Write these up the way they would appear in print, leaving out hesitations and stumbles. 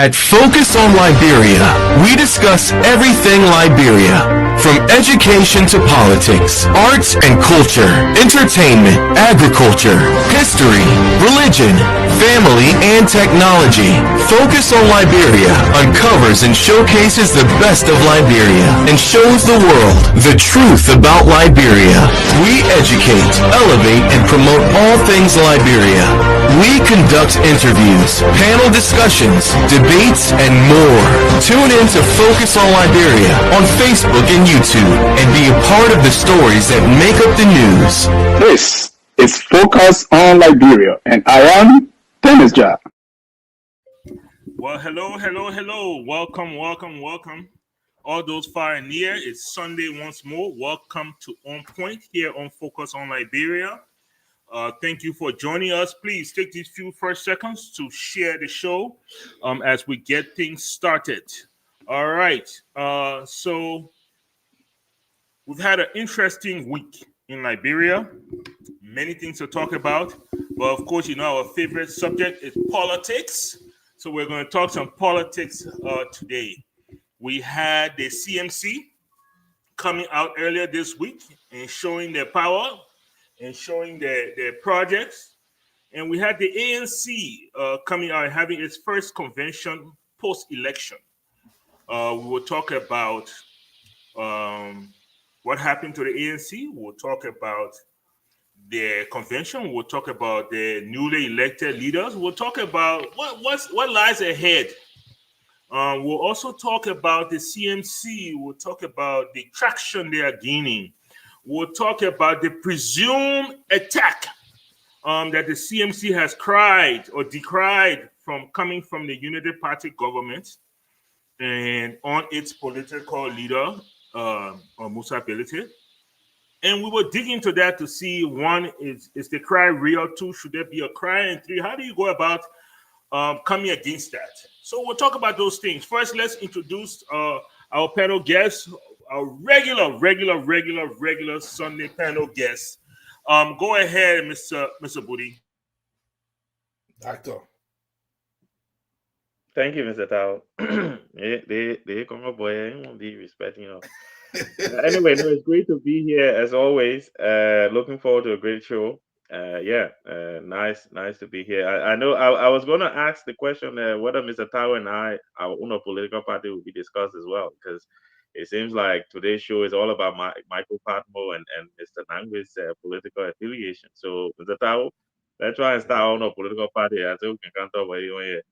At Focus on Liberia, we discuss everything Liberia, from education to politics, arts and culture, entertainment, agriculture, history, religion, family, and technology. Focus on Liberia uncovers and showcases the best of Liberia and shows the world the truth about Liberia. We educate, elevate, and promote all things Liberia. We conduct interviews, panel discussions, debates, and more. Tune in to Focus on Liberia on Facebook and YouTube and be a part of the stories that make up the news. This is Focus on Liberia, and I am Dennis Ja. Well, hello. Welcome. All those far and near, it's Sunday once more. Welcome to On Point here on Focus on Liberia. Thank you for joining us. Please take these few first seconds to share the show as we get things started. All right. So we've had an interesting week in Liberia. Many things to talk about. But of course, our favorite subject is politics. So we're going to talk some politics today. We had the CMC coming out earlier this week and showing their power and showing their projects. And we had the ANC coming out and having its first convention post-election. We will talk about what happened to the ANC. We'll talk about their convention. We'll talk about the newly elected leaders. We'll talk about what lies ahead. We'll also talk about the CMC. We'll talk about the traction they are gaining. We'll talk about the presumed attack that the CMC has cried or decried from coming from the Unity Party government and on its political leader, Musa Belete. And we will dig into that to see, one, is the cry real? Two, should there be a cry? And three, how do you go about coming against that? So we'll talk about those things. First, let's introduce our panel guests, our regular Sunday panel guests. Go ahead, Mr. Booty. Doctor. Thank you, Mr. Tao. They come up, boy. I won't be respecting Anyway, no, it's great to be here as always. Looking forward to a great show. Nice to be here. I know I was going to ask the question whether Mr. Tao and our own political party will be discussed as well, because it seems like today's show is all about Michael Patmo and Mr. Nangwe's political affiliation. So, Mr. Tao, let's try and start on a political party. I think we can talk about you here.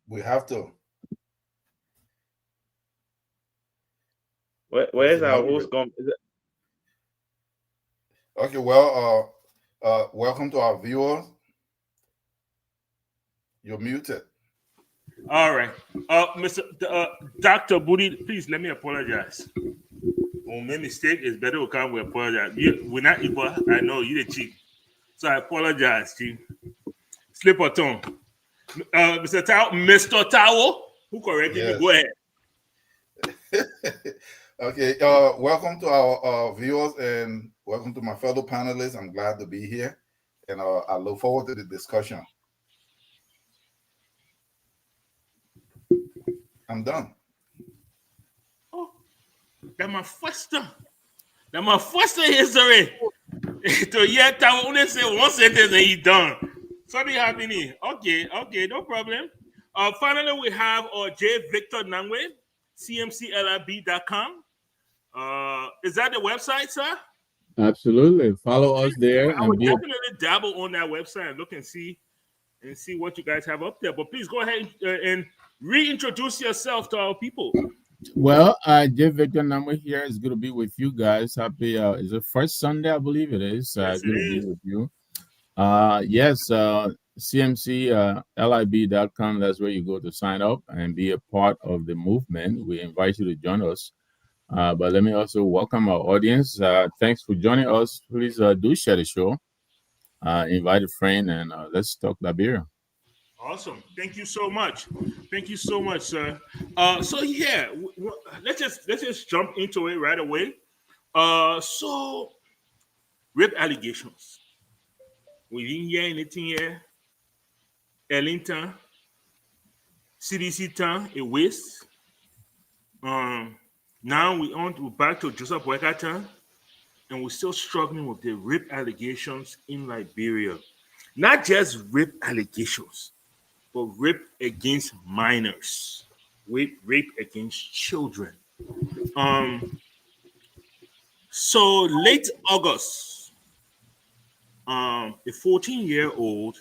We have to. Where's our host going? Okay, well, welcome to our viewers. You're muted. All right. Dr. Booty, please let me apologize. On my mistake, it's better we can't apologize. We're not equal. I know you're the chief. So I apologize, chief. Slip or tongue. Mr. Tao, who corrected me? Go ahead. Okay, welcome to our viewers and welcome to my fellow panelists. I'm glad to be here, and I look forward to the discussion. I'm done. Oh, that's my first history. To yet I only say one sentence and he's done. Something happening. Okay, no problem. Finally, we have J. Victor Nangwe, cmclrb.com. Is that the website, sir? Absolutely. Follow us there. I would definitely dabble on that website and look and see what you guys have up there. But please go ahead and reintroduce yourself to our people. Well, J. Victor Number here is good to be with you guys. Happy is the first Sunday, I believe it is. Yes, good to it be with you. cmclib.com. That's where you go to sign up and be a part of the movement. We invite you to join us. But let me also welcome our audience. Thanks for joining us. Please do share the show. Invite a friend and let's talk Liberia. Awesome. Thank you so much. Sir. Let's just jump into it right away. So rape allegations. We didn't hear anything here. Ellington, CDC town, a waste. Now we're back to Joseph Boyka town, and we're still struggling with the rape allegations in Liberia. Not just rape allegations, but rape against minors, rape against children. So late August, a 14-year-old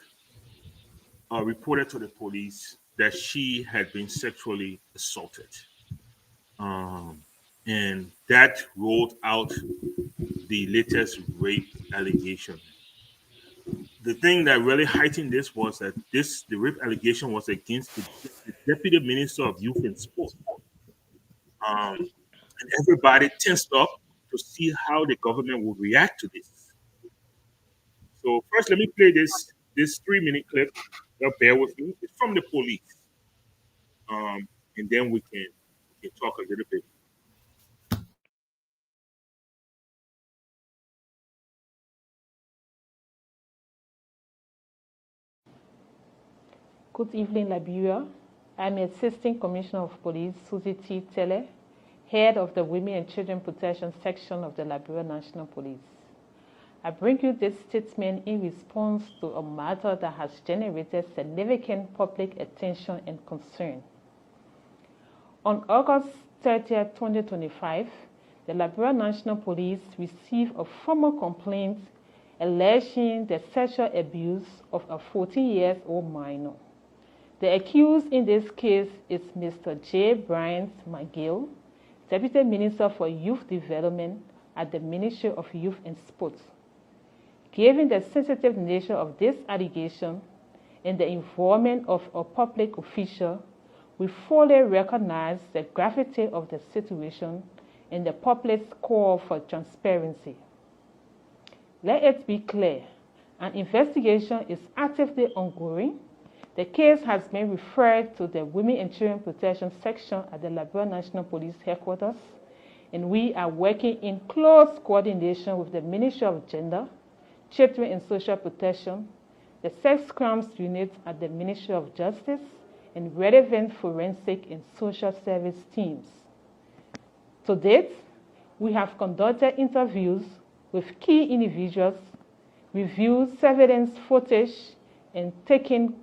reported to the police that she had been sexually assaulted. And that rolled out the latest rape allegation. The thing that really heightened this was that the rape allegation was against the deputy minister of youth and sport. And everybody tensed up to see how the government would react to this. So first, let me play this 3-minute clip. Bear with me. It's from the police, and then we can talk a little bit. Good evening, Liberia. I'm Assistant Commissioner of Police, Susie T. Tele, Head of the Women and Children Protection Section of the Liberia National Police. I bring you this statement in response to a matter that has generated significant public attention and concern. On August 30, 2025, the Liberia National Police received a formal complaint alleging the sexual abuse of a 14-year-old minor. The accused in this case is Mr. J. Bryant McGill, Deputy Minister for Youth Development at the Ministry of Youth and Sports. Given the sensitive nature of this allegation and the involvement of a public official, we fully recognize the gravity of the situation and the public's call for transparency. Let it be clear, an investigation is actively ongoing. The case has been referred to the Women and Children Protection Section at the Liberia National Police Headquarters, and we are working in close coordination with the Ministry of Gender, Children and Social Protection, the Sex Crimes Unit at the Ministry of Justice, and relevant forensic and social service teams. To date, we have conducted interviews with key individuals, reviewed surveillance footage, and taken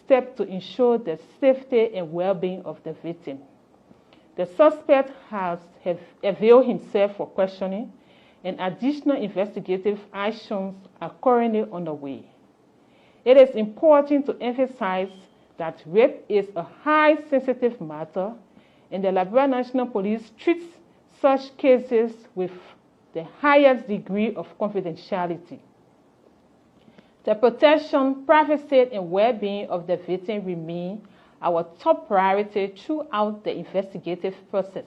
steps to ensure the safety and well-being of the victim. The suspect has availed himself for questioning, and additional investigative actions are currently underway. It is important to emphasize that rape is a high sensitive matter, and the Liberia National Police treats such cases with the highest degree of confidentiality. The protection, privacy, and well-being of the victim remain our top priority throughout the investigative process.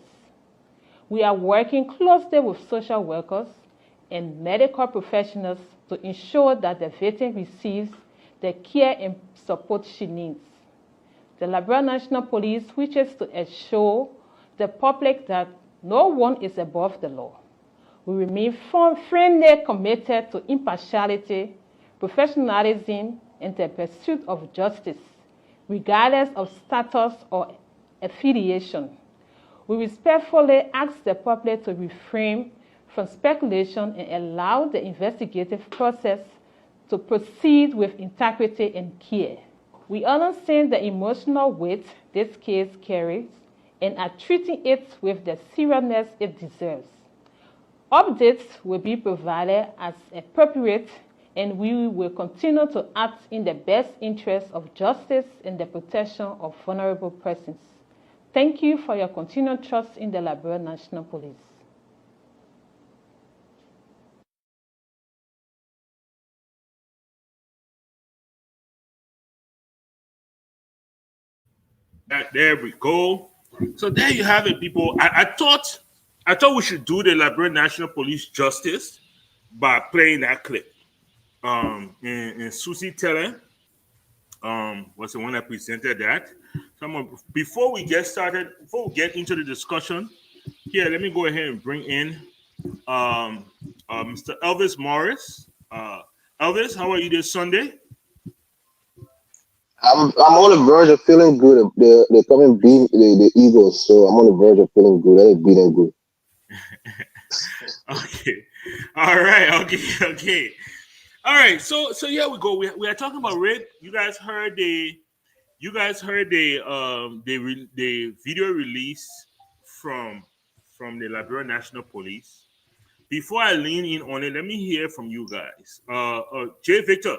We are working closely with social workers and medical professionals to ensure that the victim receives the care and support she needs. The Liberia National Police wishes to assure the public that no one is above the law. We remain firmly committed to impartiality, professionalism, and the pursuit of justice, regardless of status or affiliation. We respectfully ask the public to refrain from speculation and allow the investigative process to proceed with integrity and care. We understand the emotional weight this case carries and are treating it with the seriousness it deserves. Updates will be provided as appropriate, and we will continue to act in the best interest of justice and the protection of vulnerable persons. Thank you for your continued trust in the Liberia National Police. There we go. So there you have it, people. I thought we should do the Liberia National Police justice by playing that clip. And Susie Teller was the one that presented that. Before we get started, before we get into the discussion, here, let me go ahead and bring in Mr. Elvis Morris. Elvis, how are you this Sunday? I'm on the verge of feeling good. They're coming beat the Eagles, so I'm on the verge of feeling good. They beat them good. Okay. All right. Okay. All right. So here we go. We are talking about rape. You guys heard the the video release from the Liberia National Police. Before I lean in on it, let me hear from you guys. Jay Victor,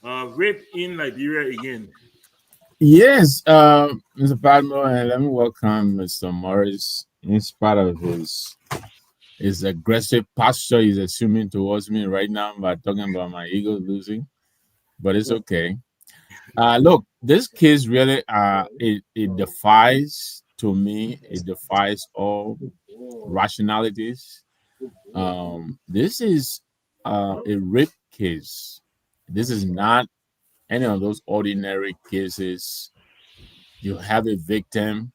rape in Liberia again. Yes, Mr. Padmore, and let me welcome Mr. Morris. In spite of his aggressive posture he's assuming towards me right now by talking about my Eagles losing, but it's okay. Look, this case really it defies to me. It defies all rationalities. This is a rape case. This is not any of those ordinary cases. You have a victim.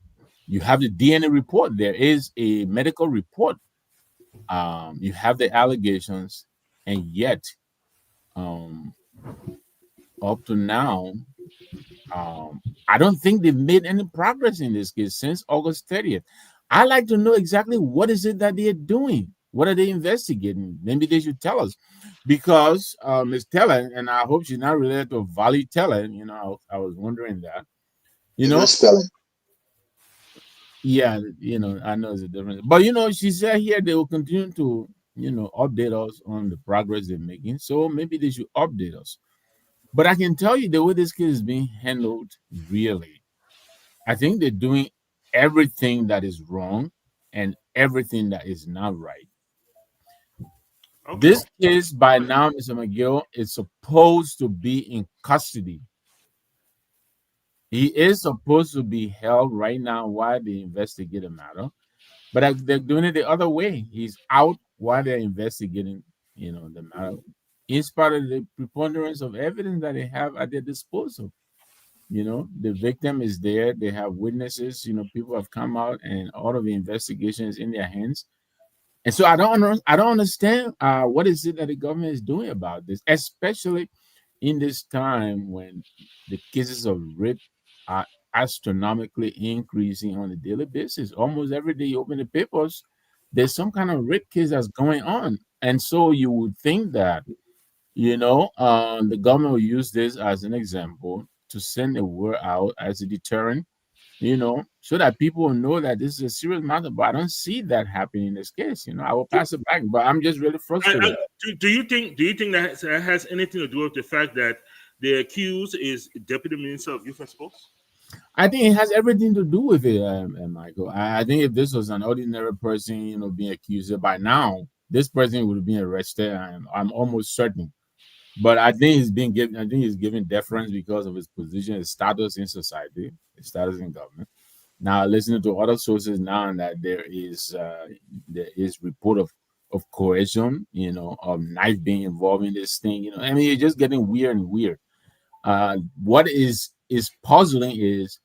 You have the DNA report. There is a medical report. You have the allegations, and yet, um, up to now, I don't think they've made any progress in this case since August 30th. I like to know exactly what is it that they're doing. What are they investigating? Maybe they should tell us, because Ms. Teller, and I hope she's not related to Valley Teller. I was wondering that. It's misspelling. Yeah, I know it's a difference, but she said here they will continue to update us on the progress they're making. So maybe they should update us. But I can tell you the way this case is being handled, really, I think they're doing everything that is wrong and everything that is not right. Okay. This case by now, Mr. McGill, is supposed to be in custody. He is supposed to be held right now while they investigate the matter, but they're doing it the other way. He's out while they're investigating, the matter. In spite of the preponderance of evidence that they have at their disposal. The victim is there. They have witnesses. People have come out, and all of the investigation is in their hands. And so I don't understand what is it that the government is doing about this, especially in this time when the cases of rape are astronomically increasing on a daily basis. Almost every day you open the papers, there's some kind of rape case that's going on. And so you would think that, the government will use this as an example to send a word out as a deterrent, so that people will know that this is a serious matter. But I don't see that happening in this case. I will pass it back, but I'm just really frustrated. Do you think that has anything to do with the fact that the accused is Deputy Minister of Youth and Sports? I think it has everything to do with it, Michael. I think if this was an ordinary person, being accused, by now this person would have been arrested. I'm almost certain. But I think he's being given. I think he's given deference because of his position, his status in society, his status in government. Now, listening to other sources now that there is report of coercion, of knife being involved in this thing. I mean, it's just getting weird and weird. What is puzzling is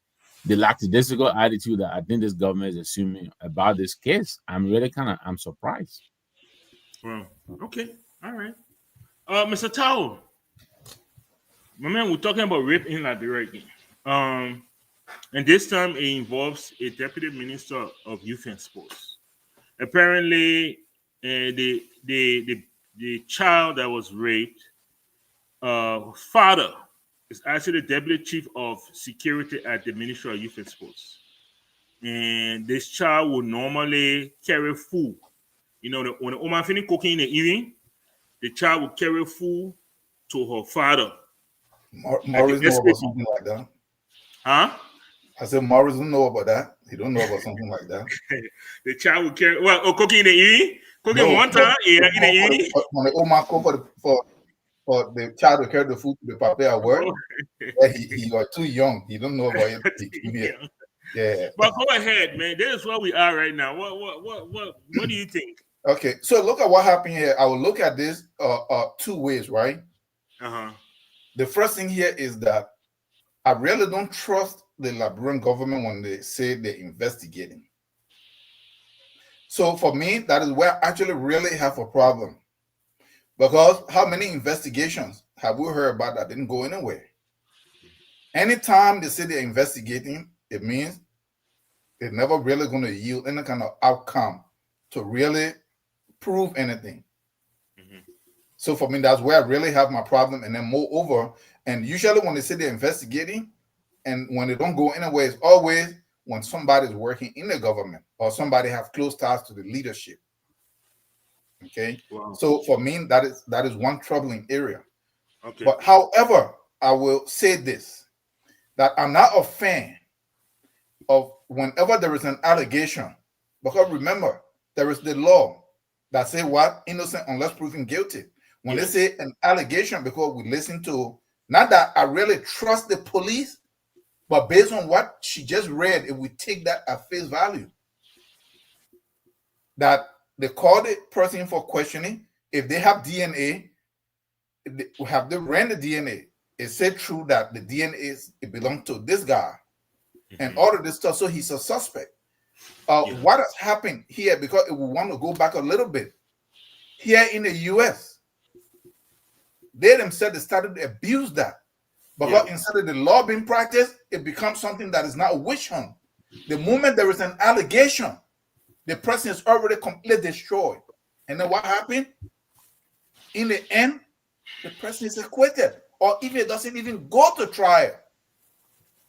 the lackadaisical attitude that I think this government is assuming about this case. I'm surprised. Well, okay, all right. Mr. Tao, my man, we're talking about rape in Liberia again. And this time it involves a Deputy Minister of Youth and Sports. Apparently, the child that was raped, father is actually the Deputy Chief of Security at the Ministry of Youth and Sports. And this child will normally carry food. When the woman finish cooking in the evening, the child will carry food to her father. Morris know about something like that. Huh? I said Morris don't know about that. He don't know about something like that. The child will carry cooking in the evening? Cooking one time in the evening? When the old man cook for the child to carry the food to the papa at work, he was too young. He don't know about it. Yeah. But go ahead, man. This is where we are right now. What do you think? Okay, so look at what happened here. I will look at this two ways, right? Uh-huh. The first thing here is that I really don't trust the Liberian government when they say they're investigating. So for me, that is where I actually really have a problem. Because how many investigations have we heard about that didn't go anywhere? anytime they say they're investigating, it means they're never really going to yield any kind of outcome to really prove anything. So for me, that's where I really have my problem. And then moreover, and usually when they say they're investigating and when they don't go anywhere, it's always when somebody's working in the government or somebody have close ties to the leadership. Okay. Wow. So for me, that is one troubling area. Okay. But however, I will say this, that I'm not a fan of whenever there is an allegation, because remember, there is the law that say what? Innocent unless proven guilty. When Yes. they say an allegation, because we listen to, not that I really trust the police, but based on what she just read, if we take that at face value, that they call the person for questioning, if they have DNA, have they ran the DNA? Is it true that the DNA it belonged to this guy? And all of this stuff, so he's a suspect. What has happened here, because if we want to go back a little bit, here in the US, they themselves started to abuse that. Because instead of the law being practiced, it becomes something that is not a witch hunt. The moment there is an allegation, the person is already completely destroyed. And then what happened? In the end, the person is acquitted, or even it doesn't even go to trial.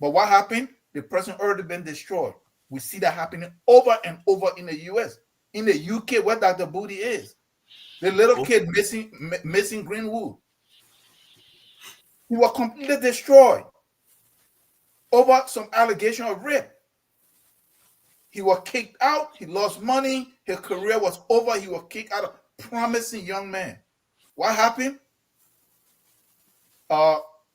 But what happened? The person already been destroyed. We see that happening over and over in the US. In the UK, where Dr. Booty is, the little kid missing Greenwood, he was completely destroyed over some allegation of rape. He was kicked out. He lost money. His career was over. He was kicked out. A promising young man. What happened?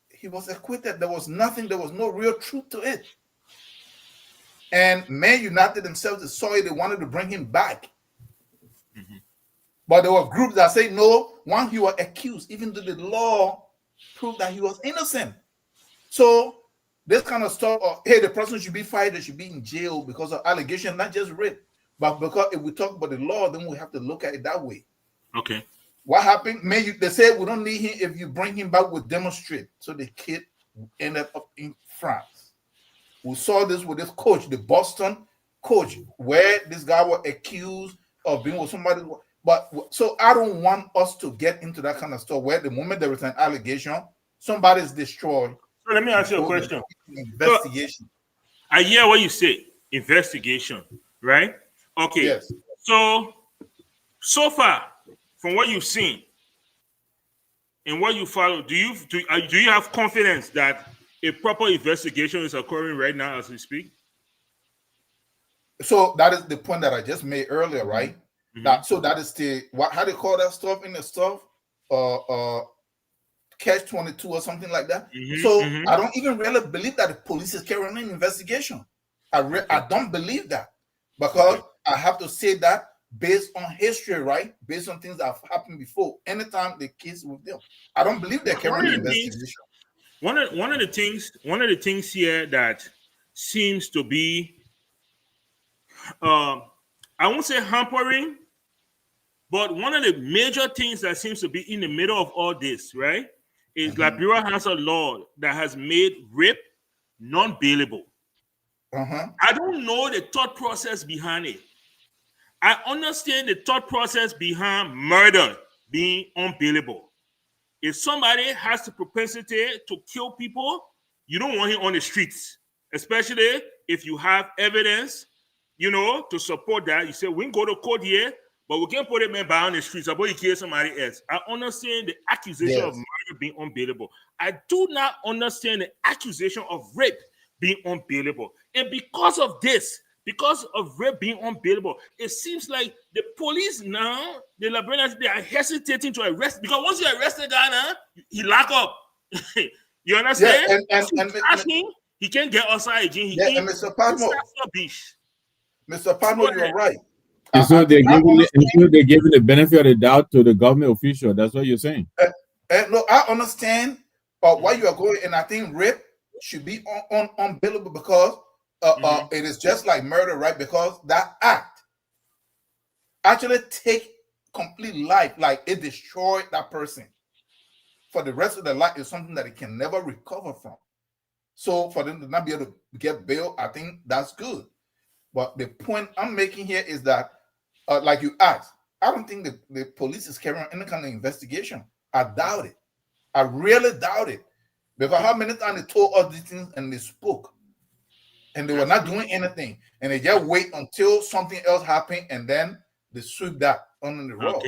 He was acquitted. There was nothing. There was no real truth to it. And Man United themselves, they saw it. They wanted to bring him back. But there were groups that say no. One, he was accused, even though the law proved that he was innocent. So this kind of stuff, hey, the person should be fired, they should be in jail because of allegation, not just rape. But because if we talk about the law, then we have to look at it that way. Okay. What happened? They said we don't need him. If you bring him back, we'll demonstrate. So the kid ended up in France. We saw this with this coach, the Boston coach, where this guy was accused of being with somebody. But so I don't want us to get into that kind of stuff where the moment there is an allegation, somebody's destroyed. So let me ask you a question. Investigation. So, I hear what you say. Investigation, right? Okay. Yes. So far, from what you've seen and what you follow, do you have confidence that a proper investigation is occurring right now as we speak? So that is the point that I just made earlier, right? That is the how they call that stuff in the stuff, catch-22 or something like that. I don't even really believe that the police is carrying an investigation. I don't believe that, because I have to say that based on history, right? Based on things that have happened before. Anytime the case with them, I don't believe they're carrying an investigation. One of the things here that seems to be, I won't say hampering, but one of the major things that seems to be in the middle of all this, right, is Liberia has a law that has made rape non-bailable. I don't know the thought process behind it. I understand the thought process behind murder being unbailable. If somebody has the propensity to kill people, you don't want him on the streets, especially if you have evidence, to support that. You say, we can go to court here, but we can't put a man back on the streets about he kill somebody else. I understand the accusation of murder being unbailable. I do not understand the accusation of rape being unbailable. And because of this, because of rape being unbailable, it seems like the police now, the Liberians, they are hesitating to arrest, because once you arrest the guy now, he lock up. You understand? Yeah, and him, he can't get outside again. He can't. Mr. Padmo, you're right. And so they're giving the benefit of the doubt to the government official. That's what you're saying. No, I understand why you are going, and I think rape should be unbailable because it is just like murder, right? Because that act actually take complete life, like it destroyed that person for the rest of their life. Is something that it can never recover from. So for them to not be able to get bail, I think that's good. But the point I'm making here is that, like you asked, I don't think the police is carrying any kind of investigation. I doubt it. I really doubt it. Because how many times they told us these things and they spoke and they were not doing anything, and they just wait until something else happened and then they sweep that under the rug.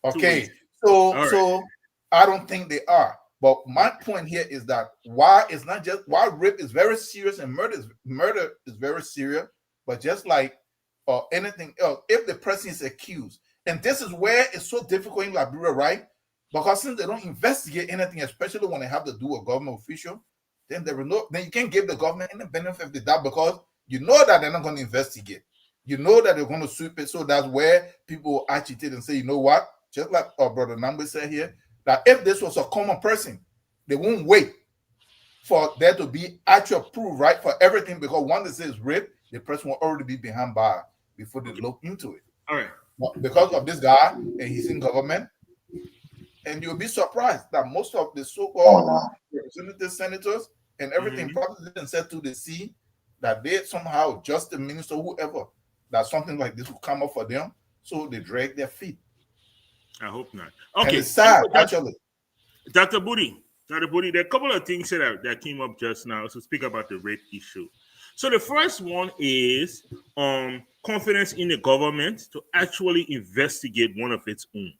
Okay. So I don't think they are. But my point here is that why it's not just why rape is very serious and murder is very serious, but just like anything else, if the person is accused, and this is where it's so difficult in Liberia, right? Because since they don't investigate anything, especially when they have to do a government official, then then you can't give the government any benefit of the doubt because you know that they're not going to investigate. You know that they're going to sweep it. So that's where people agitate and say, you know what? Just like our brother Nambe said here, that if this was a common person, they won't wait for there to be actual proof, right, for everything, because once they say it's rape, the person will already be behind bars before they look into it. All right. But because of this guy and he's in government, and you'll be surprised that most of the so-called representative senators and everything probably didn't set to the sea that they somehow, just the minister, whoever, that something like this will come up for them, so they drag their feet. I hope not. Okay. And it's sad, actually. Dr. Budi, there are a couple of things that came up just now to speak about the rape issue. So the first one is confidence in the government to actually investigate one of its own.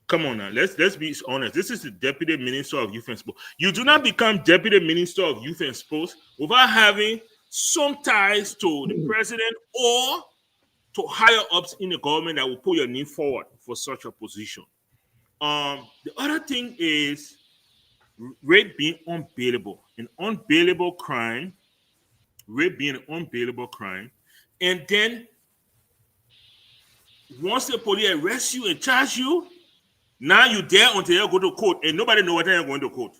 Come on now, let's be honest. This is the Deputy Minister of Youth and Sports. You do not become Deputy Minister of Youth and Sports without having some ties to the president or to higher ups in the government that will put your name forward for such a position. The other thing is rape being unbailable, an unbailable crime. Rape being an unbailable crime, and then once the police arrest you and charge you, now you're there until you go to court, and nobody knows whether you're going to court.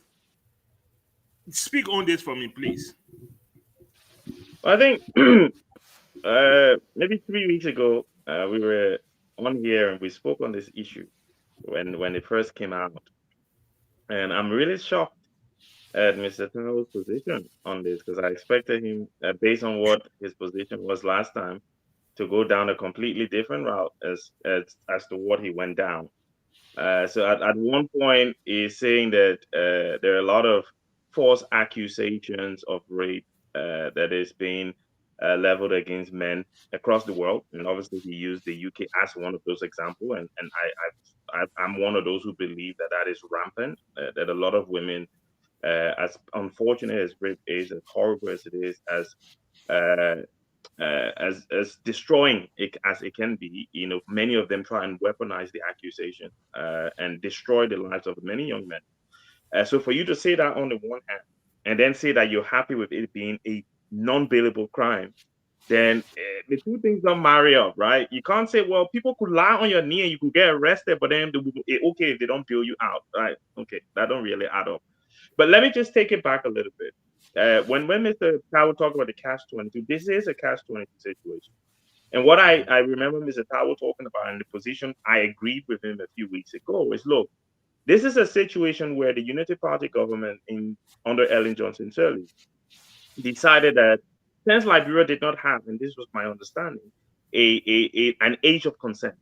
Speak on this for me, please. I think maybe 3 weeks ago we were on here and we spoke on this issue when it first came out, and I'm really shocked at Mr. Tao's position on this because I expected him, based on what his position was last time, to go down a completely different route as to what he went down. So at one point, he's saying that there are a lot of false accusations of rape that is being leveled against men across the world, and obviously he used the UK as one of those examples. And I'm one of those who believe that is rampant. That a lot of women, as unfortunate as rape is, as horrible as it is, as destroying it as it can be, many of them try and weaponize the accusation and destroy the lives of many young men. So for you to say that on the one hand, and then say that you're happy with it being a non-bailable crime, then the two things don't marry up, right? You can't say, well, people could lie on your knee and you could get arrested, but then okay if they don't bail you out, right? Okay, that don't really add up. But let me just take it back a little bit. When Mr. Tao talked about the catch-22, this is a catch-22 situation. And what I remember Mr. Tao talking about in the position I agreed with him a few weeks ago is, look, this is a situation where the Unity Party government under Ellen Johnson Sirleaf decided that since Liberia did not have, and this was my understanding, an age of consent,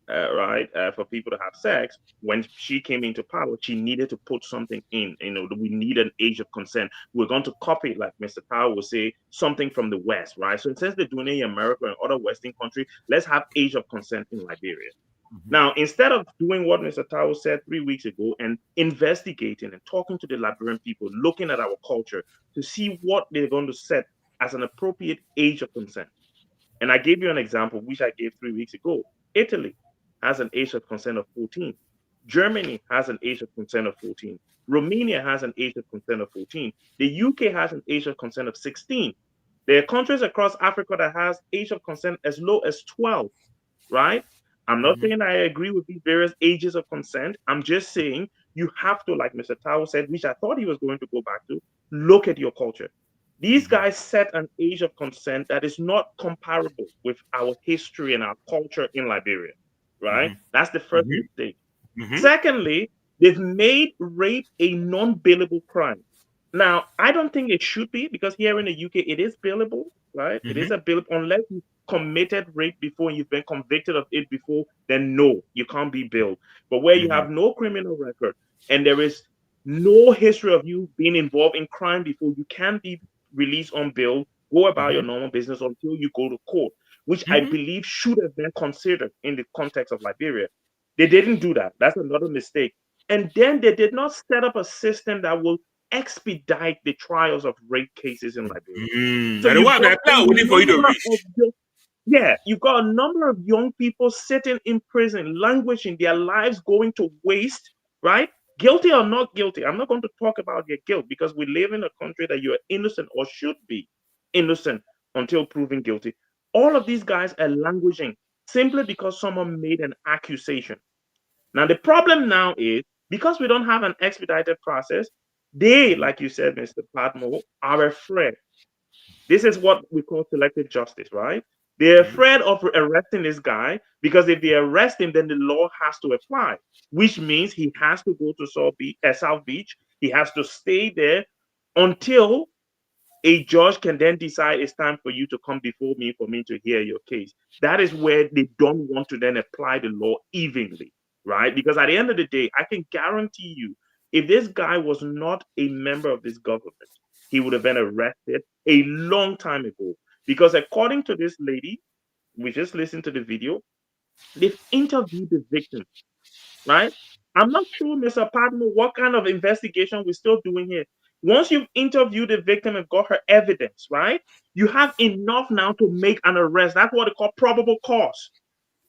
right, for people to have sex, when she came into power, she needed to put something in. We need an age of consent. We're going to copy, like Mr. Powell will say, something from the West, right? So since they're doing it in America and other Western countries, let's have age of consent in Liberia. Now, instead of doing what Mr. Tao said 3 weeks ago and investigating and talking to the Liberian people, looking at our culture to see what they're going to set as an appropriate age of consent. And I gave you an example, which I gave 3 weeks ago. Italy has an age of consent of 14. Germany has an age of consent of 14. Romania has an age of consent of 14. The UK has an age of consent of 16. There are countries across Africa that has age of consent as low as 12, right? I'm not saying I agree with these various ages of consent. I'm just saying you have to, like Mr. Tao said, which I thought he was going to go back to, look at your culture. These guys set an age of consent that is not comparable with our history and our culture in Liberia, right? That's the first mistake. Secondly, they've made rape a non-bailable crime. Now, I don't think it should be, because here in the UK it is billable, right? It is a bill unless you committed rape before and you've been convicted of it before, then no, you can't be billed. But where you have no criminal record and there is no history of you being involved in crime before, you can be released on bail, go about your normal business until you go to court, which I believe should have been considered in the context of Liberia. They didn't do that. That's another mistake. And then they did not set up a system that will expedite the trials of rape cases in Liberia. So And you've what got that a cloud waiting for you to number of reach. you've got a number of young people sitting in prison, languishing, their lives going to waste, right? Guilty or not guilty. I'm not going to talk about their guilt, because we live in a country that you are innocent or should be innocent until proven guilty. All of these guys are languishing simply because someone made an accusation. Now, the problem now is, because we don't have an expedited process, they, like you said, Mr. Patmo, are afraid. This is what we call selective justice, right? They're afraid of arresting this guy, because if they arrest him, then the law has to apply, which means he has to go to South Beach. He has to stay there until a judge can then decide it's time for you to come before me for me to hear your case. That is where they don't want to then apply the law evenly, right? Because at the end of the day, I can guarantee you, if this guy was not a member of this government, he would have been arrested a long time ago. Because according to this lady, we just listened to the video, they've interviewed the victim, right? I'm not sure, Mr. Padmo, what kind of investigation we're still doing here. Once you've interviewed the victim and got her evidence, right? You have enough now to make an arrest. That's what they call probable cause.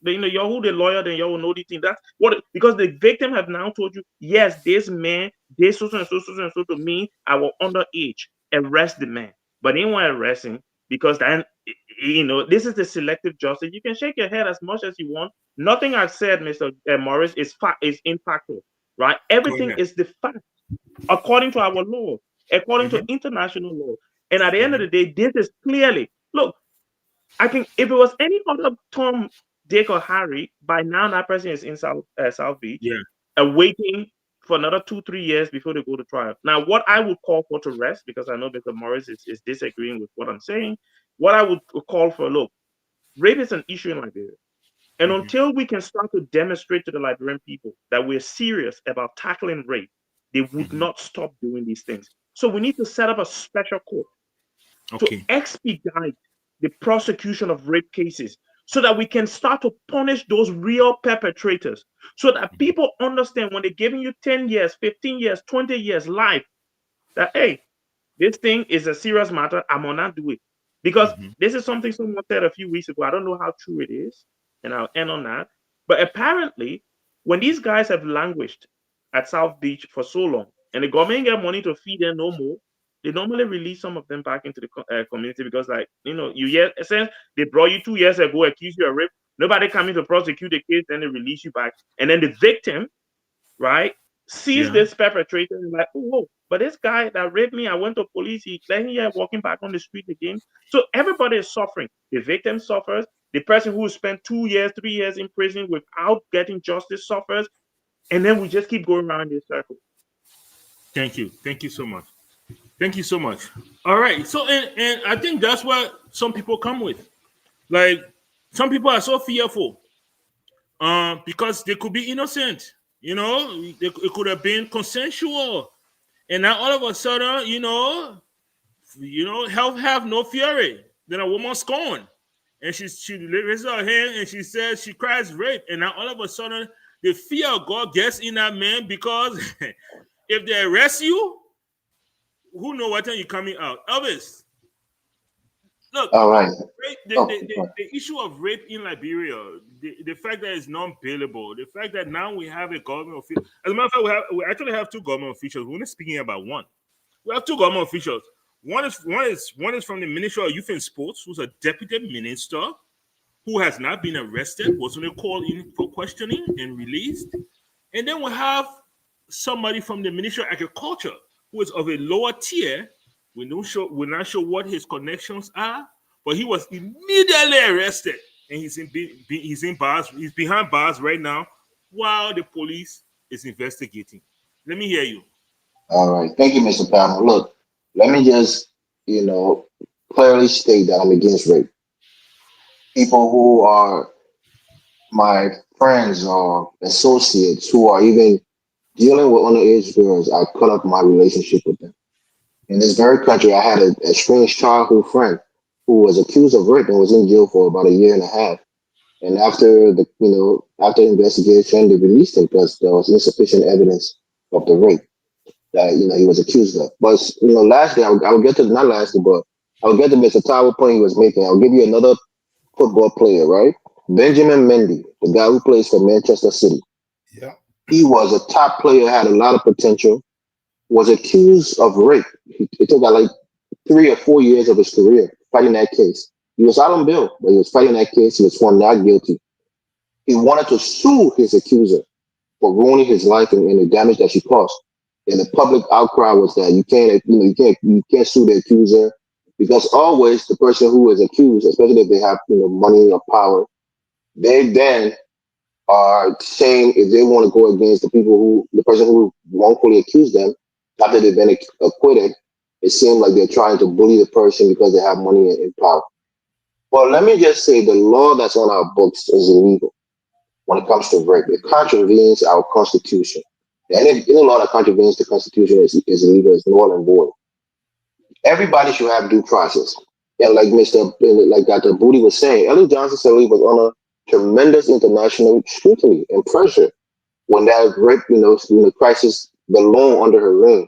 You know, you're who the lawyer, then you will know the thing. That's what, because the victim have now told you, yes, this man did so and so to me. I was underage. Arrest the man. But they didn't want to arrest him, because then, you know, this is the selective justice. You can shake your head as much as you want. Nothing I've said, Mr. Morris, is impactful, right? Everything is the fact according to our law, according to international law. And at the end of the day, this is clearly, look, I think if it was any other Tom, Dick, or Harry, by now that person is in South Beach, waiting for another 2-3 years before they go to trial. Now, what I would call for to rest, because I know Mr. Morris is disagreeing with what I'm saying, what I would call for, look, rape is an issue in Liberia. And until we can start to demonstrate to the Liberian people that we're serious about tackling rape, they would not stop doing these things. So we need to set up a special court to expedite the prosecution of rape cases, so that we can start to punish those real perpetrators, so that people understand when they're giving you 10 years, 15 years, 20 years life, that, hey, this thing is a serious matter. I'm gonna not do it. Because this is something someone said a few weeks ago. I don't know how true it is, and I'll end on that. But apparently, when these guys have languished at South Beach for so long, and the government get money to feed them no more, they normally release some of them back into the community, because, like, you know, since they brought you 2 years ago, accused you of rape, nobody coming to prosecute the case, then they release you back, and then the victim, right, sees this perpetrator and like, oh, whoa, but this guy that raped me, I went to police, he claimed here walking back on the street again. So everybody is suffering. The victim suffers. The person who spent 2 years, 3 years in prison without getting justice suffers. And then we just keep going around this circle. Thank you. Thank you so much. Thank you so much. All right. So, and I think that's what some people come with. Like, some people are so fearful because they could be innocent. You know, it could have been consensual. And now all of a sudden, health have no fury. Then a woman scorned. And she raises her hand and she says, she cries rape. And now all of a sudden, the fear of God gets in that man, because if they arrest you, who know what time you're coming out? Elvis, look, all right. The issue of rape in Liberia, the fact that it's non-bailable, the fact that now we have a government official. As a matter of fact, we actually have two government officials. We're not speaking about one. We have two government officials. One is from the Ministry of Youth and Sports, who's a deputy minister who has not been arrested, was only called in for questioning and released. And then we have somebody from the Ministry of Agriculture, who is of a lower tier. We're not sure what his connections are, but he was immediately arrested, and he's behind bars right now while the police is investigating. Let me hear you. All right. Thank you, Mr. Palmer. Look, Let me just, clearly state that I'm against rape. People who are my friends or associates who are even dealing with underage girls, I cut off my relationship with them. In this very country, I had a strange childhood friend who was accused of rape and was in jail for about a year and a half. And after investigation, they released him because there was insufficient evidence of the rape that he was accused of. But lastly, I will get to not lastly, but I will get to Mr. Tower point he was making. I'll give you another football player, right? Benjamin Mendy, the guy who plays for Manchester City. Yeah. He was a top player, had a lot of potential, was accused of rape. It took like 3 or 4 years of his career fighting that case. He was out on bail, but he was fighting that case. He was found not guilty. He wanted to sue his accuser for ruining his life and the damage that she caused. And the public outcry was that you can't sue the accuser because always the person who is accused, especially if they have money or power, they then are saying if they want to go against the person who wrongfully accused them after they've been acquitted, it seems like they're trying to bully the person because they have money and power. Well, let me just say the law that's on our books is illegal when it comes to rape. It contravenes our Constitution. Any law that contravenes the Constitution is illegal, it's null and void. Everybody should have due process. And like Dr. Booty was saying, Ellen Johnson Sirleaf was under tremendous international scrutiny and pressure when that rape, crisis belonged under her reign.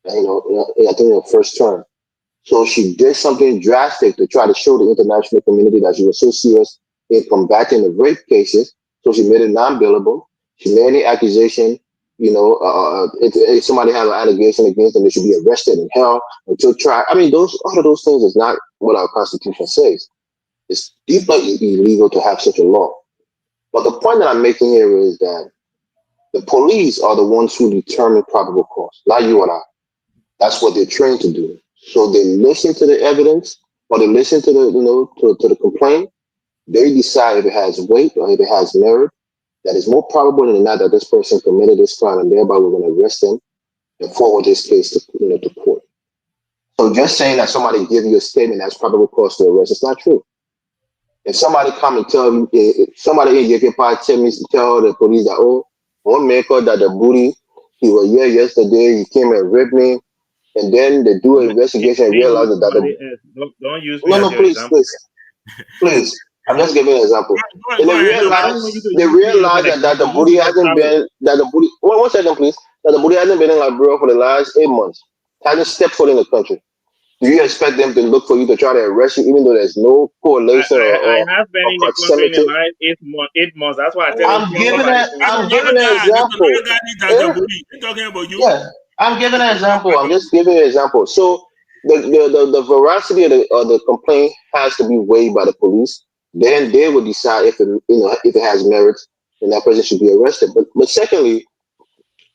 I think in her first term. So she did something drastic to try to show the international community that she was so serious in combating the rape cases. So she made it non-billable. She made any accusation. If somebody has an allegation against them, they should be arrested and held until trial. I mean, all of those things is not what our Constitution says. It's deeply illegal to have such a law. But the point that I'm making here is that the police are the ones who determine probable cause, not you and I. That's what they're trained to do. So they listen to the evidence or they listen to the complaint. They decide if it has weight or if it has merit. That is more probable than not that this person committed this crime, and thereby we're going to arrest them and forward this case to court. So just saying that somebody give you a statement that's probable cause to arrest, it's not true. If somebody come and tell you, if somebody in your part tell the police that one man called that the booty, he was here yesterday, he came and raped me, and then they do an investigation and realize that don't use me no, as no, your please, example. please. I'm just giving an example. And Go ahead. I don't want you to they use me as realize an that the example. booty Use hasn't been one second, please. That the booty hasn't been in Liberia for the last 8 months. Hasn't stepped foot in the country. Do you expect them to look for you to try to arrest you, even though there's no correlation I or have been in the country in the proximity? last 8 months. That's why I tell you, I'm call giving somebody a, for me. That's I'm another giving an guy. That's example. another guy. That's the bully. He's talking about you. Yeah, I'm giving an example. I'm just giving an example. So the veracity of the complaint has to be weighed by the police. Then they will decide if it has merit, and that person should be arrested. But secondly,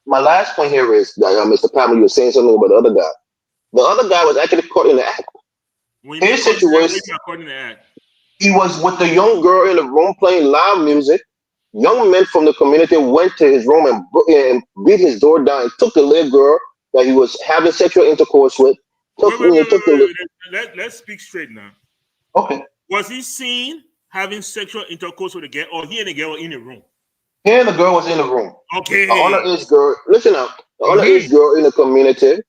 my last point here is that Mr. Palmer, you were saying something about the other guy. The other guy was actually caught in the act. When you mean His according situation, according to that. he was with the young girl in the room playing loud music. Young men from the community went to his room and beat his door down and took the little girl that he was having sexual intercourse with. Let's speak straight now. Okay. Was he seen having sexual intercourse with a girl, or he and the girl were in the room? He and the girl was in the room. Okay. The underage girl, listen up. The underage girl in the community,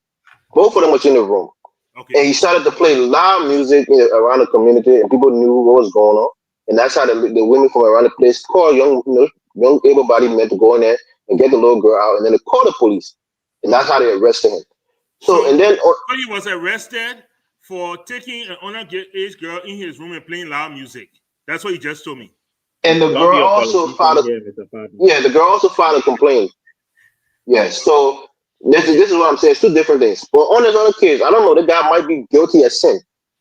both of them was in the room. Okay. And he started to play loud music around the community, and people knew what was going on. And that's how the women from around the place called young able-bodied men to go in there and get the little girl out, and then they called the police, and that's how they arrested him. So he was arrested for taking an underage girl in his room and playing loud music. That's what you just told me. And the girl also filed the girl also filed a complaint. Yes. So this is what I'm saying. It's two different things. But on this other case, I don't know. The guy might be guilty as sin.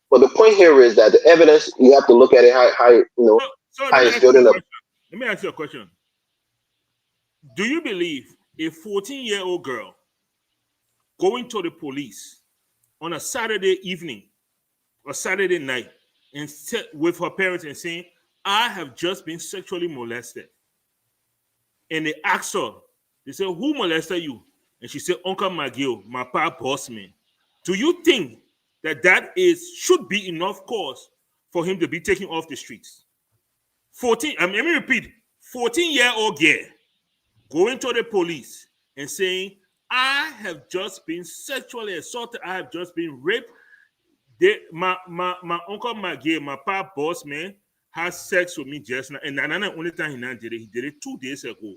But the point here is that the evidence, you have to look at it how how it's building up. Let me ask you a question. Do you believe a 14-year-old girl going to the police on a Saturday evening or Saturday night and with her parents and saying, I have just been sexually molested? And they asked her, they said, who molested you? And she said, Uncle McGill, my pa boss man. Do you think that should be enough cause for him to be taken off the streets? 14, let me repeat, 14-year-old girl going to the police and saying, I have just been sexually assaulted, I have just been raped. My uncle, my papa boss man, has sex with me just now. And the only time he did it 2 days ago.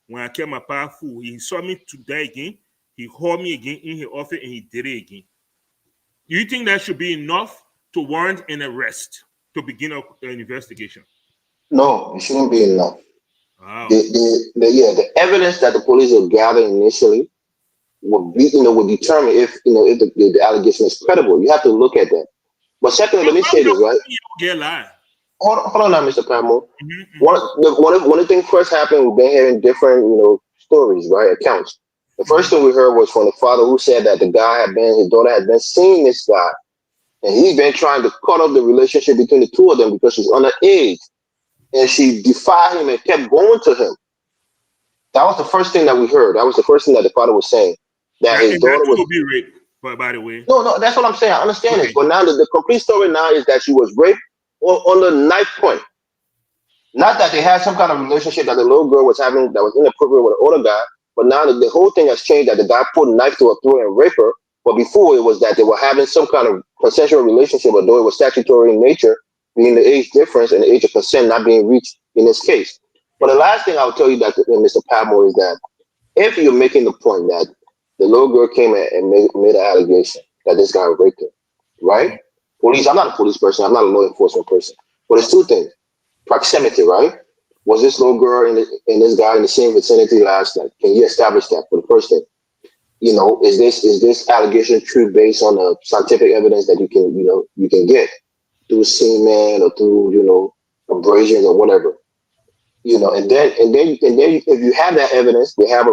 When I came my papa fool, he saw me today again. He called me again in his office and he did it again. Do you think that should be enough to warrant an arrest to begin an investigation? No, it shouldn't be enough. Wow. The evidence that the police will gather initially would determine if the allegation is credible. You have to look at that. But secondly, let me say this, right? Hold on now, Mr. Pamo. Mm-hmm. One of the things first happened, we've been hearing different, stories, right? Accounts. The first thing we heard was from the father who said that his daughter had been seeing this guy, and he's been trying to cut off the relationship between the two of them because she's underage, and she defied him and kept going to him. That was the first thing that we heard. That was the first thing that the father was saying, that his daughter was be raped. By the way, no, that's what I'm saying. I understand this, but now the complete story now is that she was raped on the knife point. Not that they had some kind of relationship that the little girl was having that was inappropriate with an older guy, but now the whole thing has changed, that the guy put a knife to her throat and raped her. But before, it was that they were having some kind of consensual relationship, although it was statutory in nature, being the age difference and the age of consent not being reached in this case. But the last thing I'll tell you, Mr. Padmore, is that if you're making the point that the little girl came and made an allegation that this guy raped her, right? Police, I'm not a police person, I'm not a law enforcement person, but it's two things. Proximity, right? Was this little girl and this guy in the same vicinity last night? Can you establish that for the first thing? Is this allegation true based on the scientific evidence that you can get through semen or through abrasions or whatever? And then if you have that evidence, they have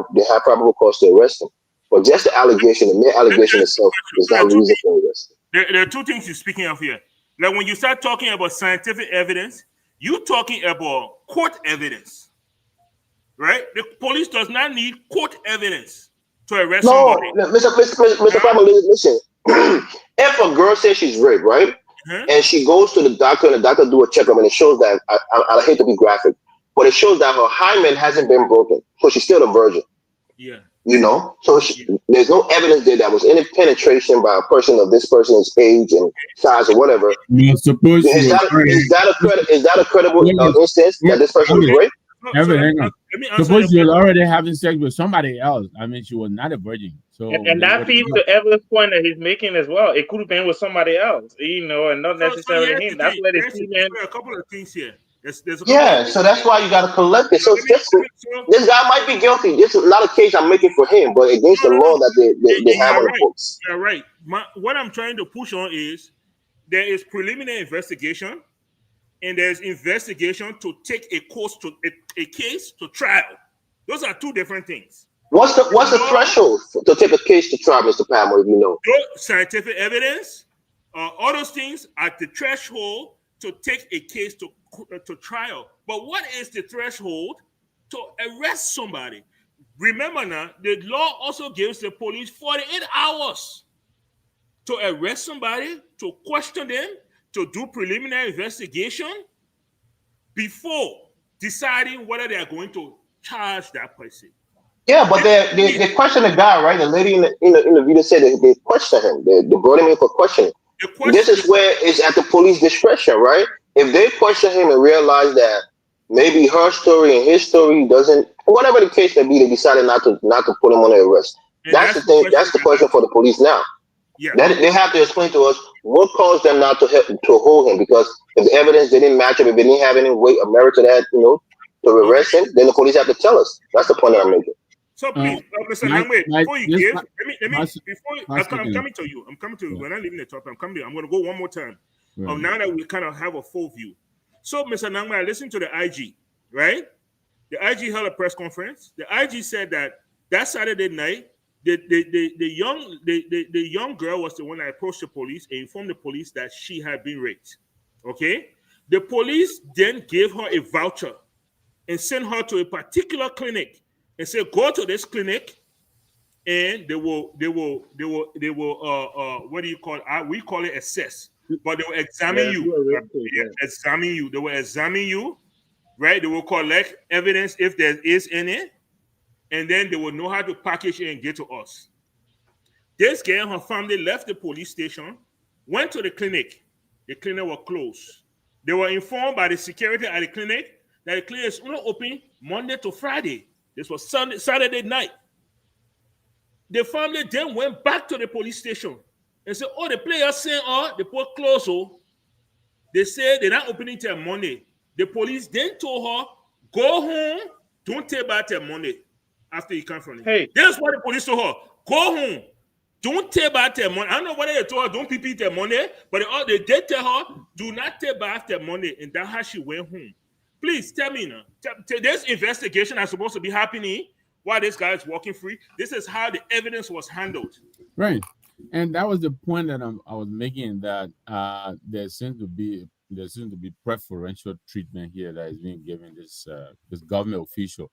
probable cause to arrest him. But just the mere allegation itself is not reason for arrest. There are two things you're speaking of here. Like when you start talking about scientific evidence, you're talking about court evidence, right? The police does not need court evidence to arrest somebody. No, Mr. Palmer, listen. If a girl says she's raped, right, and she goes to the doctor and the doctor do a checkup and it shows that, I hate to be graphic, but it shows that her hymen hasn't been broken, so she's still a virgin. Yeah. So there's no evidence there that was any penetration by a person of this person's age and size or whatever. You're supposed is that a credible instance that this person was raped? Hang on. Suppose you're already having sex with somebody else. I mean, she was not a virgin. So and that feeds the evidence point that he's making as well. It could have been with somebody else, and not necessarily him. That's where the female. A couple of things here. So that's why you got to collect it. So this guy might be guilty. This is not a case I'm making for him, but against the law that they have on the books. You're right. What I'm trying to push on is there is preliminary investigation, and there's investigation to take a case to trial. Those are two different things. What's the threshold to take a case to trial, Mr. Palmer? If you know, scientific evidence, all those things are the threshold to take a case to trial. But what is the threshold to arrest somebody? Remember now, the law also gives the police 48 hours to arrest somebody, to question them, to do preliminary investigation before deciding whether they are going to charge that person. Yeah, but they question the guy, right? The lady in the video said they questioned him. They brought him in for questioning. This is where it's at the police discretion, right? If they question him and realize that maybe her story and his story doesn't, whatever the case may be, they decided not to put him on the arrest. That's the thing. That's the question for the police now. Yeah, they have to explain to us what caused them not to hold him, because if the evidence didn't match up, if they didn't have any weight or merit to that, to arrest him, then the police have to tell us. That's the point that I'm making. So please, Mr. Langway, before you give, I'm coming to you. We're not leaving the topic. I'm coming to you. I'm going to go one more time. Now that we kind of have a full view. So, Mr. Langway, I listened to the IG, right? The IG held a press conference. The IG said that Saturday night, the young girl was the one that approached the police and informed the police that she had been raped. Okay? The police then gave her a voucher and sent her to a particular clinic and said, go to this clinic and they will what do you call it? We call it assess, but they will examine Yeah, you. do a rape kit, yeah. Examine you. They will examine you, right? They will collect evidence if there is any, and then they will know how to package it and get to us. This girl and her family left the police station, went to the clinic. The clinic was closed. They were informed by the security at the clinic that the clinic is only open Monday to Friday. This was Saturday night. The family then went back to the police station and said, "Oh, the players saying, oh, the port closed. Oh, they say they're not opening till Monday." The police then told her, "Go home, don't take back till Monday after you come from it." Hey, That's what the police told her. Go home. Don't take back till Monday. I don't know whether they told her don't PP till Monday, but they did tell her, do not take back till Monday. And that's how she went home. Please tell me now. This investigation is supposed to be happening while this guy is walking free. This is how the evidence was handled. Right. And that was the point that I was making, that there seems to be preferential treatment here that is being given this government official.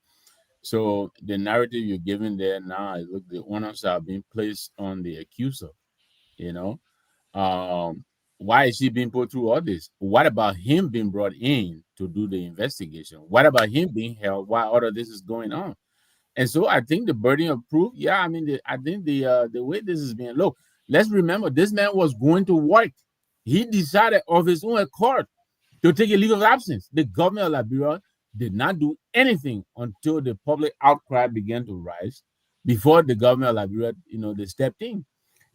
So the narrative you're giving there now is, look, the onus are being placed on the accuser. You know, why is he being put through all this? What about him being brought in to do the investigation? What about him being held while all of this is going on? And so I think the burden of proof, yeah, I mean, I think the way this is being, look, let's remember this man was going to work. He decided of his own accord to take a leave of absence. The government of Liberia did not do anything until the public outcry began to rise. Before the government of Liberia, they stepped in.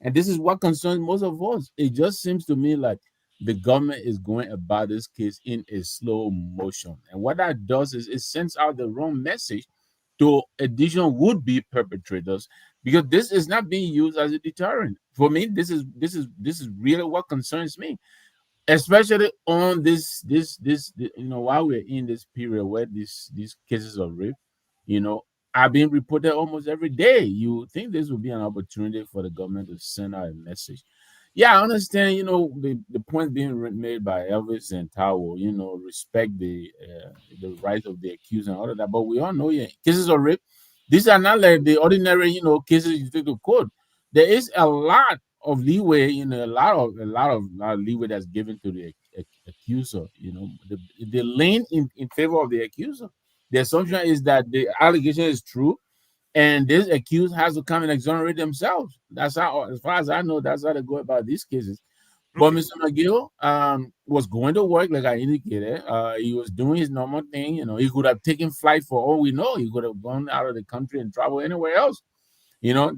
And this is what concerns most of us. It just seems to me like the government is going about this case in a slow motion. And what that does is it sends out the wrong message to additional would-be perpetrators, because this is not being used as a deterrent. For me, this is really what concerns me, especially on while we're in this period where these cases of rape, are being reported almost every day. You think this would be an opportunity for the government to send out a message? Yeah, I understand, the point being made by Elvis and Tao, respect the rights of the accused and all of that. But we all know, yeah, cases of rape, these are not like the ordinary, cases you take to court. There is a lot of leeway, a lot of leeway that's given to the accuser. The lean in favor of the accuser. The assumption is that the allegation is true, and this accused has to come and exonerate themselves. That's how, as far as I know, that's how they go about these cases. But Mr. McGill was going to work, like I indicated. He was doing his normal thing. He could have taken flight for all we know. He could have gone out of the country and traveled anywhere else. He was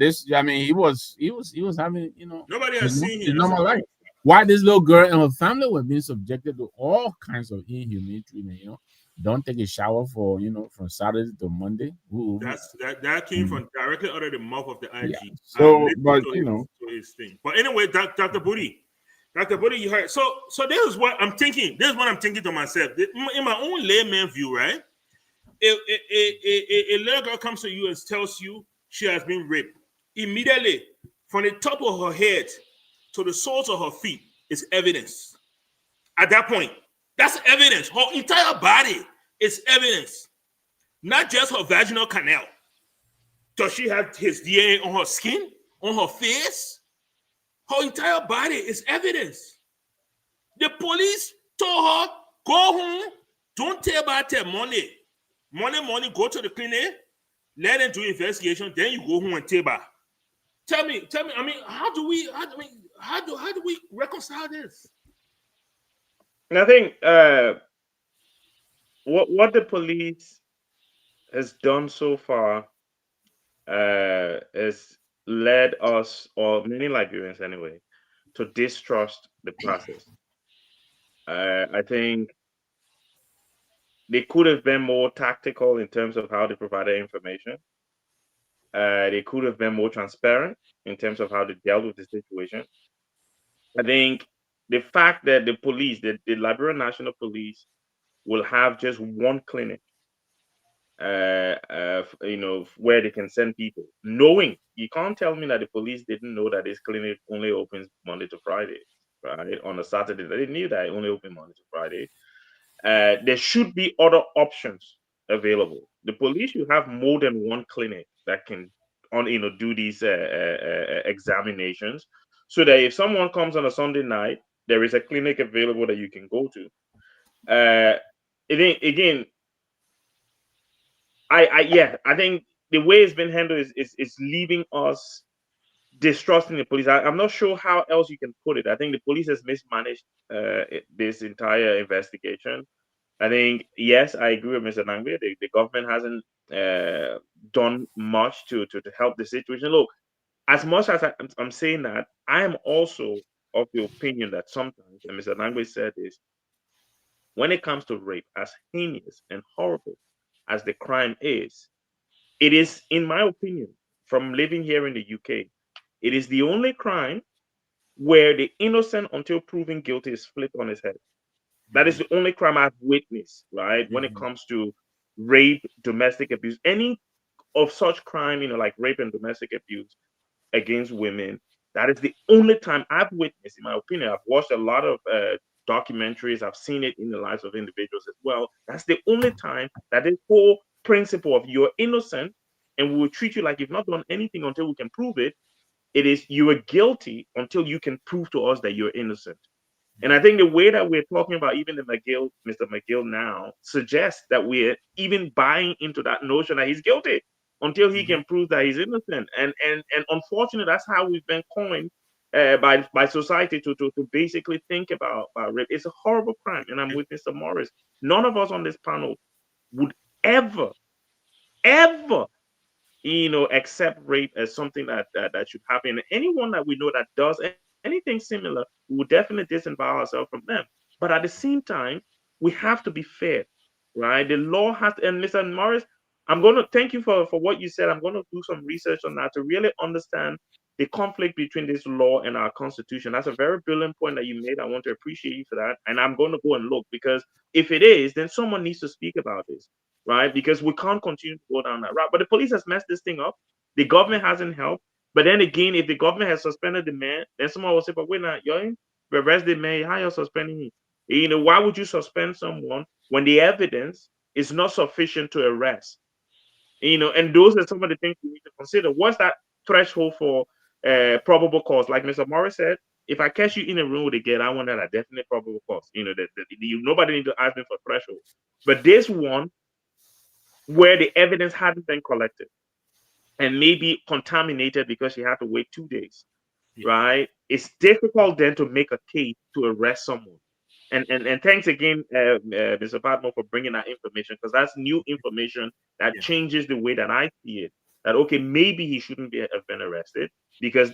having, Nobody has seen his him. normal life. Why this little girl and her family were being subjected to all kinds of inhumane treatment, Don't take a shower for, from Saturday to Monday. That came from directly out of the mouth of the IG. Yeah. So, but to his thing. But anyway, Dr. Booty, you heard. So this is what I'm thinking. This is what I'm thinking to myself. In my own layman view, right? A little girl comes to you and tells you she has been raped. Immediately, from the top of her head to the soles of her feet is evidence. At that point, that's evidence. Her entire body is evidence. Not just her vaginal canal. Does she have his DNA on her skin, on her face? Her entire body is evidence. The police told her, go home, don't tell about her money. Money, go to the clinic, let them do investigation, then you go home and tell back. Tell me, I mean, how do we reconcile this? And I think what the police has done so far has led us, or many Liberians anyway, to distrust the process. I think they could have been more tactical in terms of how they provided information. They could have been more transparent in terms of how they dealt with the situation. I think the fact that the police, the Liberian National Police, will have just one clinic, where they can send people, knowing, you can't tell me that the police didn't know that this clinic only opens Monday to Friday, right? On a Saturday, they knew that it only opened Monday to Friday. There should be other options available. The police should have more than one clinic that can on do these examinations, so that if someone comes on a Sunday night, there is a clinic available that you can go to. Again, I think the way it's been handled is leaving us distrusting the police. I'm not sure how else you can put it. I think the police has mismanaged this entire investigation. I think, yes, I agree with Mr. Nangbe. The government hasn't done much to help the situation. Look, as much as I'm saying that, I am also of the opinion that sometimes, and Mr. Nangbe said this, when it comes to rape, as heinous and horrible as the crime is, it is, in my opinion, from living here in the UK, it is the only crime where the innocent until proven guilty is flipped on his head. That is the only crime I've witnessed, right? When it comes to rape, domestic abuse, any of such crime, like rape and domestic abuse against women, that is the only time I've witnessed, in my opinion. I've watched a lot of documentaries. I've seen it in the lives of individuals as well. That's the only time that this whole principle of you're innocent and we will treat you like you've not done anything until we can prove it. It is you are guilty until you can prove to us that you're innocent. And I think the way that we're talking about even the Mr. McGill now suggests that we're even buying into that notion that he's guilty until he can prove that he's innocent. And unfortunately, that's how we've been coined by society to basically think about rape. It's a horrible crime. And I'm with Mr. Morris. None of us on this panel would ever accept rape as something that should happen. Anyone that we know that does anything similar, we will definitely disavow ourselves from them. But at the same time, we have to be fair, right? The law has to, and Mr. Morris, I'm going to thank you for what you said. I'm going to do some research on that to really understand the conflict between this law and our constitution. That's a very brilliant point that you made. I want to appreciate you for that. And I'm going to go and look, because if it is, then someone needs to speak about this, right? Because we can't continue to go down that route. But the police has messed this thing up. The government hasn't helped. But then again, if the government has suspended the man, then someone will say, but wait, not you arrest the man, how you suspending him? Why would you suspend someone when the evidence is not sufficient to arrest? And those are some of the things we need to consider. What's that threshold for probable cause? Like Mr. Morris said, if I catch you in a room with a girl, I want that a definite probable cause. Nobody needs to ask me for threshold. But this one, where the evidence hadn't been collected and maybe contaminated because she had to wait 2 days, right? It's difficult then to make a case to arrest someone. And thanks again, Mr. Patmo, for bringing that information, because that's new information that changes the way that I see it. That, okay, maybe he shouldn't have been arrested because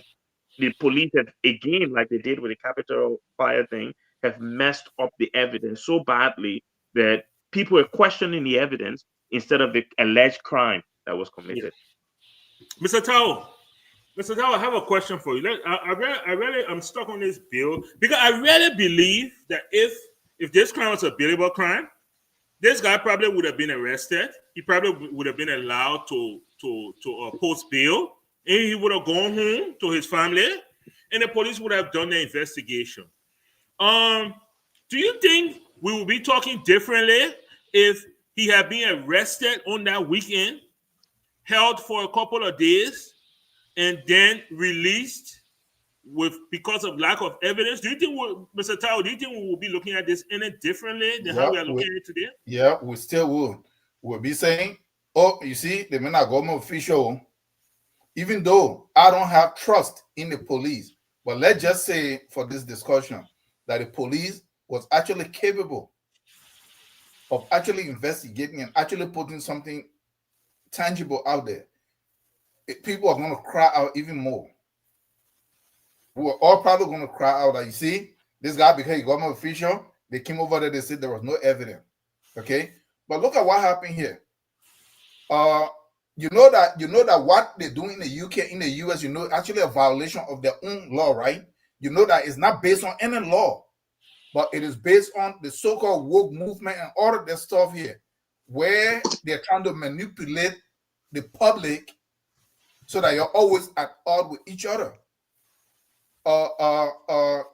the police have, again, like they did with the Capitol fire thing, have messed up the evidence so badly that people are questioning the evidence instead of the alleged crime that was committed. Mr. Tao, I have a question for you. I'm stuck on this bill because I really believe that if this crime was a billable crime, this guy probably would have been arrested. He probably would have been allowed to post bail, and he would have gone home to his family, and the police would have done the investigation. Do you think we will be talking differently if he had been arrested on that weekend, held for a couple of days, and then released because of lack of evidence? Do you think, Mr. Tao, do you think we will be looking at this any differently than how we are looking at it today? Yeah, we still would. We'll be saying, oh, you see, the men are government official. Even though I don't have trust in the police, but let's just say for this discussion that the police was actually capable of actually investigating and actually putting something tangible out there, people are going to cry out even more. We're all probably going to cry out that, you see, this guy became a government official. They came over there, they said there was no evidence. Okay, but look at what happened here. You know that what they're doing in the UK, in the US, actually a violation of their own law, right? You know that it's not based on any law, but it is based on the so-called woke movement and all of that stuff here, where they're trying to manipulate the public so that you're always at odds with each other. The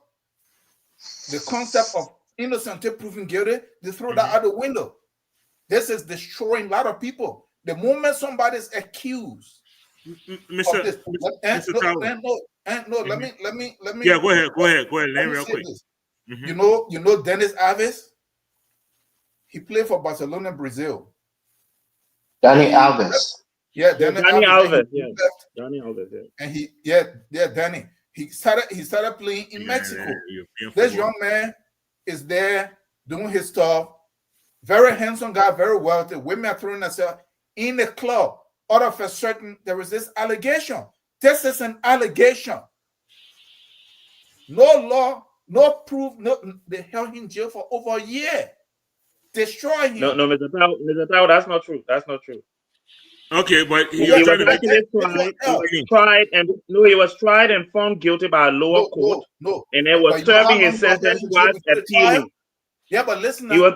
concept of innocent until proven guilty, they throw that out the window. This is destroying a lot of people. The moment somebody is accused Mr. this. Mr. Tower. Let me. Yeah, go ahead. Let Let me me real say quick. this. Mhm. You know Dennis Alves. He played for Barcelona, Brazil. Danny Alves. Yeah, Yeah, Danny Danny Alves. Alves. Yeah, Danny Alves. Yeah. And Danny. He started playing in Mexico. European This football. young man is there doing his stuff. Very handsome guy, very wealthy. Women are throwing themselves in the club. All of a sudden, there is this allegation. This is an allegation. No law, no proof. No, they held him in jail for over a year. Destroy him. No, Mr. Tao, that's not true. That's not true. Okay, but He you're was trying to make actually tried. He was tried and found guilty by a lower court. No. And then was But you know how serving long his he was there sentence in jail whilst before the trial? appealing. Yeah, but listen now. He was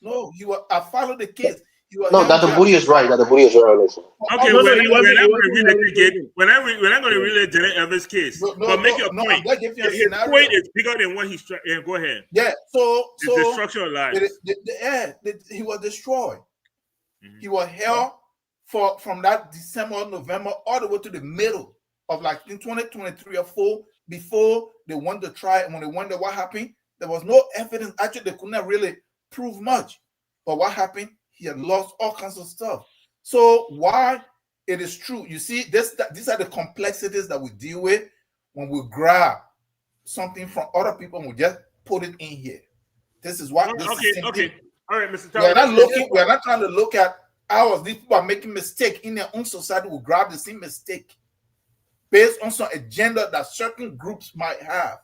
No. He was. I followed the case. No, Dr. Booty is right. Dr. Booty is right. Listen. Okay, No, we're he not wasn't going to relate the held game. We're not going to relate Janet Evans' case. But make your point. I'm not giving you a His scenario. point is bigger than what he's trying. Yeah, go ahead. Yeah. So It's destruction of lives. He was destroyed. He was held from that December, November, all the way to the middle of like in 2023 or 4 before they went to try. And when they wondered what happened, there was no evidence. Actually, they could not really prove much. But what happened? He had lost all kinds of stuff. So why it is true? You see, these are the complexities that we deal with when we grab something from other people and we just put it in here. This is what. Okay. All right, Mr. We are not trying to look at ours. These people are making mistake in their own society. We grab the same mistake based on some agenda that certain groups might have.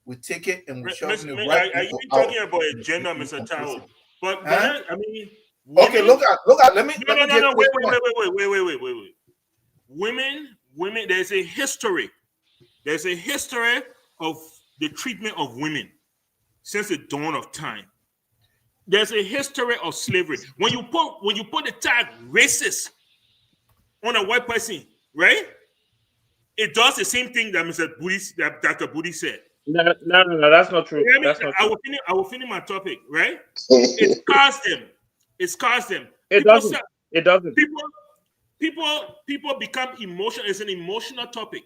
We take it and we shove it right. Are you talking about agenda, Mr. Tao? But I mean, okay. Look at. Let me. No. Wait. Women. There's a history. There's a history of the treatment of women since the dawn of time. There's a history of slavery. When you put the tag racist on a white person, right? It does the same thing that Dr. Booty said. No, that's not true. That's not true. I will finish my topic, right? It scars them. It doesn't. People become emotional. It's an emotional topic.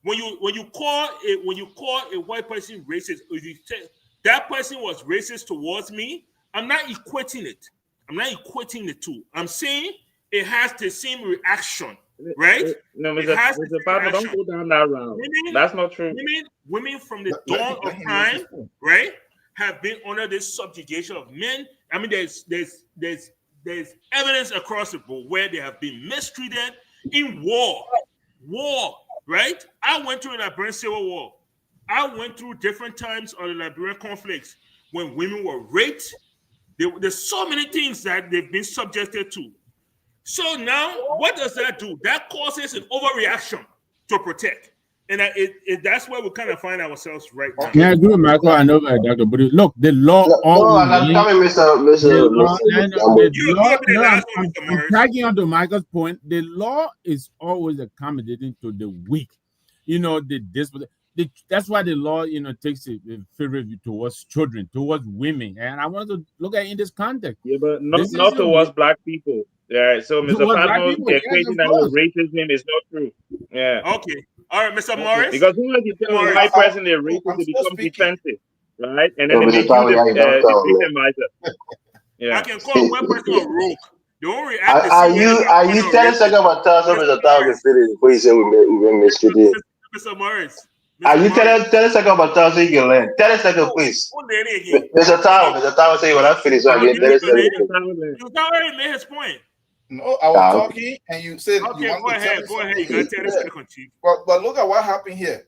When you call a white person racist, if you say that person was racist towards me, I'm not equating it. I'm not equating the two. I'm saying it has the same reaction, right? No, Mr. Partner, don't go down that route. That's not true. Women from the dawn of time, right, have been under this subjugation of men. I mean, there's evidence across the board where they have been mistreated in war, right? I went through the Liberian Civil War. I went through different times of the Liberian conflicts when women were raped. There's so many things that they've been subjected to. So now, what does that do? That causes an overreaction to protect. And that's where we kind of find ourselves right now. Yeah, I agree, Michael. I know, Dr. Budi. Look, the law. I'm coming, I'm tagging on to Michael's point. The law is always accommodating to the weak. You know, that's why the law, takes a favor towards children, towards women. And I wanted to look at it in this context. Yeah, but not towards black people. Yeah, so Mr. Padmo, equating that with racism is not true. Yeah. Okay. All right, Mr. Morris. Because when you tell a white person they're racist, they become defensive, right? And then they make you the victimizer. Yeah. I can call a white person a rogue. Don't react. Are you 10 seconds about Mr. Tao is fitting before you say we mistreated? Mr. Morris. Are you 10 seconds about Tao so you can learn? 10 seconds, please. Mr. Tao say when I finish, so I get 10 seconds. You already made his point. No, I was talking, and you said okay, you want go to ahead. Go ahead. You got 10 seconds, Chief. But look at what happened here.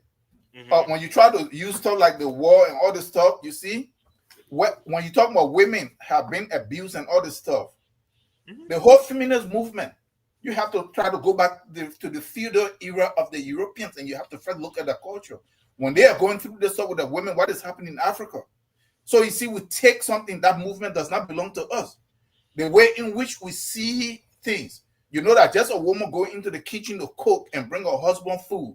When you try to use stuff like the war and all this stuff, you see, when you talk about women have been abused and all this stuff, the whole feminist movement, you have to try to go back to the feudal era of the Europeans, and you have to first look at the culture. When they are going through this stuff with the women, what is happening in Africa? So you see, we take something that movement does not belong to us. The way in which we see things, you know that just a woman going into the kitchen to cook and bring her husband food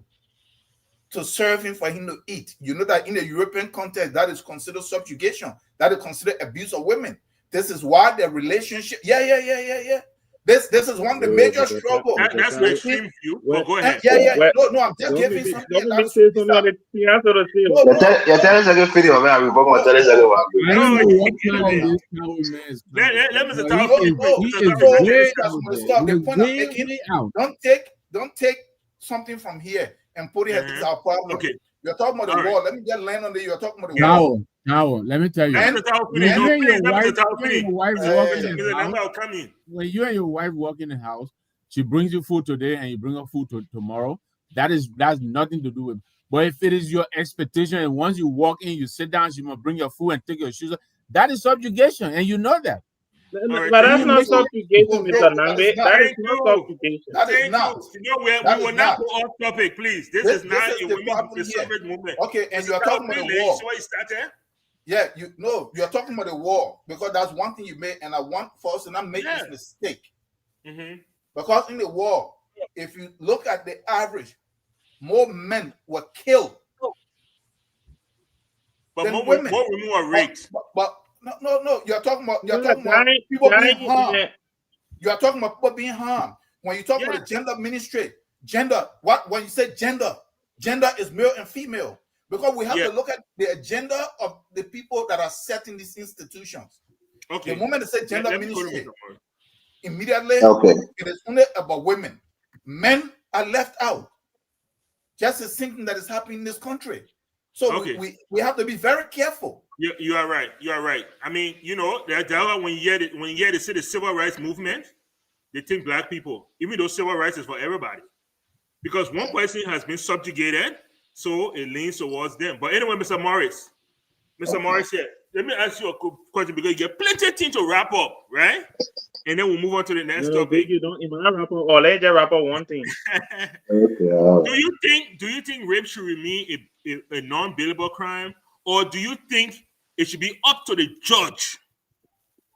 to serve him for him to eat. You know that in the European context, that is considered subjugation. That is considered abuse of women. This is why the relationship, This is one of the major struggles. That's an extreme view. But go ahead. No, I'm just giving something. Don't say something on the piazza to say. Ya tienes a good video, man. We both want to tell us No, let Mr. Tao the point I'm making, don't take something from here and put it as our problem. Okay. You're talking about the wall. Let me just land on there. You're talking about the wall. Now, let me tell you. When you and your wife walk in the house, she brings you food today and you bring her food tomorrow. That's nothing to do with. But if it is your expectation, and once you walk in, you sit down, she must bring your food and take your shoes off, that is subjugation, and you know that. But that's not subjugation, Mr. Nambe. That is not subjugation. That is not. We will not go off topic, please. This is not a women's suffrage movement. Okay, and you're talking about the wall. Yeah, you're talking about the wall because that's one thing you made, and I want for us to not make this mistake. Because in the war, if you look at the average, more men were killed, but more women were raped. But no. You're talking about people being harmed. You are talking about people being harmed. When you talk about the gender ministry, when you say gender is male and female. Because we have to look at the agenda of the people that are setting these institutions. Okay. The moment they say gender ministry, immediately it is only about women. Men are left out. Just the same thing that is happening in this country. So we have to be very careful. You are right. You are right. I mean, when you hear they say the civil rights movement, they think black people, even though civil rights is for everybody. Because one person has been subjugated, so it leans towards them. But anyway, Mr. Morris here, let me ask you a question because you get plenty of things to wrap up, right? And then we'll move on to the next topic. You don't even wrap up, or let's just wrap up one thing. Do you think rape should remain a non-bailable crime, or do you think it should be up to the judge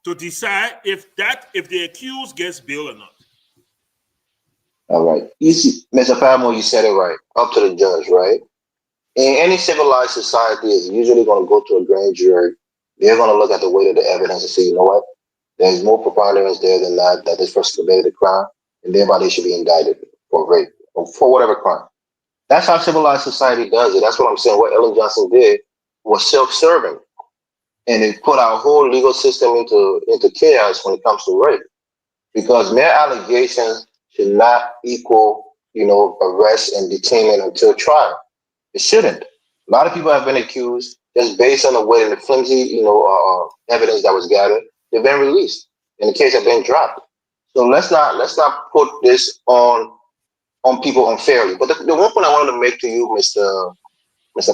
to decide if the accused gets bail or not? All right. You see, Mr. Pamo, you said it right. Up to the judge, right? In any civilized society, is usually going to go to a grand jury. They're going to look at the weight of the evidence and say, you know what? There's more preponderance there than that this person committed a crime, and thereby they should be indicted for rape or for whatever crime. That's how civilized society does it. That's what I'm saying. What Ellen Johnson did was self-serving, and it put our whole legal system into chaos when it comes to rape, because mere allegations should not equal, arrest and detainment until trial. It shouldn't. A lot of people have been accused just based on the way and the flimsy, evidence that was gathered. They've been released, and the case have been dropped. So let's not put this on people unfairly. But the one point I wanted to make to you, Mr.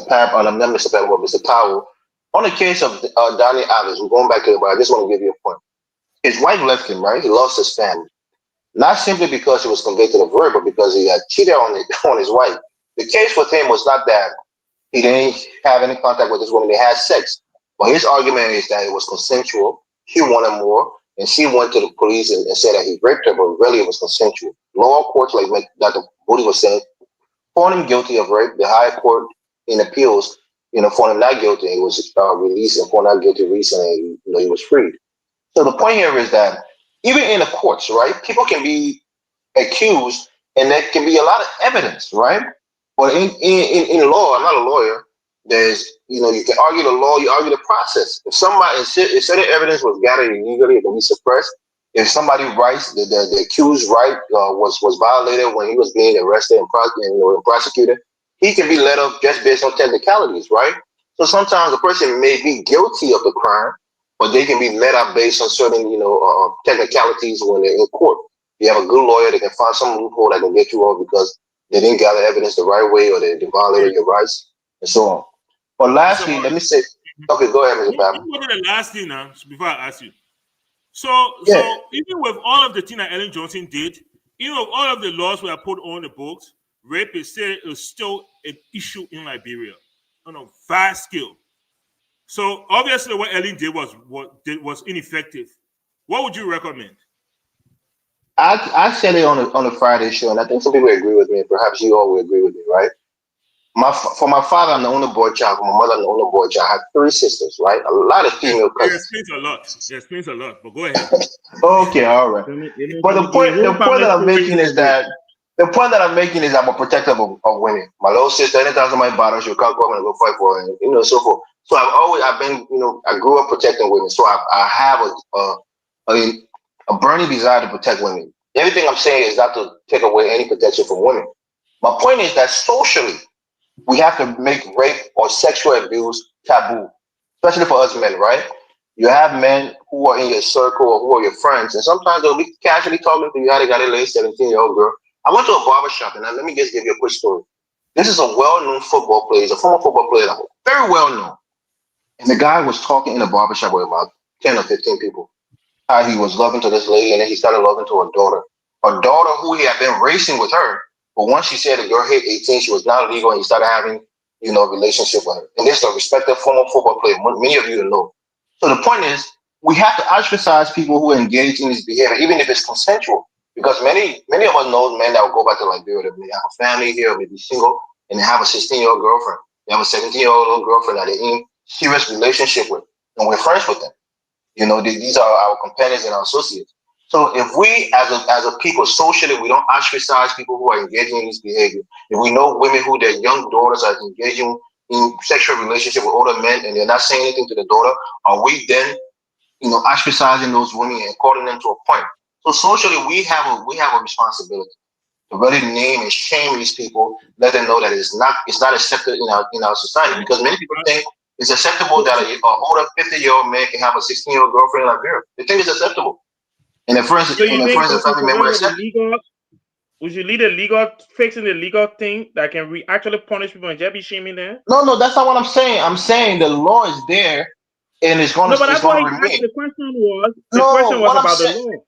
Pap, not Mr. Pap, but Mr. Powell, on the case of Donnie Alves, we're going back to it, but I just want to give you a point. His wife left him, right? He lost his family. Not simply because he was convicted of rape, but because he had cheated on his wife. The case with him was not that he didn't have any contact with this woman. They had sex. But his argument is that it was consensual. He wanted more. And she went to the police and said that he raped her, but really it was consensual. Lower courts, like Dr. Booty was saying, found him guilty of rape. The higher court in appeals, found him not guilty. He was released and found not guilty recently. He was freed. So the point here is that even in the courts, right, people can be accused and there can be a lot of evidence, right? But in law, I'm not a lawyer, there's, you can argue the law, you argue the process. If certain evidence was gathered illegally, it can be suppressed. If somebody writes, the accused right was violated when he was being arrested and prosecuted, he can be let off just based on technicalities, right? So sometimes a person may be guilty of the crime, but they can be let out based on certain, technicalities when they're in court. You have a good lawyer, they can find some loophole that can get you off because they didn't gather evidence the right way or they violated your rights and so on. But lastly, let me say, okay, go ahead, Mr. Babin. Go to the last thing now, before I ask you. So even with all of the thing that Ellen Johnson did, even with all of the laws we have put on the books, rape is still an issue in Liberia on a vast scale. So obviously what Ellen did was ineffective. What would you recommend? I said it on the Friday show, and I think some people agree with me. Perhaps you all will agree with me, right? For my father, I'm the only boy child. For my mother, I'm the only boy child. I have 3 sisters, right? A lot of female It cousins. explains a lot. It explains a lot. But go ahead. Okay, all right. But Whole the point family that I'm story making in a is day. that I'm a protector of women. My little sister, anytime somebody bothers, she'll come and go fight for her, and so forth. So I've been, I grew up protecting women. So I have a burning desire to protect women. Everything I'm saying is not to take away any protection from women. My point is that socially, we have to make rape or sexual abuse taboo, especially for us men, right? You have men who are in your circle or who are your friends, and sometimes they'll be casually talking to you. How they got a late 17-year-old girl. I went to a barber shop, and let me just give you a quick story. This is a well-known football player. He's a former football player, very well known. And the guy was talking in a barber shop with about 10 or 15 people. How he was loving to this lady, and then he started loving to her daughter. Her daughter, who he had been racing with her, but once she said the girl hit 18, she was not legal, and he started having, a relationship with her. And this is a respected former football player. Many of you know. So the point is, we have to ostracize people who engage in this behavior, even if it's consensual. Because many of us know men that will go back to Liberia, that may have a family here, or maybe single, and they have a 16-year-old girlfriend. They have a 17-year-old girlfriend that they're in serious relationship with, and we're friends with them. These are our companions and our associates. So if we, as a people, socially, we don't ostracize people who are engaging in this behavior. If we know women who their young daughters are engaging in sexual relationship with older men and they're not saying anything to the daughter, are we then, ostracizing those women and calling them to a point? So socially, we have a responsibility to really name and shame these people, let them know that it's not accepted in our society, because many people think it's acceptable that a older 50-year-old man can have a 16-year-old girlfriend in Liberia. They think it's acceptable, and their friends So you and think friends and we should family members forget the accept it. legal? We should lead a legal, fixing the legal thing that can actually punish people and just be shaming them. No, that's not what I'm saying. I'm saying the law is there, and it's gonna No, but it's that's why gonna he asked. remain. The No, question was what I'm about the saying. law.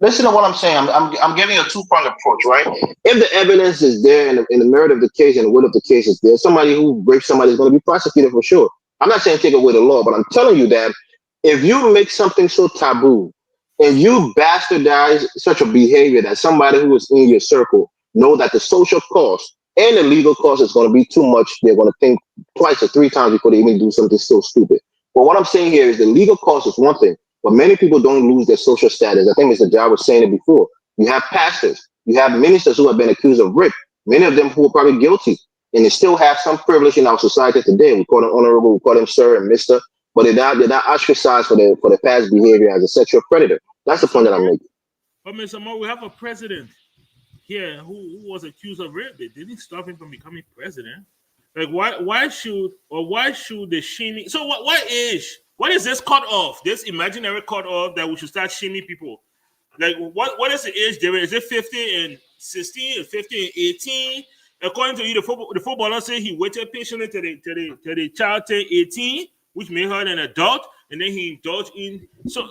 Listen to what I'm saying. I'm giving a two-pronged approach, right? If the evidence is there in the merit of the case and the will of the case is there, somebody who rapes somebody is going to be prosecuted for sure. I'm not saying take away the law, but I'm telling you that if you make something so taboo and you bastardize such a behavior that somebody who is in your circle know that the social cost and the legal cost is going to be too much, they're going to think twice or 3 times before they even do something so stupid. But what I'm saying here is the legal cost is one thing. But many people don't lose their social status. I think Mr. Jai was saying it before. You have pastors, you have ministers who have been accused of rape, many of them who are probably guilty, and they still have some privilege in our society today. We call them honorable, we call them sir and mister, but they're not ostracized for their past behavior as a sexual predator. That's the point that I'm making. But Mr. Mo, we have a president here who was accused of rape. It didn't stop him from becoming president. Like why should the shaming? So what is this cut off? This imaginary cut off that we should start shaming people? Like what is the age difference? Is it 50 and 16? Is 50 and 18? According to you, the footballer said he waited patiently till the child turned 18, which made her an adult, and then he indulged in. So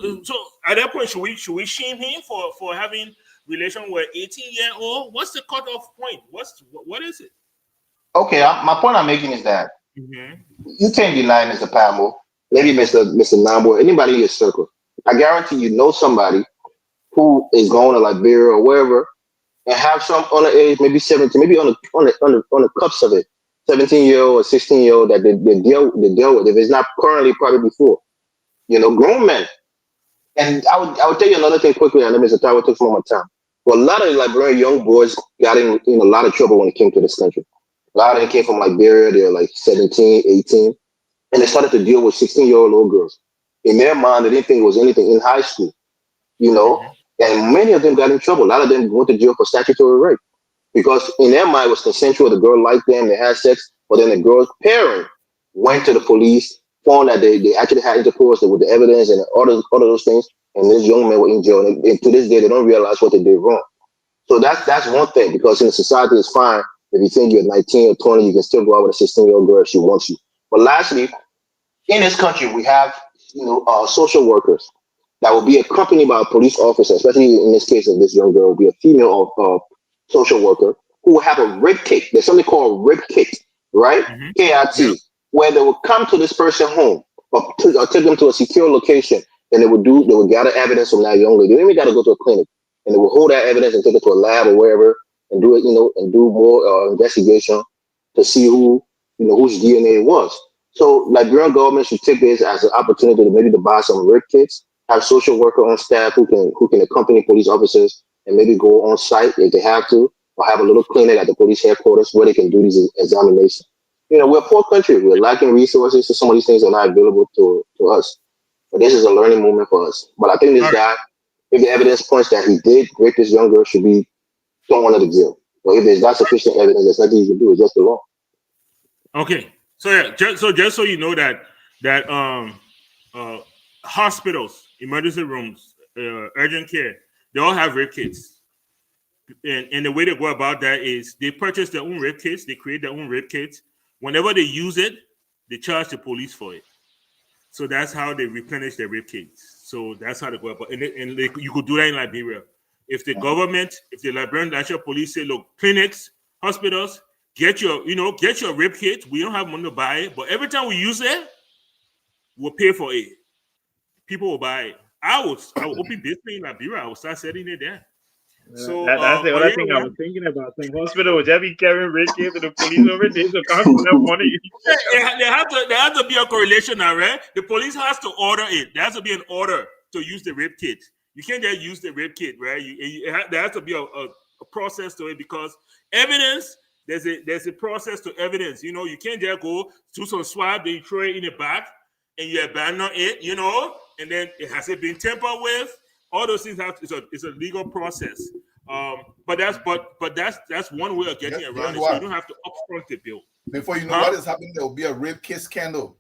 at that point, should we shame him for having relation with 18-year-old? What's the cutoff point? What is it? Okay, my point I'm making is that Mm-hmm. you can't deny Mr. Pamo, maybe Mr. Nambo, anybody in your circle. I guarantee you know somebody who is going to Liberia or wherever and have some underage, maybe 17, maybe on the cups of it, 17-year-old or 16-year-old that they deal with. If it's not currently, probably before. Grown men. And I would tell you another thing quickly. I know Mr. Tower took some of my time. Well, a lot of Liberian young boys got in a lot of trouble when it came to this country. A lot of them came from Liberia. They were like 17, 18, and they started to deal with 16-year-old little girls. In their mind, they didn't think it was anything in high school. And many of them got in trouble. A lot of them went to jail for statutory rape because in their mind it was consensual. The girl liked them, they had sex, but then the girl's parent went to the police, found that they actually had intercourse with the evidence and all of those things, and this young man was in jail. And to this day, they don't realize what they did wrong. So that's one thing, because in the society it's fine if you think you're 19 or 20, you can still go out with a 16-year-old girl if she wants you. But lastly, in this country, we have social workers that will be accompanied by a police officer, especially in this case of this young girl, will be a female social worker who will have a rape kit. There's something called rape kit, right? Mm-hmm. KIT, where they will come to this person home or take them to a secure location, and they will gather evidence from that young lady. They don't even got to go to a clinic, and they will hold that evidence and take it to a lab or wherever and do it, and do more investigation. to see whose DNA it was. So Liberian government should take this as an opportunity to maybe to buy some rape kits, have social worker on staff who can accompany police officers and maybe go on site if they have to, or have a little clinic at the police headquarters where they can do these examinations. We're a poor country. We're lacking resources, so some of these things are not available to us. But this is a learning moment for us. But I think this guy, if the evidence points that he did rape this young girl, should be thrown out of jail. But if there's not sufficient evidence, there's nothing you can do. It's just the law. Okay, so yeah, just so you know that hospitals, emergency rooms, urgent care, they all have rape kits, and the way they go about that is they purchase their own rape kits, they create their own rape kits. Whenever they use it, they charge the police for it. So that's how they replenish their rape kits. So that's how they go about it. And you could do that in Liberia. If the government, if the Liberian National Police say, look, clinics, hospitals, get your rape kit. We don't have money to buy it, but every time we use it, we'll pay for it. People will buy it. I will open this thing in Liberia. I will start setting it there. So that's the other thing I was thinking about. Some hospital would just be carrying rape kits to the police over there to count enough money. There has to be a correlation now, right? The police has to order it. There has to be an order to use the rape kit. You can't just use the rape kit, right? There has to be a process to it, because evidence, there's a process to evidence. You can't just go do some swab, then you throw it in the back and you abandon it, and then it hasn't been tampered with. All those things it's a legal process. But that's one way of getting around it. So you don't have to upfront the bill. Before you know what is happening, there will be a rape case scandal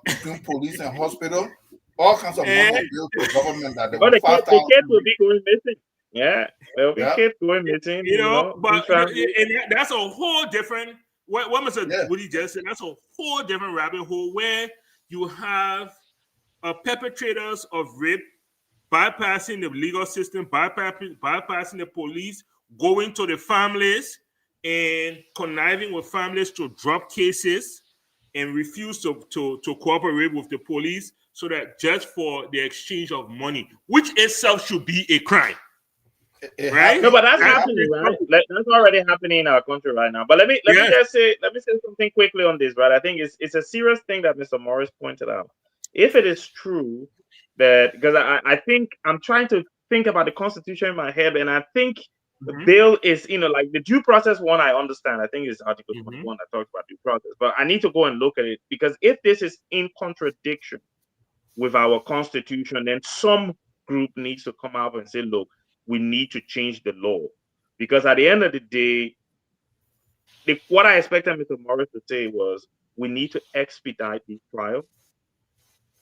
between police and hospital. All kinds of money will bill to the government that the kids will be going missing. Yeah, there'll be kids going missing. But that's a whole different. What Mr. Woody just said, that's a whole different rabbit hole where you have perpetrators of rape bypassing the legal system, bypassing the police, going to the families and conniving with families to drop cases and refuse to cooperate with the police, so that just for the exchange of money, which itself should be a crime. Right? No, but that's happening, right? That's already happening in our country right now. But let me say something quickly on this, right? I think it's a serious thing that Mr. Morris pointed out. If it is true that, because I think I'm trying to think about the Constitution in my head, and I think the bill is, like the due process one, I understand. I think it's Article 21 that talks about due process, but I need to go and look at it, because if this is in contradiction with our Constitution, then some group needs to come out and say, look, we need to change the law. Because at the end of the day, what I expected Mr. Morris to say was, we need to expedite these trials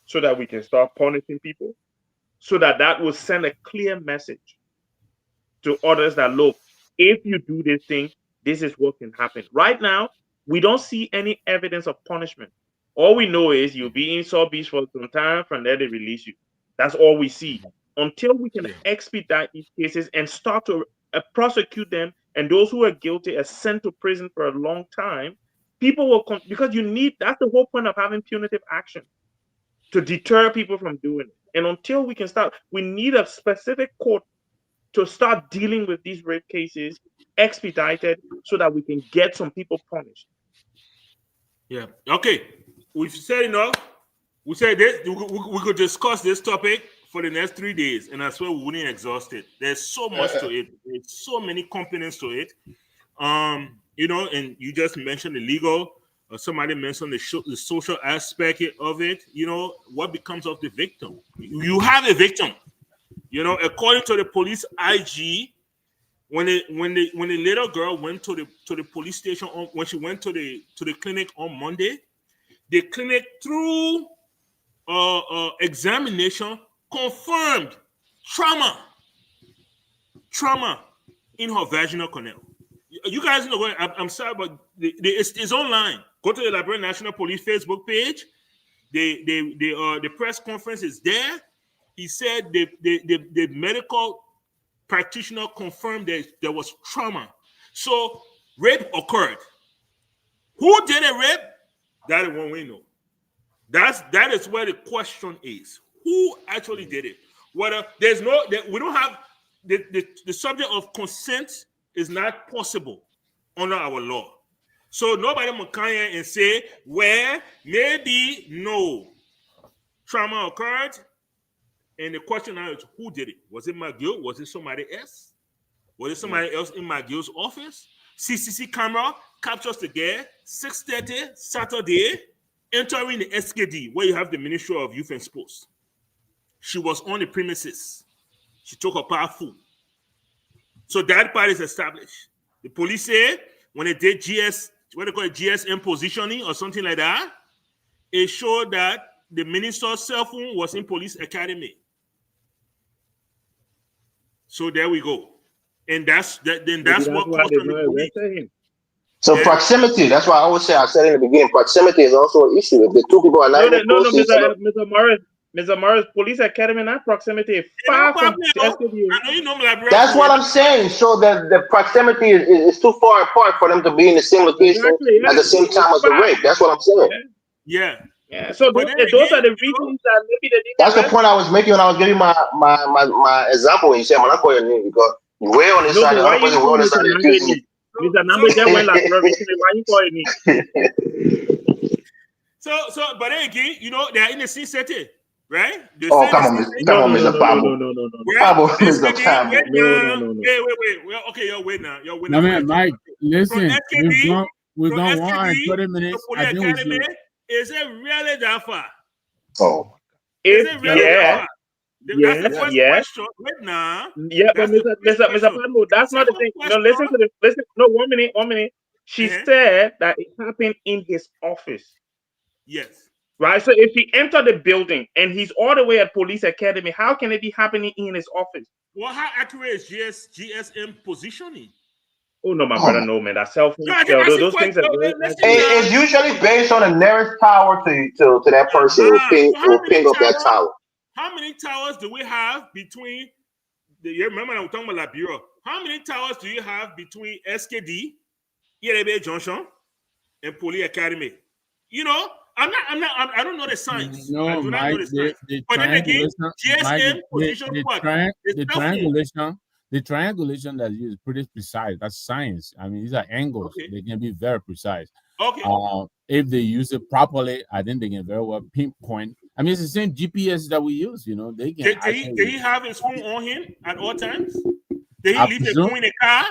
so that we can start punishing people, so that will send a clear message to others that, look, if you do this thing, this is what can happen. Right now, we don't see any evidence of punishment. All we know is you'll be in South Beach for some time, from there they release you. That's all we see. Until we can expedite these cases and start to prosecute them, and those who are guilty are sent to prison for a long time, people will because that's the whole point of having punitive action, to deter people from doing it. And until we can start, we need a specific court to start dealing with these rape cases expedited, so that we can get some people punished. Yeah. Okay. We've said enough. We said this. We could discuss this topic for the next 3 days, and I swear we wouldn't exhaust it. There's so much to it. There's so many components to it. And you just mentioned the legal. Somebody mentioned the social aspect of it. What becomes of the victim? You have a victim. According to the police IG, when the little girl went to the police station when she went to the clinic on Monday, the clinic, through examination, confirmed trauma in her vaginal canal. You guys know what? I'm sorry, but it's online. Go to the Liberian National Police Facebook page. The press conference is there. He said the medical practitioner confirmed that there was trauma. So rape occurred. Who did a rape? That is one we know. That is where the question is. Who actually did it? Whether we don't have the subject of consent is not possible under our law. So nobody will come here and say, well, maybe no. Trauma occurred. And the question now is, who did it? Was it McGill? Was it somebody else? Was it somebody else in McGill's office? CCC camera captures the girl 6:30 Saturday entering the SKD where you have the Ministry of Youth and Sports. She was on the premises. She took her power food. So that part is established. The police say when they did what they call it, GSM positioning or something like that, it showed that the minister's cell phone was in police academy. So there we go. And that's what caused them to police. So proximity, that's why I always say, I said in the beginning, proximity is also an issue. If the two people are not Mr. Morris, police academy, not proximity, far from SKD. That's what I'm saying. So the proximity is too far apart for them to be in the same location at the same time as the rape. That's what I'm saying. Yeah. So those are the reasons that maybe they didn't. That's the point I was making when I was giving my example. When you said, "I'm not calling you," because we're on this side, the other person we're on this side. Mr. Number just went like, why you calling me? So, but then again, they're in the C setting, right? Come on, Mr. Pablo. No. Pablo, Mr. Pablo. No. Wait. Well, okay, you're waiting now. I mean, Mike, listen, we've gone 1 hour and 30 minutes. I think Academy, is it really that far? Oh. Is it really that far? That's the first question. Wait now. Yeah, but Mr. Pablo, that's not the thing. No, listen. No, 1 minute. She said that it happened in his office. Yes. Right. So if he entered the building and he's all the way at police academy, how can it be happening in his office? Well, how accurate is GSM positioning? Oh no, my brother, no man. That cell phone. Those things are very. It's usually based on the nearest tower to that person who ping up that tower. How many towers do we have between? Remember, I'm talking about La Bureau. How many towers do you have between SKD, Yerebe Junction, and Police Academy? I don't know the science. No, I do not Mike, know the science. But then again, GSM position the triangulation that is pretty precise. That's science. I mean, these are angles. Okay. They can be very precise. Okay. If they use it properly, I think they can very well pinpoint. I mean, it's the same GPS that we use. They can. Did he have his phone on him at all times? Did he leave his phone in the car?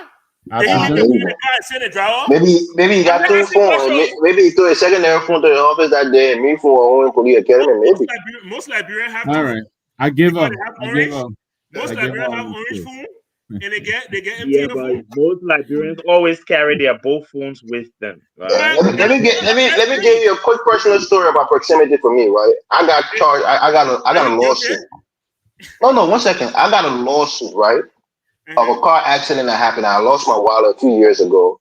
Did he leave the phone in the car and send a drawer? Maybe he got two phones. Maybe he threw a secondary phone to the office that day and me for a police academy. Maybe. Most Liberians have. All right, I give up. Most Liberians have orange phone. And they get yeah, but most Liberians always carry their both phones with them. Right? Let me give you a quick personal story about proximity for me. Right, I got charged. I got a lawsuit. No, 1 second. I got a lawsuit, right, of a car accident that happened. I lost my wallet a few years ago,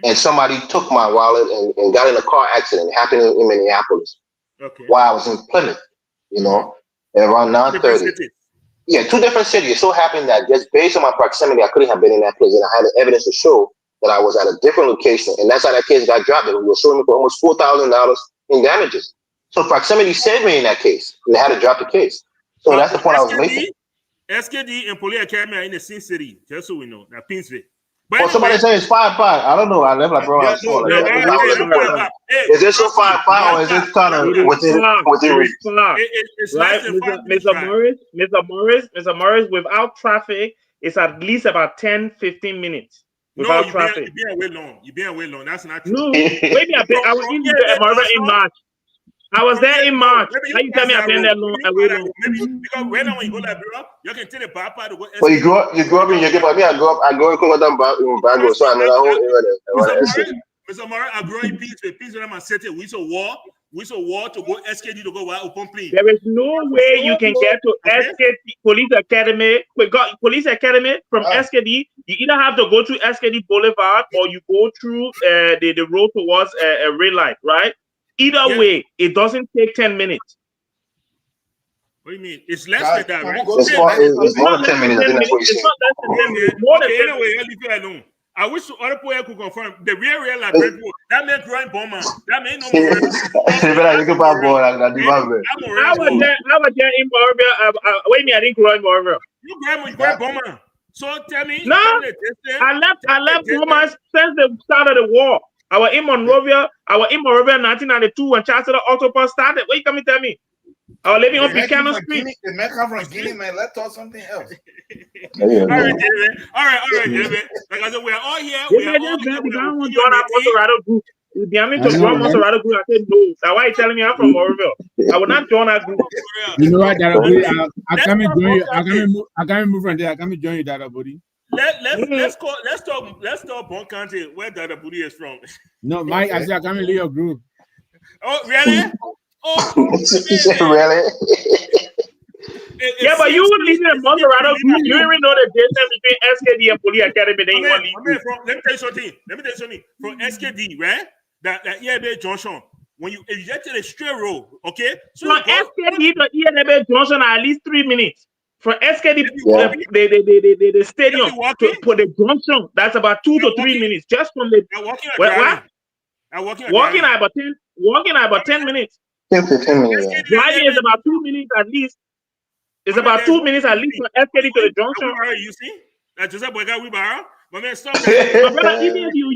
and somebody took my wallet and got in a car accident. It happened in Minneapolis. Okay. While I was in Plymouth, at around 9:30. Yeah, 2 different cities. It so happened that just based on my proximity, I couldn't have been in that place, and I had the evidence to show that I was at a different location, and that's how that case got dropped. It was suing me for almost $4,000 in damages. So proximity saved me in that case, and they had to drop the case. So that's the point I was making. SKD and Police Academy are in the same city, just so we know. Now, Pinsville. Well, somebody saying it's 5-5. I don't know. I never like bro. Is this so 5-5 or is this kind of within reach? It's right, Mr. Morris, without traffic, it's at least about 10-15 minutes. Without traffic. You're being way long. That's not true. No, maybe I was in March. I was there in March. How you tell me I've been there long? Because when you go to Liberia, you can take the back part to go. But you grew up in Yogi, but me, I grew up in Bago, so I know that whole area. Mr. Mara, I grew up in Peace when I'm city. We saw war to go SKD to go open plane. There is no way you can get to SKD Police Academy. We got Police Academy from SKD. You either have to go through SKD Boulevard or you go through the road towards a red light, right? Either way, it doesn't take 10 minutes. What do you mean? It's less than that, right? It's more than 10 minutes. It's not less than 10 minutes. More than 10 minutes. Anyway, I'll leave you alone. I wish other people could confirm the real like that man growing bomber. That man no more. I was there in Moravia. Wait me, I didn't grow in Moravia. You growing bomber. So tell me. No, I left Burma since the start of the war. I was in Monrovia. I was in Monrovia in 1992 when Chancellor Octopus started. What you coming to tell me? I was living on Buchanan Street. The man come from Guinea, man. Let's talk something else. All right, David. All right, David. Like I said, we're all here. We are all here. I don't want to join that Monserrato group. If you mean to join Monserrato group, I said no. That's why you telling me I'm from Monrovia. I will not join that group. You know what, Dada Buddy? I come and join you. I can't move from there. I come and join you, Dada Buddy. Let's talk Bon County, where Dada Buddy is from. No, Mike, I said I come and leave your group. Oh, really? Oh, really? Yeah, but you would leave in Monserrato group. You even know the difference between SKD and Police Academy. Then you want to leave. Let me tell you something. From SKD, right? That EAB Junction. When if you get to the straight road, okay? So from SKD to EAB Junction, at least 3 minutes. From SKD, the stadium to the junction, that's about 2 to 3 minutes. Just from the walking about 10 minutes. 10 to 10 minutes. Driving is about 2 minutes at least. It's about 2 minutes at least from SKD to the junction. You see? Joseph Boyka Wibara. My man, stop. Even if you're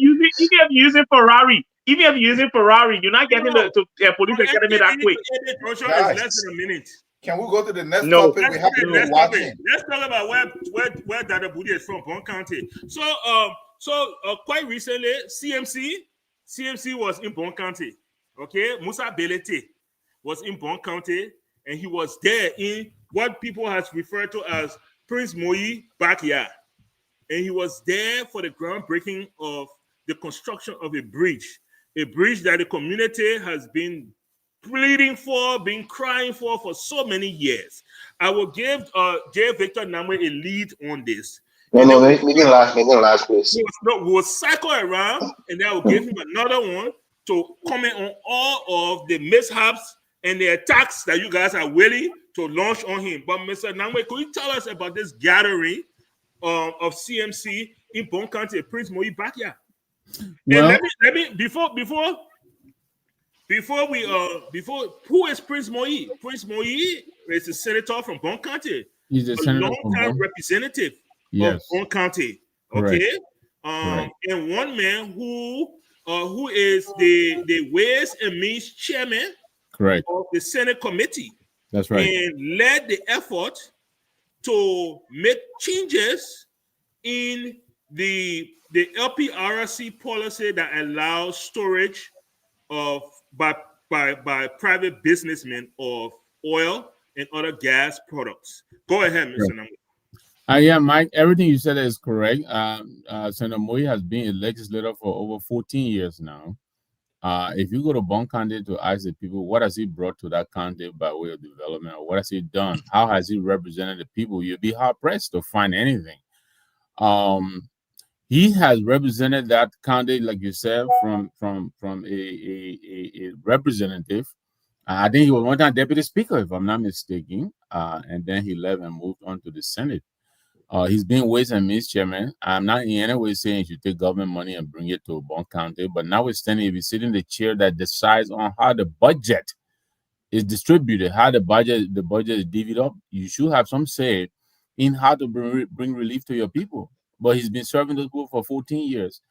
using Ferrari, you're not getting to Police Academy that quick. Is less than a minute. Can we go to the next topic? We have to be watching. Let's talk about where Dada Buddy is from, Bon County. So quite recently, CMC was in Bon County. Okay, Musa Belete was in Bon County, and he was there in what people has referred to as Prince Moyi backyard. And he was there for the groundbreaking of the construction of a bridge that the community has been pleading for, been crying for so many years. I will give J. Victor Namwe a lead on this. No, make it last, please. We'll cycle around, and then I will give him another one to comment on all of the mishaps and the attacks that you guys are willing to launch on him. But Mr. Namwe, could you tell us about this gathering of CMC in Bon County, Prince Moyi backyard? Well, and let me before who is Prince Moyi? Prince Moyi is a senator from Bon County. He's a long-time representative of Bon County. Okay, and one man who is the Ways and Means chairman of the Senate committee. That's right. And led the effort to make changes in the LPRC policy that allows storage of by private businessmen of oil and other gas products. Go ahead, Mr. Namwe. Yeah, Mike, everything you said is correct. Senator Moyi has been a legislator for over 14 years now. If you go to Bon County to ask the people, what has he brought to that county by way of development? Or what has he done? How has he represented the people? You'd be hard-pressed to find anything. He has represented that county, like you said, from a representative. I think he was one time deputy speaker, if I'm not mistaken. And then he left and moved on to the Senate. He's been Ways and Means chairman. I'm not in any way saying you should take government money and bring it to Bon County, but notwithstanding, if you sit in the chair that decides on how the budget is distributed, how the budget is divvied up, you should have some say in how to bring relief to your people. But he's been serving those people for 14 years.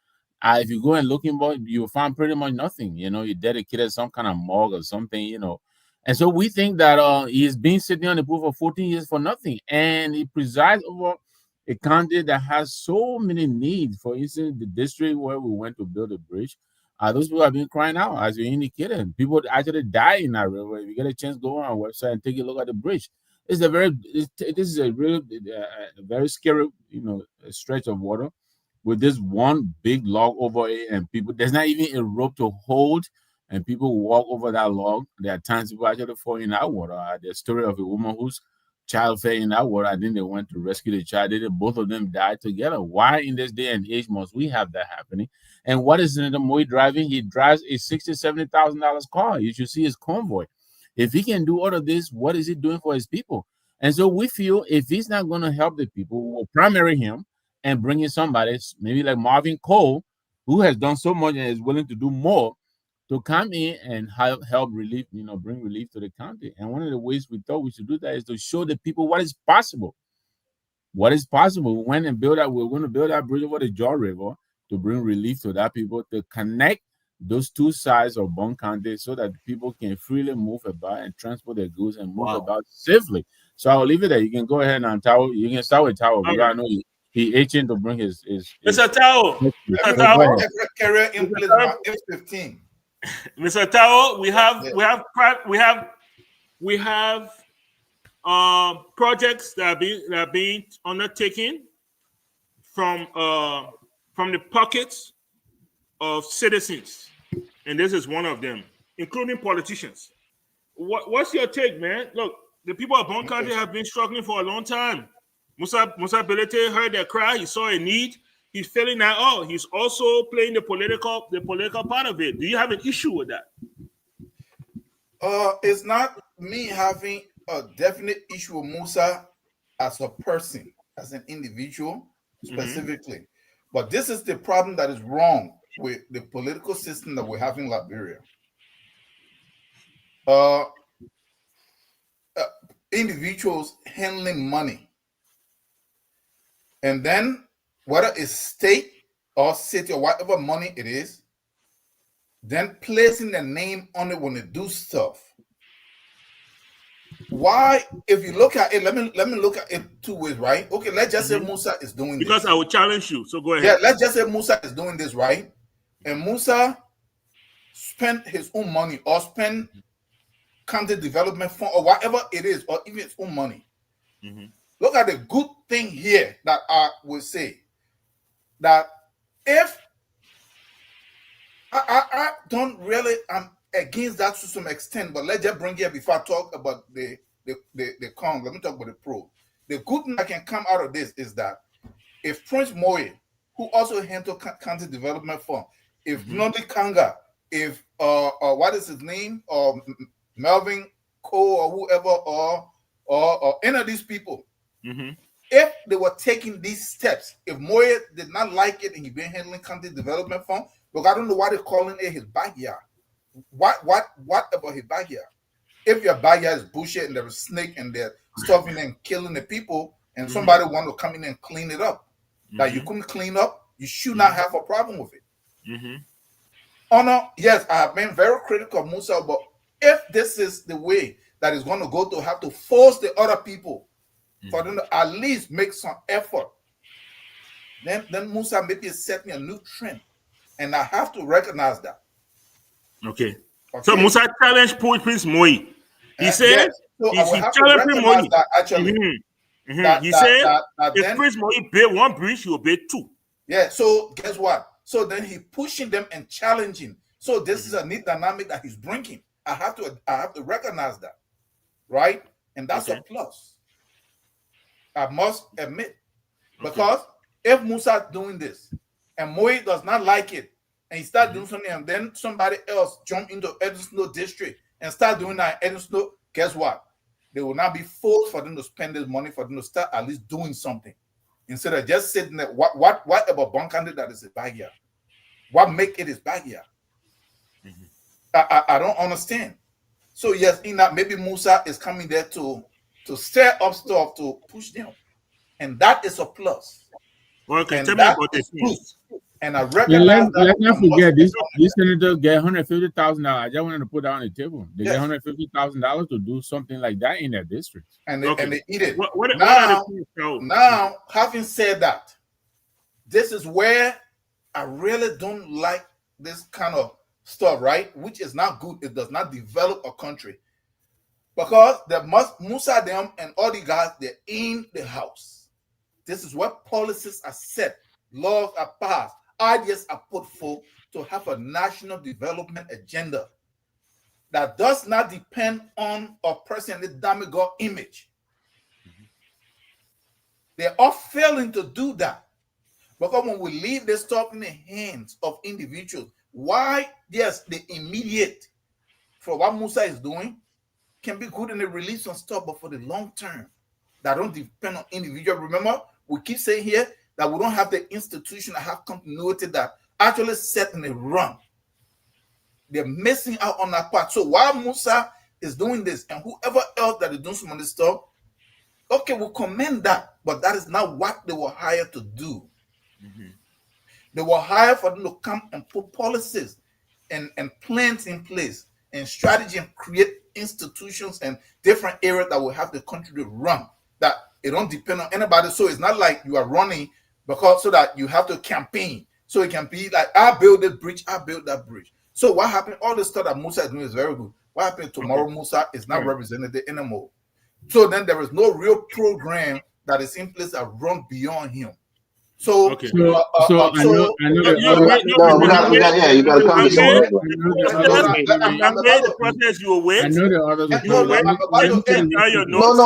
If you go and look him, you'll find pretty much nothing. You know, he dedicated some kind of morgue or something, you know. And so we think that he's been sitting on the board for 14 years for nothing. And he presides over a county that has so many needs. For instance, the district where we went to build a bridge, those people have been crying out, as you indicated. People actually die in that river. If you get a chance, go on our website and take a look at the bridge. This is a really very scary, you know, stretch of water with this one big log over it, and people, there's not even a rope to hold, and people walk over that log. There are times people actually fall in that water. There's a story of a woman whose child fell in that water. I think they went to rescue the child. Both of them died together. Why in this day and age must we have that happening? And what is Senator Moyi driving? He drives a $60,000, $70,000 car. You should see his convoy. If he can do all of this, what is he doing for his people? And so we feel if he's not going to help the people, we'll primary him and bring in somebody, maybe like Marvin Cole, who has done so much and is willing to do more, to come in and help relief, you know, bring relief to the county. And one of the ways we thought we should do that is to show the people what is possible. What is possible. We went and built that. We're going to build that bridge over the Jaw River to bring relief to that people, to connect those two sides of Bon County so that people can freely move about and transport their goods and move about safely. So I'll leave it there. You can go ahead and Tao. You can start with Tao because I know he itching to bring his Mr. Tao. Mr. Tao, carrier in place my F-15. Mr. Tao, we have projects that are being undertaken from the pockets of citizens, and this is one of them, including politicians. What's your take, man? Look, the people of Bon County have been struggling for a long time. Musa Belete heard their cry. He saw a need. He's feeling that. Oh, he's also playing the political part of it. Do you have an issue with that? It's not me having a definite issue with Musa as a person, as an individual specifically. But this is the problem that is wrong with the political system that we have in Liberia. Individuals handling money, and then whether it's state or city or whatever money it is, then placing their name on it when they do stuff. Why? If you look at it, let me look at it two ways, right? Okay, let's just say Musa is doing because this. I will challenge you. So go ahead. Yeah, let's just say Musa is doing this, right? And Musa spent his own money or spent county development fund or whatever it is, or even his own money. Look at the good thing here that I would say that if I don't really, I'm against that to some extent, but let's just bring it before I talk about the con. Let me talk about the pro. The good thing that can come out of this is that if Prince Moye, who also handled county development fund, if Nodi Kanga, if what is his name, or Melvin Cole or whoever, or any of these people, if they were taking these steps, if Moye did not like it and he been handling county development fund, look, I don't know why they're calling it his backyard. What about his backyard? If your backyard is bullshit and there's a snake and they're stuffing and killing the people, and somebody want to come in and clean it up, that you couldn't clean up, you should not have a problem with it. Honor, yes, I have been very critical of Musa, but if this is the way that is going to go, to have to force the other people for them to at least make some effort, then Musa maybe is setting a new trend, and I have to recognize that. Okay. So Musa challenged Prince Moye. He said he challenged Moye. Actually, he said if Prince Moye built one bridge, he will build two. Yeah. So guess what? So then he pushing them and challenging. So this is a neat dynamic that he's bringing. I have to recognize that, right? And that's a plus. I must admit, because if Musa doing this and Moye does not like it, and he start doing something, and then somebody else jump into Edison district and start doing that in Edison, guess what? They will not be forced for them to spend this money, for them to start at least doing something instead of just sitting there. What about Bon County that is his backyard? What make it his backyard? I don't understand. So yes, in that maybe Musa is coming there to stir up stuff to push them, and that is a plus. Okay, and tell me about this. And I recognize let's not forget these senators get $150,000. I just wanted to put that on the table. They get $150,000 to do something like that in their district, and they eat it. Now, having said that, this is where I really don't like this kind of stuff, right? Which is not good. It does not develop a country, because Musa them and all the guys, they're in the house. This is what policies are set, laws are passed, ideas are put forth to have a national development agenda that does not depend on a person's demagogue image. They are failing to do that, because when we leave this stuff in the hands of individuals, why, yes, the immediate for what Musa is doing can be good in the release and stuff, but for the long term, that don't depend on individual. Remember, we keep saying here that we don't have the institution that have continuity that actually set in a run. They're missing out on that part. So while Musa is doing this, and whoever else that is doing some of this stuff, okay, we'll commend that, but that is not what they were hired to do. They were hired for them to come and put policies and plans in place and strategy and create institutions and different areas that will have the country to run. That it don't depend on anybody. So it's not like you are running because so that you have to campaign. So it can be like I build this bridge, I build that bridge. So what happened? All the stuff that Musa is doing is very good. What happened tomorrow? Musa is not represented anymore. So then there is no real program that is in place that run beyond him. So, Okay. So I know the You gotta come to someone anyway. The process you wait. I know the others. No,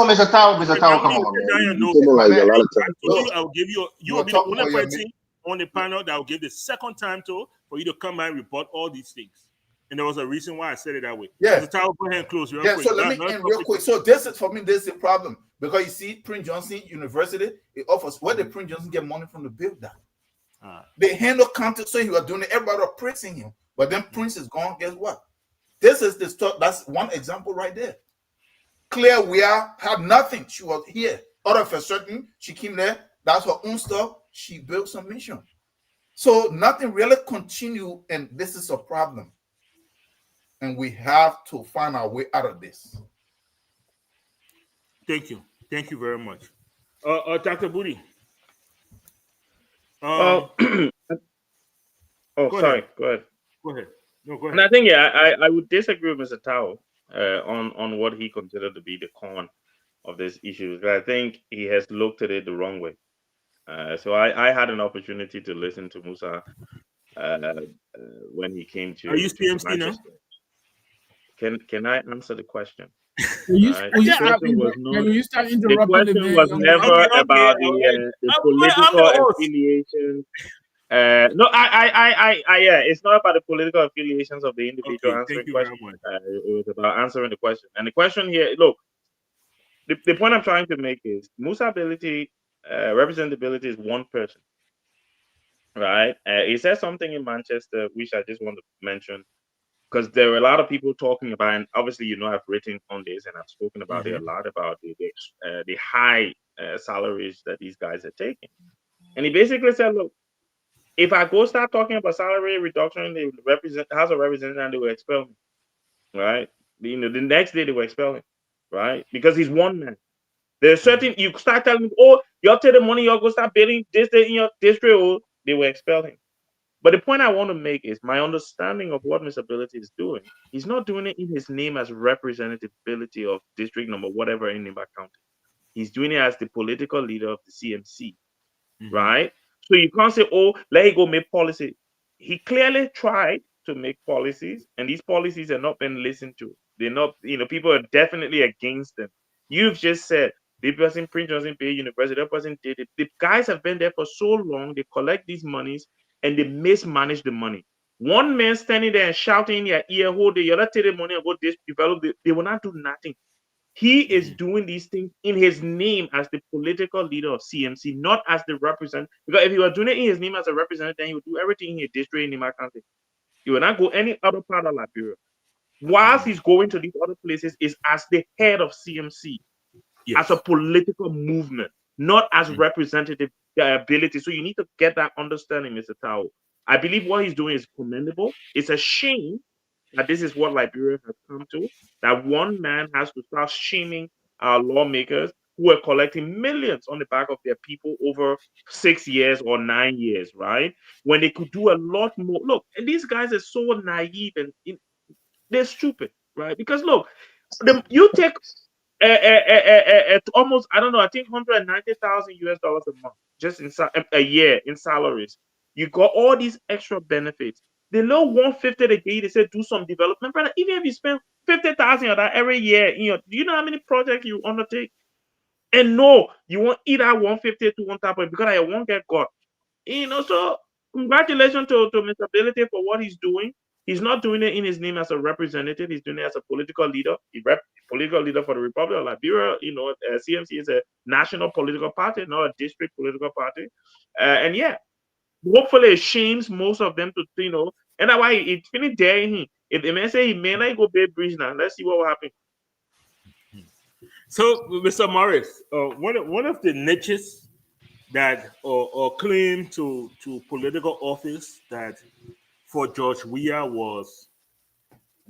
Mr. Tower, come on, man. You taking like a lot of time. I will give you. You will be the only person on the panel that will give the second time for you to come and report all these things. And there was a reason why I said it that way. Yeah. Mr. Tower, go ahead and close. Yeah. So let me end real quick. So this is for me. This is a problem because you see, Prince Johnson University it offers where did Prince Johnson get money from the builder? They handle content, so he was doing it. Everybody was praising him, but then Prince is gone. Guess what? This is the stuff. That's one example right there. Claire, we had nothing. She was here. All of a sudden, she came there. That's her own stuff. She built some mission. So nothing really continued, and this is a problem. And we have to find our way out of this. Thank you. Thank you very much. Dr. Booty. Sorry. Go ahead. Go ahead. No, go ahead. And I think I would disagree with Mr. Tao on what he considered to be the con of this issue. I think he has looked at it the wrong way. So I had an opportunity to listen to Musa when he came to. Are you CMC now? Can I answer the question? You start interrupting the question was never about the political affiliations. No, yeah, it's not about the political affiliations of the individual answering the question. It was about answering the question. And the question here, look, the point I'm trying to make is Musa ability, representability is one person, right? He said something in Manchester, which I just want to mention. Because there were a lot of people talking about, and obviously, I've written on this and I've spoken about it a lot about the high salaries that these guys are taking. And he basically said, look, if I go start talking about salary reduction, the House of Representatives, and they will expel me, right? The next day they will expel him, right? Because he's one man. There's certain, you start telling him, oh, you'll take the money, you'll go start building this in your district, they will expel him. But the point I want to make is my understanding of what Mr. Ability is doing. He's not doing it in his name as representatibility of district number, whatever in Nimba County. He's doing it as the political leader of the CMC, right? So you can't say, oh, let him go make policy. He clearly tried to make policies, and these policies are not being listened to. They're not, people are definitely against them. You've just said, the person Prince Johnson Bay University, that person did it. The guys have been there for so long, they collect these monies, and they mismanage the money. One man standing there and shouting in your ear, hold the other take the money and go develop it. They will not do nothing. He is doing these things in his name as the political leader of CMC, not as the representative. Because if he were doing it in his name as a representative, then he would do everything in his district in my country. He will not go any other part of Liberia. Whilst he's going to these other places, is as the head of CMC, as a political movement, not as representative ability. So you need to get that understanding, Mr. Tao. I believe what he's doing is commendable. It's a shame that this is what Liberia has come to, that one man has to start shaming our lawmakers who are collecting millions on the back of their people over 6 years or 9 years, right? When they could do a lot more. Look, and these guys are so naive and they're stupid, right? Because look, you take almost, I don't know, I think $190,000 a month just in a year in salaries. You got all these extra benefits. The low 150 they gave, they said do some development, brother. Even if you spend 50,000 of that every year, do you know how many projects you undertake? And no, you won't eat that 150 to one type of because I won't get got. So congratulations to Mr. Ability for what he's doing. He's not doing it in his name as a representative. He's doing it as a political leader. Political leader for the Republic of Liberia. CMC is a national political party, not a district political party. And yeah, hopefully it shames most of them to, and that's why it's finished there. If the man say he may not go big bridge now, let's see what will happen. So, Mr. Morris, one of the niches that or claim to political office that for George Weah was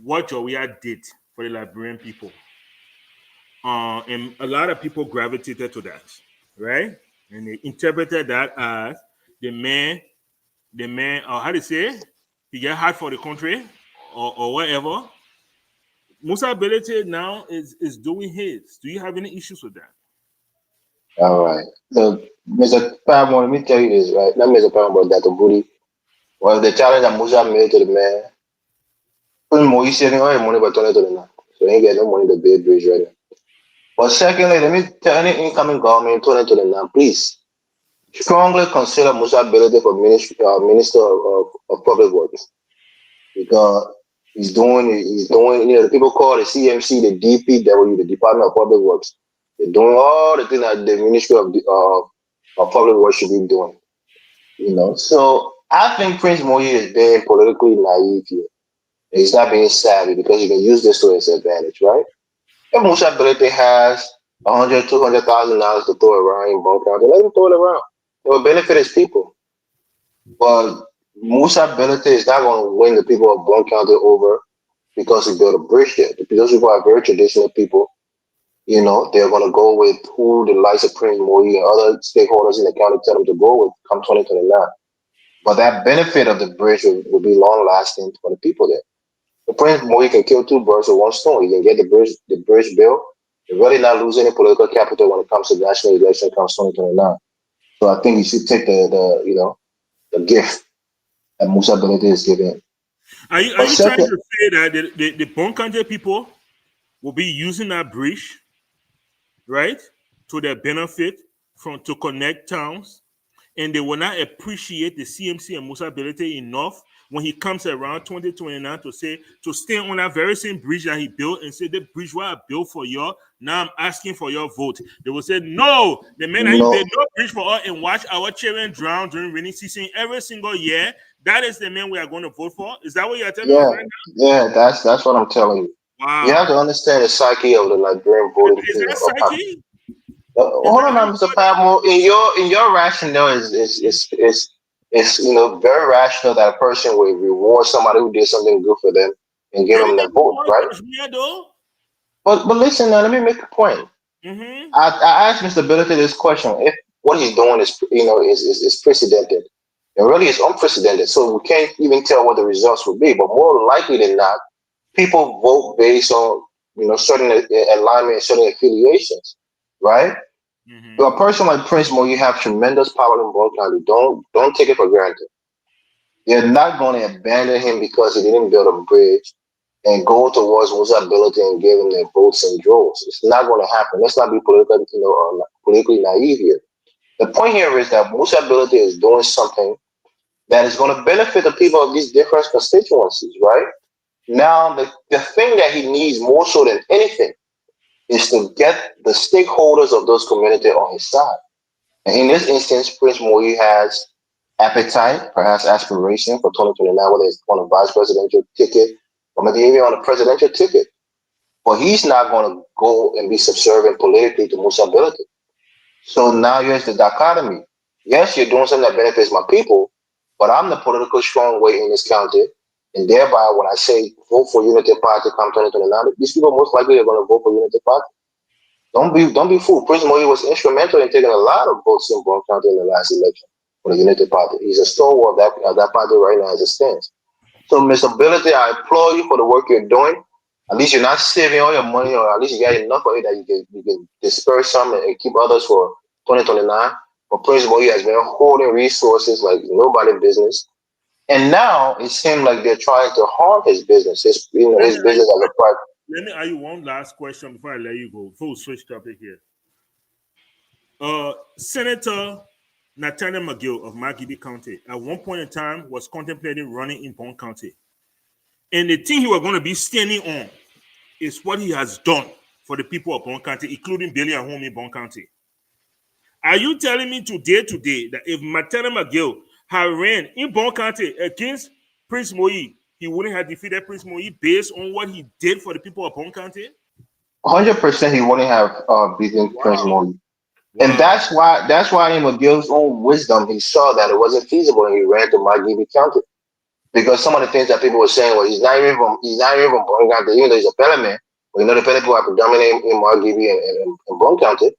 what George Weah did for the Liberian people. And a lot of people gravitated to that, right? And they interpreted that as how do you say, he get hard for the country or whatever. Musa Belete now is doing his. Do you have any issues with that? All right. So, Mr. Pablo, let me tell you this, right? Not Mr. Pablo, but Dr. Booty. Was the challenge that Musa made to the man. Put more saving all your money by turning to the now. So he ain't get no money to build bridge right now. But secondly, let me tell any incoming government turning to the now, please strongly consider Musa Belete for Minister of Public Works because he's doing, the people call the CMC, the DPW, the Department of Public Works. They're doing all the things that the Ministry of Public Works should be doing. So I think Prince Moyi is being politically naive here. He's not being savvy because he can use this to his advantage, right? If Musa Belete has $200,000 to throw around in Bon County, let him throw it around. It will benefit his people. But Musa Belete is not going to win the people of Bon County over because he built a bridge there. Those people are very traditional people. They're going to go with who the likes of Prince Moyi and other stakeholders in the county tell them to go with come 2029. But that benefit of the bridge will be long lasting for the people there. The Prince Moyi can kill two birds with one stone. He can get the bridge built. You're really not losing any political capital when it comes to national election comes 2029. So I think you should take the gift that Musa Belete is giving. Are you trying to say that the Bon County people will be using that bridge, right, to their benefit to connect towns, and they will not appreciate the CMC and Musa Belete enough when he comes around 2029 to stay on that very same bridge that he built and say, the bridge what I built for y'all, now I'm asking for your vote. They will say, no, the man that built no bridge for us and watch our children drown during rainy season every single year. That is the man we are going to vote for. Is that what you're telling us right now? Yeah, that's what I'm telling you. Wow. You have to understand the psyche of the Liberian voting. Is that psyche? Hold on, now, Mr. Pablo. In your rationale is very rational that a person will reward somebody who did something good for them and give them the vote, right? But listen now, let me make a point. Mm-hmm. I asked Mr. Belete this question: if what he's doing is precedented, it really is unprecedented. So we can't even tell what the results will be. But more likely than not, people vote based on certain alignment, certain affiliations, right? Mm-hmm. A person like Prince Mo, you have tremendous power in Bon County. Don't take it for granted. You're not going to abandon him because he didn't build a bridge and go towards Musa Belete and give him their votes and droves. It's not going to happen. Let's not be politically naive here. The point here is that Musa Belete is doing something that is going to benefit the people of these different constituencies, right? Now, the thing that he needs more so than anything is to get the stakeholders of those communities on his side. And in this instance, Prince Moyi has appetite, perhaps aspiration for 2029, whether it's on a vice presidential ticket or maybe even on a presidential ticket. But he's not going to go and be subservient politically to Musa Belete. So now here's the dichotomy. Yes, you're doing something that benefits my people, but I'm the political strong weight in this county. And thereby, when I say vote for Unity Party come 2029, these people most likely are going to vote for Unity Party. Don't be fooled. Prince Moyi was instrumental in taking a lot of votes in Bon County in the last election for the Unity Party. He's a stalwart of that party right now as it stands. So, Mr. Belete, I applaud you for the work you're doing. At least you're not saving all your money, or at least you got enough of it that you can disperse some and keep others for 2029. But Prince Moyi has been holding resources like nobody business. And now it seems like they're trying to harm his business, his business as a private. Let me ask you one last question before I let you go. Before we switch topic here. Senator Nathaniel McGill of Margibi County at one point in time was contemplating running in Bon County. And the thing he was going to be standing on is what he has done for the people of Bon County, including Billy and Home in Bon County. Are you telling me today that if Nathaniel McGill had ran in Bon County against Prince Moyi, he wouldn't have defeated Prince Moyi based on what he did for the people of Bon County? 100% he wouldn't have beaten Prince Moyi. And that's why in McGill's own wisdom, he saw that it wasn't feasible and he ran to Margibi County. because some of the things that people were saying, well, he's not even from Bronx County, even though he's a Pele man. But the Pele people are predominant in Margibi and Bronx County.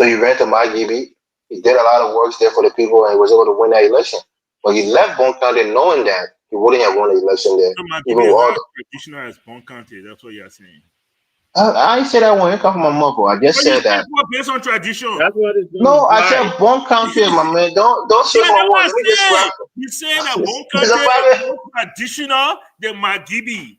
So he ran to Margibi. He did a lot of works there for the people and was able to win that election. But he left Bronx County knowing that he wouldn't have won the election there. So Margibi is not traditional as Bronx County. That's what you're saying. I ain't say that one. It come from my mother. I just said that. Based on tradition. That's what it's doing. No, I said Bronx County, my man. Don't say my word. Let me just rap. You saying that Bronx County is more traditional than Margibi.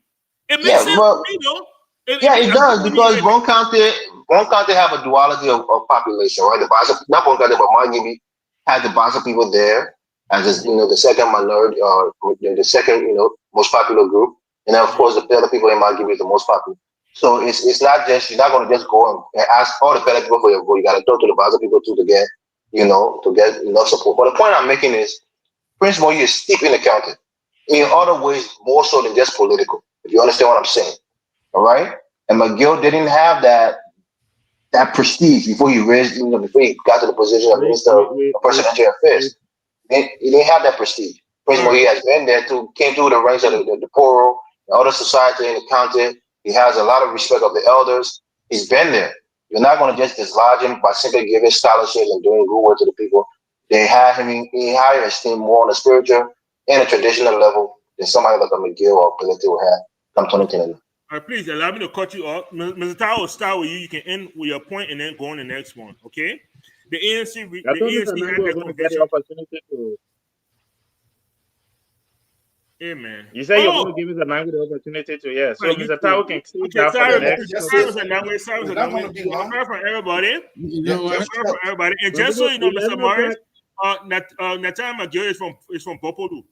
It makes sense to me, though. It does, because Bronx County have a duality of population, right? The Bassa, not Bronx County, but Margibi has the Bassa people there as the second minority, the second most popular group, and then of course the Pele people in Margibi is the most popular. So it's not just, you're not going to just go and ask all the Pele people for your vote. You got to talk to the Bassa people too to get enough support. But the point I'm making is, Prince Moyi is steep in the county in other ways, more so than just political. If you understand what I'm saying. All right, and McGill didn't have that prestige before he before he got to the position of Minister of Presidential Affairs. He didn't have that prestige. Prince Moyi has been there came through the ranks of the Poro, the other society in the county. He has a lot of respect of the elders. He's been there. You're not going to just dislodge him by simply giving scholarships and doing good work to the people. They have him in higher esteem, more on a spiritual and a traditional level than somebody like a McGill or Pelletier will have come 2029. All right, please allow me to cut you off. Mr. Tao will start with you. You can end with your point and then go on the next one. Okay? The ANC had their convention. Opportunity to. Hey, man. You say you're going to give us a man with the opportunity to, yeah. So Mr. Tao can speak that for the next. Sorry from everybody. From everybody. And just so you know, Mr. Morris, Nathan McGill is from Popolu.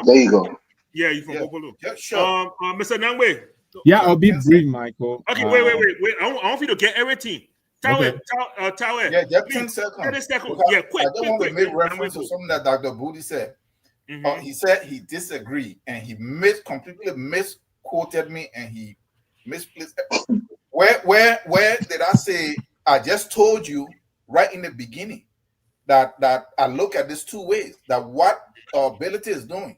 There you go. Yeah, he's from Popolu. Yeah, sure. Mr. Nangwe. Yeah, I'll be brief, Michael. Okay, wait. I want you to get everything. Tower. Yeah, just 10 seconds. 30 seconds. Because Yeah, quick. I just want to make reference to something that Dr. Booty said. Mm-hmm. He said he disagreed and he completely misquoted me and he misplaced. Where did I say? I just told you right in the beginning that I look at this two ways. That what ability is doing.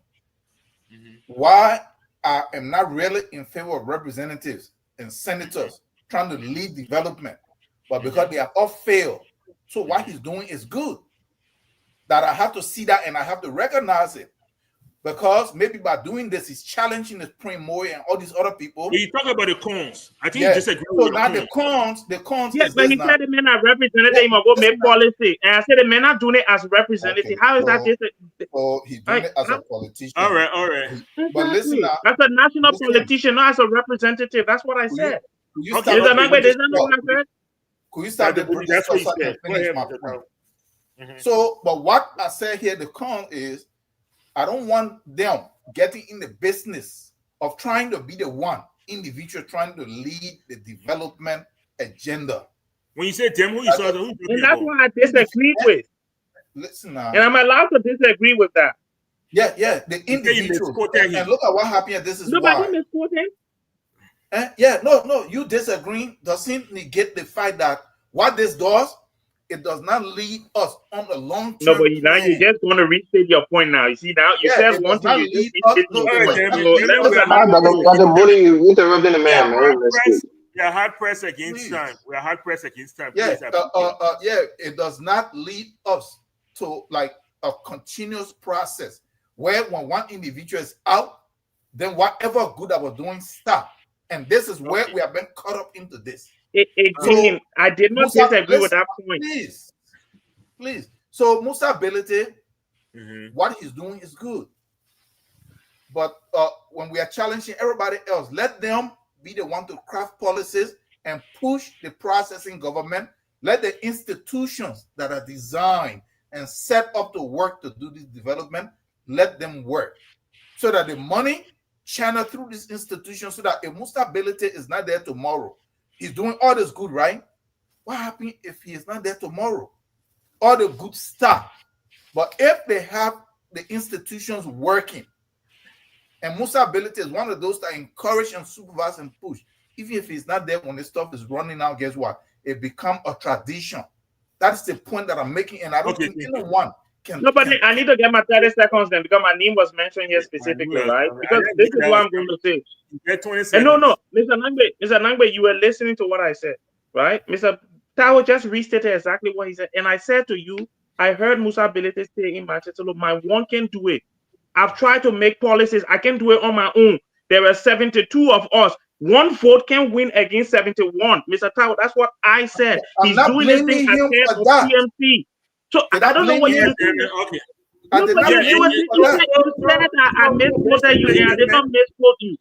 Mm-hmm. Why I am not really in favor of representatives and senators trying to lead development, but because they have all failed. So what he's doing is good. That I have to see that and I have to recognize it. Because maybe by doing this, he's challenging the Prince Moyi and all these other people. You talk about the cons. I think you disagree with the cons. Yes, but he said the men are representative of what make policy. And I said the men are doing it as representative. Okay, How is that just so he's doing it as a politician. All right. But listen now. As a national politician, not as a representative. That's what I said. Could you start the That's what he said. Finish my point. Mm-hmm. So, but what I said here, the con is, I don't want them getting in the business of trying to be the one individual trying to lead the development agenda. When you say them, who you saw, who? And that's what I disagree with. Listen now. And I'm allowed to disagree with that. Yeah, the individual. And look at what happened. This is why. No, you disagree doesn't negate the fact that what this does, it does not lead us on the long term. No, but now you just want to restate your point now. You see, now you said one thing, you just restate your point. You interrupting the man, man. We are hard pressed against time. Yeah, it does not lead us to like a continuous process where when one individual is out, then whatever good I was doing stop. And this is where we have been caught up into this. Again, I did not disagree with that point. Please. So Musa ability, what he's doing is good. But when we are challenging everybody else, let them be the one to craft policies and push the process in government. Let the institutions that are designed and set up to work to do this development, let them work. So that the money channel through this institution so that if Musa ability is not there tomorrow, he's doing all this good, right? What happens if he is not there tomorrow? All the good stuff. But if they have the institutions working, and Musa ability is one of those that encourage and supervise and push, even if he's not there when this stuff is running out, guess what? It becomes a tradition. That's the point that I'm making, and I don't think anyone Nobody, I need to get my 30 seconds then because my name was mentioned here specifically, right? Because this is what I'm going to say. Get 20 seconds. And no, Mr. Nangbe, you were listening to what I said, right? Mr. Tao just restated exactly what he said. And I said to you, I heard Musa Bilete say in Manchester, look, my one can do it. I've tried to make policies. I can do it on my own. There are 72 of us. One vote can win against 71. Mr. Tao, that's what I said. He's doing this thing ahead of CMC. So I don't know what you're doing. Okay. No, but you said that I misquoted you, and I did not misquote you.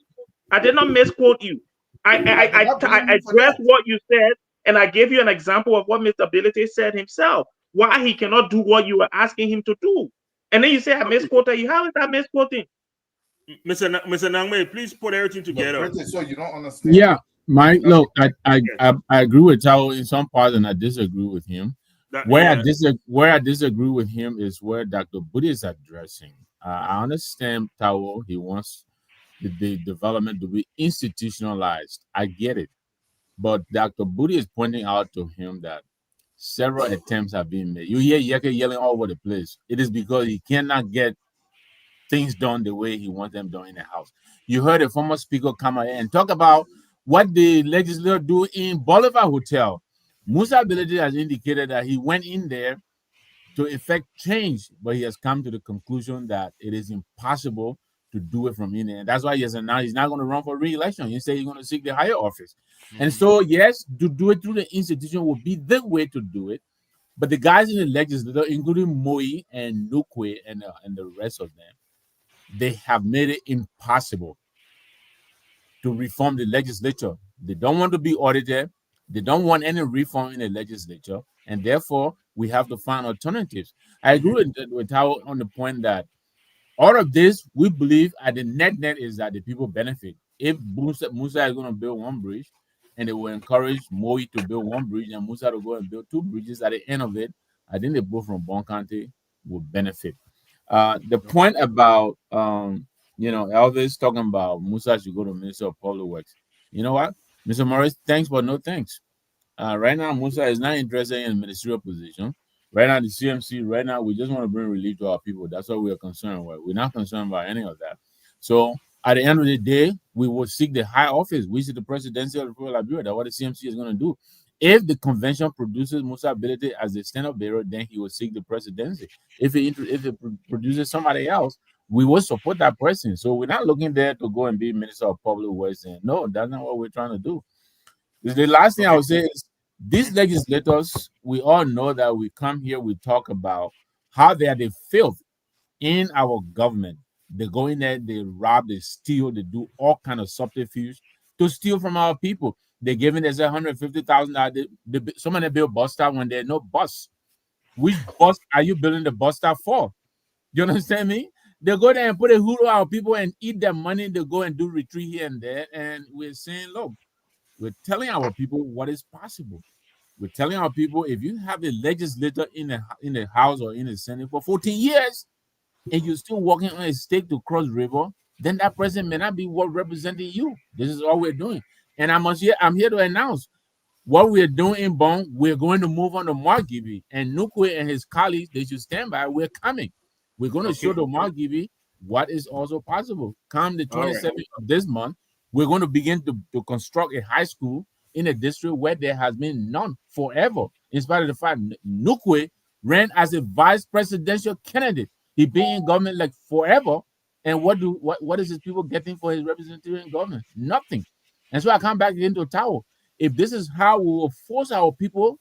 I did not misquote you. I addressed what you said, and I gave you an example of what Mr. Ability said himself, why he cannot do what you were asking him to do. And then you say I misquoted you. How is that misquoting? Mr. Nangme, please put everything together. So you don't understand. Yeah, look, I agree with Tao in some parts, and I disagree with him. Where I disagree with him is where Dr. Budi is addressing. I understand Tao. He wants the development to be institutionalized. I get it, but Dr. Budi is pointing out to him that several attempts have been made. You hear Yeke yelling all over the place. It is because he cannot get things done the way he wants them done in the House. You heard a former speaker come out and talk about what the legislature do in Bolivar Hotel. Musa Ability has indicated that he went in there to effect change, but he has come to the conclusion that it is impossible to do it from in there. And that's why he's not going to run for re-election. He said he's going to seek the higher office. And so, yes, to do it through the institution will be the way to do it. But the guys in the legislature, including Moi and Nukwe and the rest of them, they have made it impossible to reform the legislature. They don't want to be audited. They don't want any reform in the legislature. And therefore, we have to find alternatives. I agree with Tao on the point that all of this, we believe at the net is that the people benefit. If Musa is going to build one bridge, and they will encourage Moi to build one bridge and Musa to go and build two bridges at the end of it, I think they both from Bon County will benefit. The point about Elvis talking about Musa should go to Minister of Public Works. You know what, Mr. Morris, thanks but no thanks. Right now, Musa is not interested in a ministerial position. Right now, the CMC, right now, we just want to bring relief to our people. That's what we are concerned with. We're not concerned about any of that. So at the end of the day, we will seek the high office, which is the presidency of the Republic of Liberia. That's what the CMC is going to do. If the convention produces Musa Ability as the stand-up bearer, then he will seek the presidency. If it produces somebody else, we will support that person. So we're not looking there to go and be Minister of Public Works. And no, that's not what we're trying to do. The last thing I would say is these legislators, we all know that we come here, we talk about how they are the filth in our government. They go in there, they rob, they steal, they do all kind of subterfuge to steal from our people. They're giving us $150,000. Some of them build bus stop when there's no bus. Which bus are you building the bus stop for? You understand me? They go there and put a hood on our people and eat their money. They go and do retreat here and there. And we're saying, look, we're telling our people what is possible. We're telling our people, if you have a legislator in the House or in the Senate for 14 years, and you're still walking on a stake to cross river, then that person may not be what representing you. This is all we're doing. And I'm here to announce what we're doing in Bon. We're going to move on to Mark Gibby and Nukwe and his colleagues. They should stand by. We're coming. We're going to show to Mark Gibby what is also possible. Come the 27th of this month, we're going to begin to construct a high school in a district where there has been none forever. In spite of the fact Nukwe ran as a vice presidential candidate. He been in government like forever. And what is his people getting for his representative in government? Nothing. And so I come back into Tower. If this is how we will force our people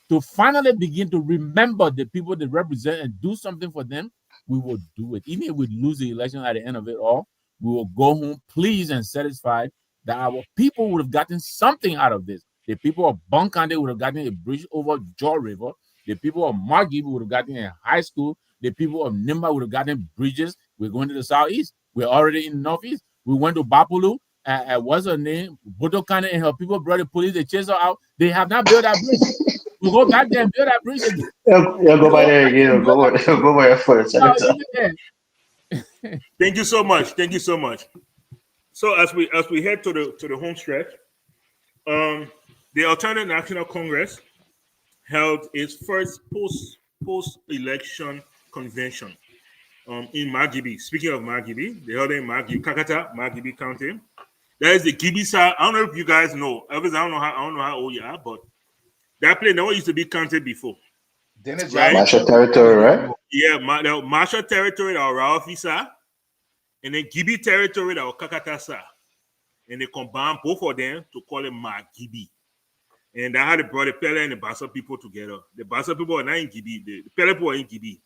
to finally begin to remember the people they represent and do something for them, we will do it. Even if we lose the election at the end of it all, we will go home pleased and satisfied that our people would have gotten something out of this. The people of Bon County would have gotten a bridge over Jaw River. The people of Margib would have gotten a high school. The people of Nimba would have gotten bridges. We're going to the southeast. We're already in the northeast. We went to Bapulu. What's her name? Boto County and her people brought the police. They chased her out. They have not built that bridge. We go back there and build that bridge again. Yeah, go by there again. Go by there first. Thank you so much. Thank you so much. So as we head to the home stretch, the Alternative National Congress held its first post-election convention in Margibi. Speaking of Margibi, they held it in Margibi, Kakata, Margibi County. That is the Gibisa. I don't know if you guys know. Elvis, I don't know how old you are, but that place never used to be counted before. Right? Marshall territory, right? Yeah, Marshall territory that was Raofisa, and then Gibi territory that was Kakatasa. And they combined both of them to call it Margibi. And that how they brought the Pele and the Bassa people together. The Bassa people are not in Gibi. The Pele people are in Gibi.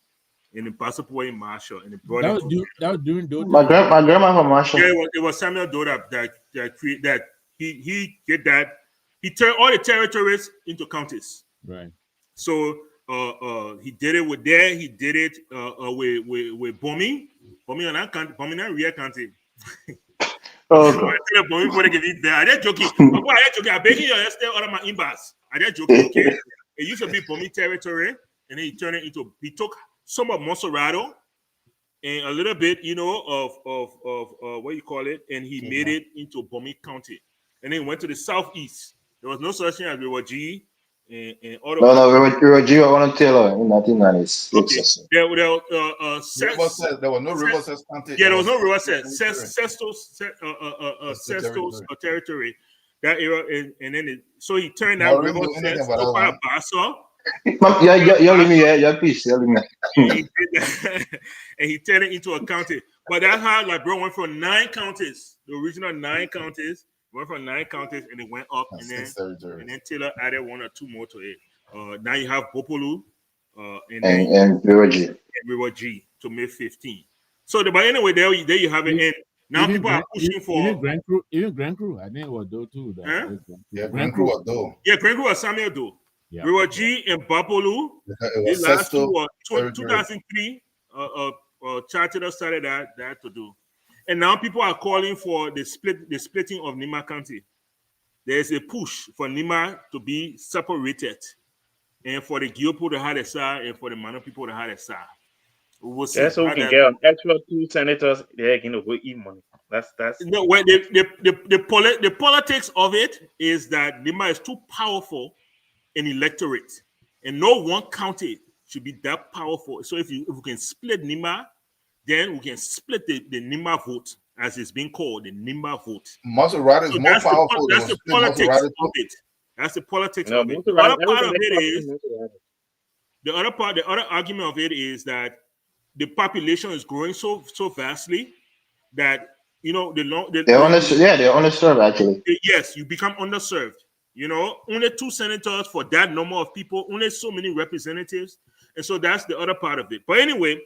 And the Bassa people are in Marshall. And they brought That it was, together. that was during those My grandma from Marshall. Yeah, it was Samuel Doe that he did that. He turned all the territories into counties. right. So he did it with there. He did it with bombing on that county, bombing on Ria County. Okay. I just joking. I'm begging you, stay out of my inbox. I just joking. Okay, it used to be bombing territory, and then he turned it into. He took some of Monserrato and a little bit, of what you call it, and he made it into Bomi County, and then went to the southeast. There was no such thing as River G, and other. No, we were Gio on Taylor in 1996. Okay. There was no River Cess County. Yeah, there was no River Cess. Cestos territory. That era, and then so he turned that River Cess to part of Bassa. Yeah, leave me here. Yeah, please. Yeah, leave me. And he turned it into a county. But that's how like bro went from 9 counties, the original 9 counties, went from 9 counties, and it went up, and then Taylor added 1 or 2 more to it. Now you have Bopolu, and River G to make 15. So, but anyway, there you have it. And now people are pushing for even Grand Crew. I think it was Doe too. Yeah, Grand Crew was Doe. Yeah, Grand Crew was Samuel Doe. Yeah. River G and Bapolu. The last two were 2003. Charter started that to do, and now people are calling for the splitting of Nima County. There's a push for Nima to be separated, and for the Giopo to have a side, and for the Mano people to have a side. We'll see. That's so we can get an extra 2 senators. They're gonna go eat money. That's no. Well, the politics of it is that Nima is too powerful in electorate, and no one county should be that powerful. So if we can split Nima, then we can split the Nima vote, as it's being called, the Nima vote. Monserrato is more powerful. That's the politics of it. That's the politics of it. The other part of it is the other argument of it is that the population is growing so vastly that they're underserved actually. Yes, you become underserved. Only 2 senators for that number of people, only so many representatives, and so that's the other part of it. But anyway,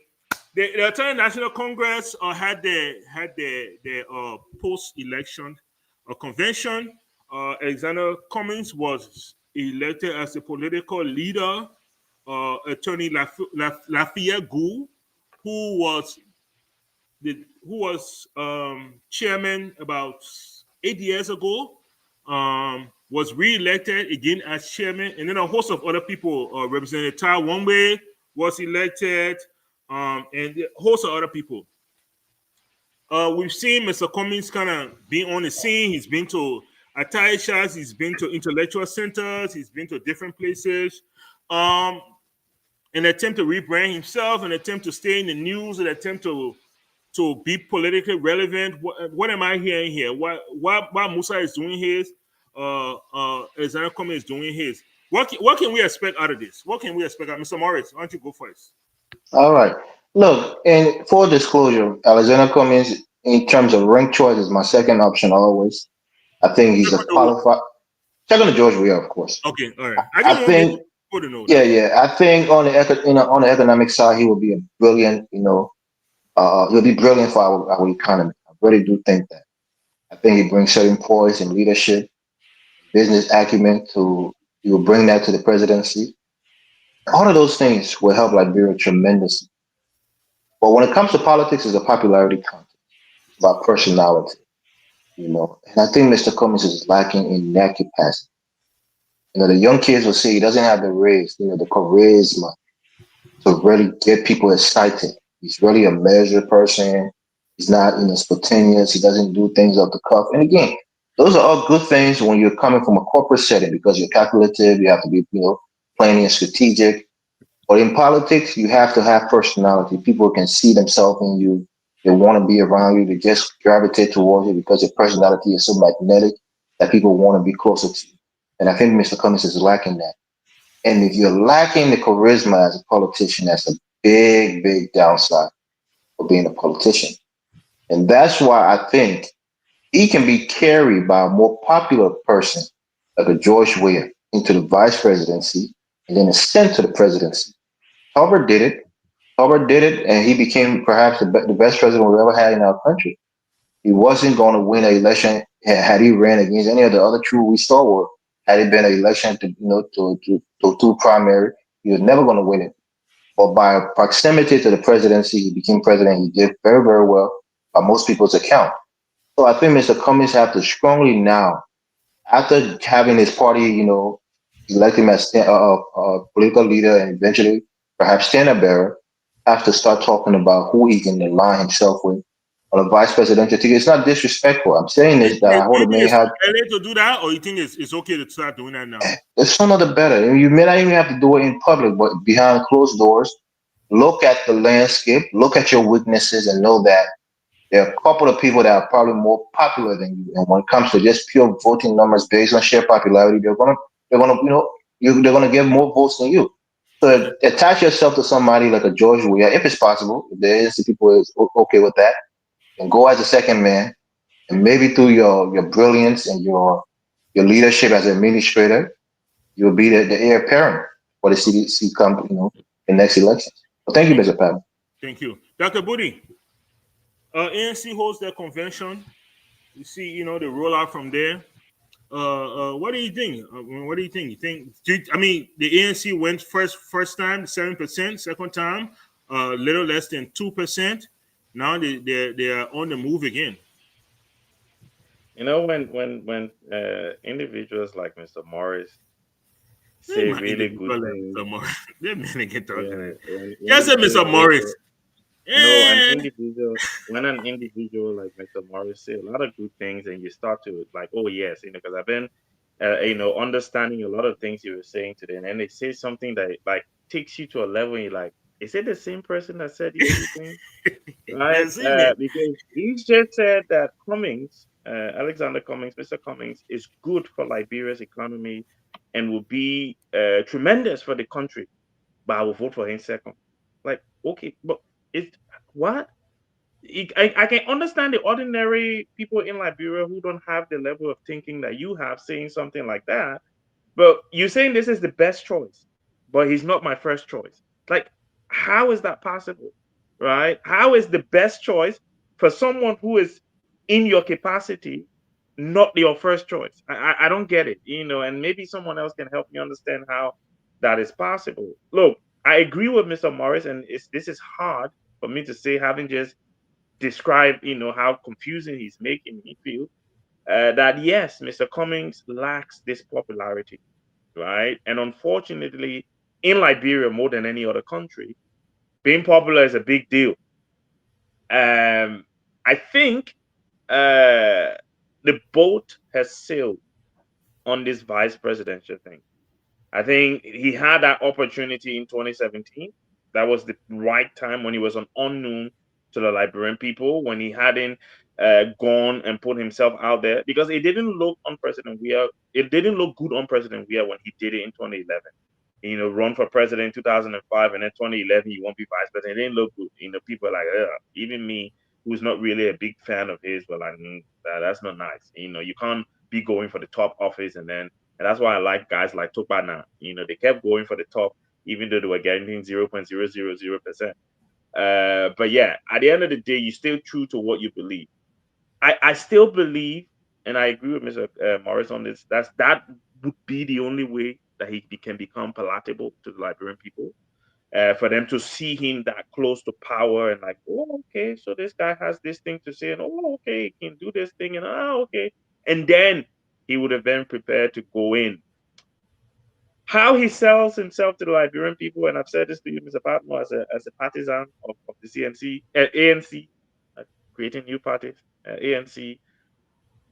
the Italian National Congress had their post-election convention. Alexander Cummings was elected as the political leader. Attorney Lafayette Gould, who was chairman about 8 years ago, was re-elected again as chairman, and then a host of other people. Representative Tai Wongwe was elected, and a host of other people. We've seen Mr. Cummings kind of being on the scene. He's been to Ataishas, he's been to intellectual centers, he's been to different places. An attempt to rebrand himself, an attempt to stay in the news, an attempt to be politically relevant. What am I hearing here? Why Musa is doing his? Alexander Cummings is doing his. What can we expect out of this? What can we expect? Mr. Morris, why don't you go first? All right. Look, and full disclosure, Alexander Cummings, in terms of rank choice, is my second option always. I think he's a qualified. Second to George Weah, of course. Okay, all right. I think. I think on the economic side, he will be a brilliant. He'll be brilliant for our economy. I really do think that. I think he brings certain poise and leadership, business acumen he will bring that to the presidency. All of those things will help Liberia tremendously. But when it comes to politics, it's a popularity contest. It's about personality, And I think Mr. Cummings is lacking in that capacity. The young kids will say he doesn't have the race, the charisma to really get people excited. He's really a measured person. He's not, spontaneous. He doesn't do things off the cuff. And again, those are all good things when you're coming from a corporate setting because you're calculative. You have to be, planning and strategic. But in politics, you have to have personality. People can see themselves in you. They want to be around you. They just gravitate towards you because your personality is so magnetic that people want to be closer to you. And I think Mr. Cummings is lacking that. And if you're lacking the charisma as a politician, that's a big, big downside for being a politician. And that's why I think he can be carried by a more popular person, like a George Weah, into the vice presidency and then ascend to the presidency. Hubbard did it. Hubbard did it, and he became perhaps the best president we've ever had in our country. He wasn't going to win an election had he ran against any of the other true we stalwart. Had it been an election to primary, he was never going to win it. But by proximity to the presidency, he became president. He did very, very well by most people's account. So I think Mr. Cummings have to strongly now, after having his party, elect him as a political leader and eventually perhaps standard bearer, have to start talking about who he can align himself with on a vice presidential ticket. It's not disrespectful. I'm saying this that I Do would you have think may it's have too early to do that, or you think it's okay to start doing that now? the sooner the better. You may not even have to do it in public, but behind closed doors, look at the landscape, look at your weaknesses, and know that there are a couple of people that are probably more popular than you. And when it comes to just pure voting numbers based on sheer popularity, they're gonna get more votes than you. So attach yourself to somebody like a George Weah, if it's possible. If there is people is okay with that, and go as a second man, and maybe through your brilliance and your leadership as an administrator, you'll be the heir apparent for the CDC come, the next elections. Well, thank you, Mr. Pat. Thank you, Dr. Budi. ANC holds their convention. You see, the rollout from there. What do you think? What do you think? The ANC went first time 7%, second time little less than 2%. Now they are on the move again. When individuals like Mr. Morris say really good things, That man again talking. when Yes, you say Mr. Morris. an Eh, individual, when an individual like Mr. Morris say a lot of good things, and you start to like, oh yes, because I've been, understanding a lot of things you were saying today, and then they say something that like takes you to a level, and you're like, is it the same person that said these good things? Right? That's it. Because he just said that Cummings, Alexander Cummings, Mr. Cummings, is good for Liberia's economy and will be tremendous for the country, but I will vote for him second. Like, okay, but it's what? I can understand the ordinary people in Liberia who don't have the level of thinking that you have saying something like that, but you're saying this is the best choice, but he's not my first choice. Like, how is that possible? Right? How is the best choice for someone who is in your capacity not your first choice? I don't get it, and maybe someone else can help me understand how that is possible. Look, I agree with Mr. Morris, and this is hard for me to say, having just described, how confusing he's making me feel. That yes, Mr. Cummings lacks this popularity, right? And unfortunately, in Liberia, more than any other country, being popular is a big deal. I think the boat has sailed on this vice presidential thing. I think he had that opportunity in 2017. That was the right time when he was unknown to the Liberian people, when he hadn't gone and put himself out there, because it didn't look on President Weah. It didn't look good on President Weah when he did it in 2011. Run for president in 2005, and then 2011 you won't be vice president. It didn't look good. People are like, ugh. Even me, who's not really a big fan of his, were like, that's not nice. You can't be going for the top office and that's why I like guys like Tupana. They kept going for the top, even though they were getting 0.000%. But yeah, at the end of the day, you still true to what you believe. I still believe, and I agree with Mr. Morris on this. That would be the only way that he can become palatable to the Liberian people. For them to see him that close to power and like, oh, okay, so this guy has this thing to say, and oh, okay, he can do this thing, and okay, and then he would have been prepared to go in. How he sells himself to the Liberian people, and I've said this to you, Mr. Patmo, as a partisan of the ANC, creating new parties, ANC.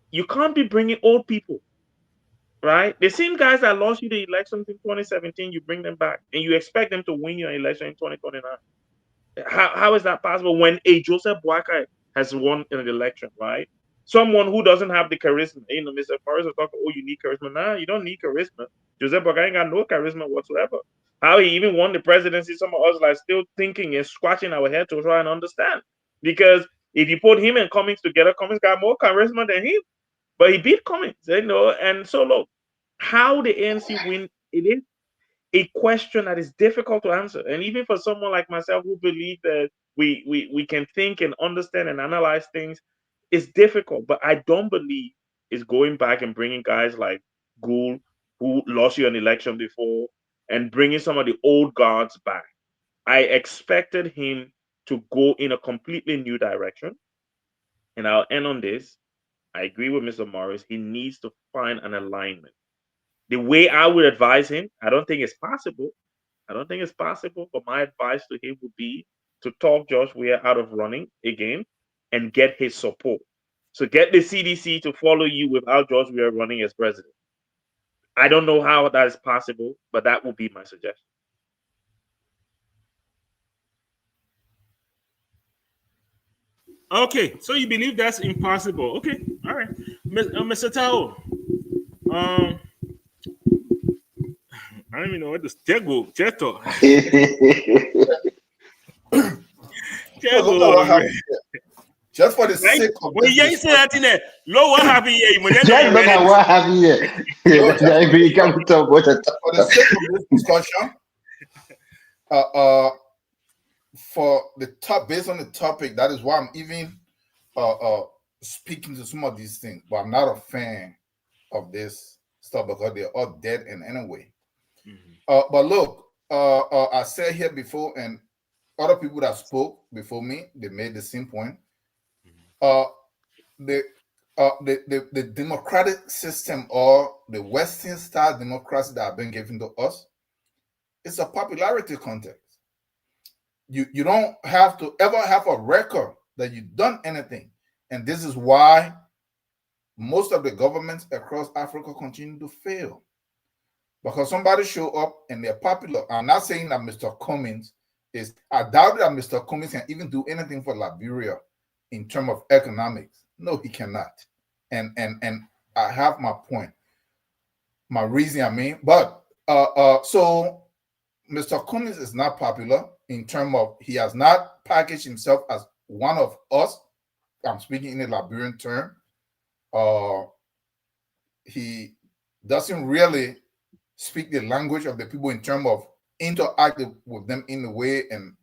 You can't be bringing old people right? The same guys that lost you the elections in 2017, you bring them back and you expect them to win your election in 2029. How is that possible when a Joseph Boakai has won an election, right? Someone who doesn't have the charisma. Mr. Forrest was talking, oh, you need charisma. Nah, you don't need charisma. Joseph Boakai ain't got no charisma whatsoever. How he even won the presidency, some of us like still thinking and scratching our head to try and understand. Because if you put him and Cummings together, Cummings got more charisma than him. But he beat Cummings, and so look, how the ANC win, it is a question that is difficult to answer. And even for someone like myself who believe that we can think and understand and analyze things, it's difficult. But I don't believe it's going back and bringing guys like Gould, who lost you an election before, and bringing some of the old guards back. I expected him to go in a completely new direction. And I'll end on this. I agree with Mr. Morris. He needs to find an alignment. The way I would advise him, I don't think it's possible. I don't think it's possible, but my advice to him would be to talk Josh Weir out of running again and get his support. So get the CDC to follow you without Josh Weir running as president. I don't know how that is possible, but that would be my suggestion. Okay, so you believe that's impossible? Okay, all right, Mr. Tao. I don't even know what this Tego. Look at what happened here. Just for the Right? sake of When this you say that in there, Lord, what happened here? Just look at what happened here. No, just That be come to what the for the sake of this discussion, for the top, based on the topic, that is why I'm even speaking to some of these things. But I'm not a fan of this stuff because they're all dead in any way. But look, I said here before, and other people that spoke before me, they made the same point. The democratic system or the Western style democracy that have been given to us, it's a popularity contest. You don't have to ever have a record that you've done anything. And this is why most of the governments across Africa continue to fail. Because somebody show up and they're popular. I'm not saying that Mr. Cummings is, I doubt that Mr. Cummings can even do anything for Liberia in terms of economics. No, he cannot. And I have my point, my reason, I mean. But so Mr. Cummings is not popular in terms of, he has not packaged himself as one of us. I'm speaking in a Liberian term. He doesn't really speak the language of the people in terms of interacting with them in a way and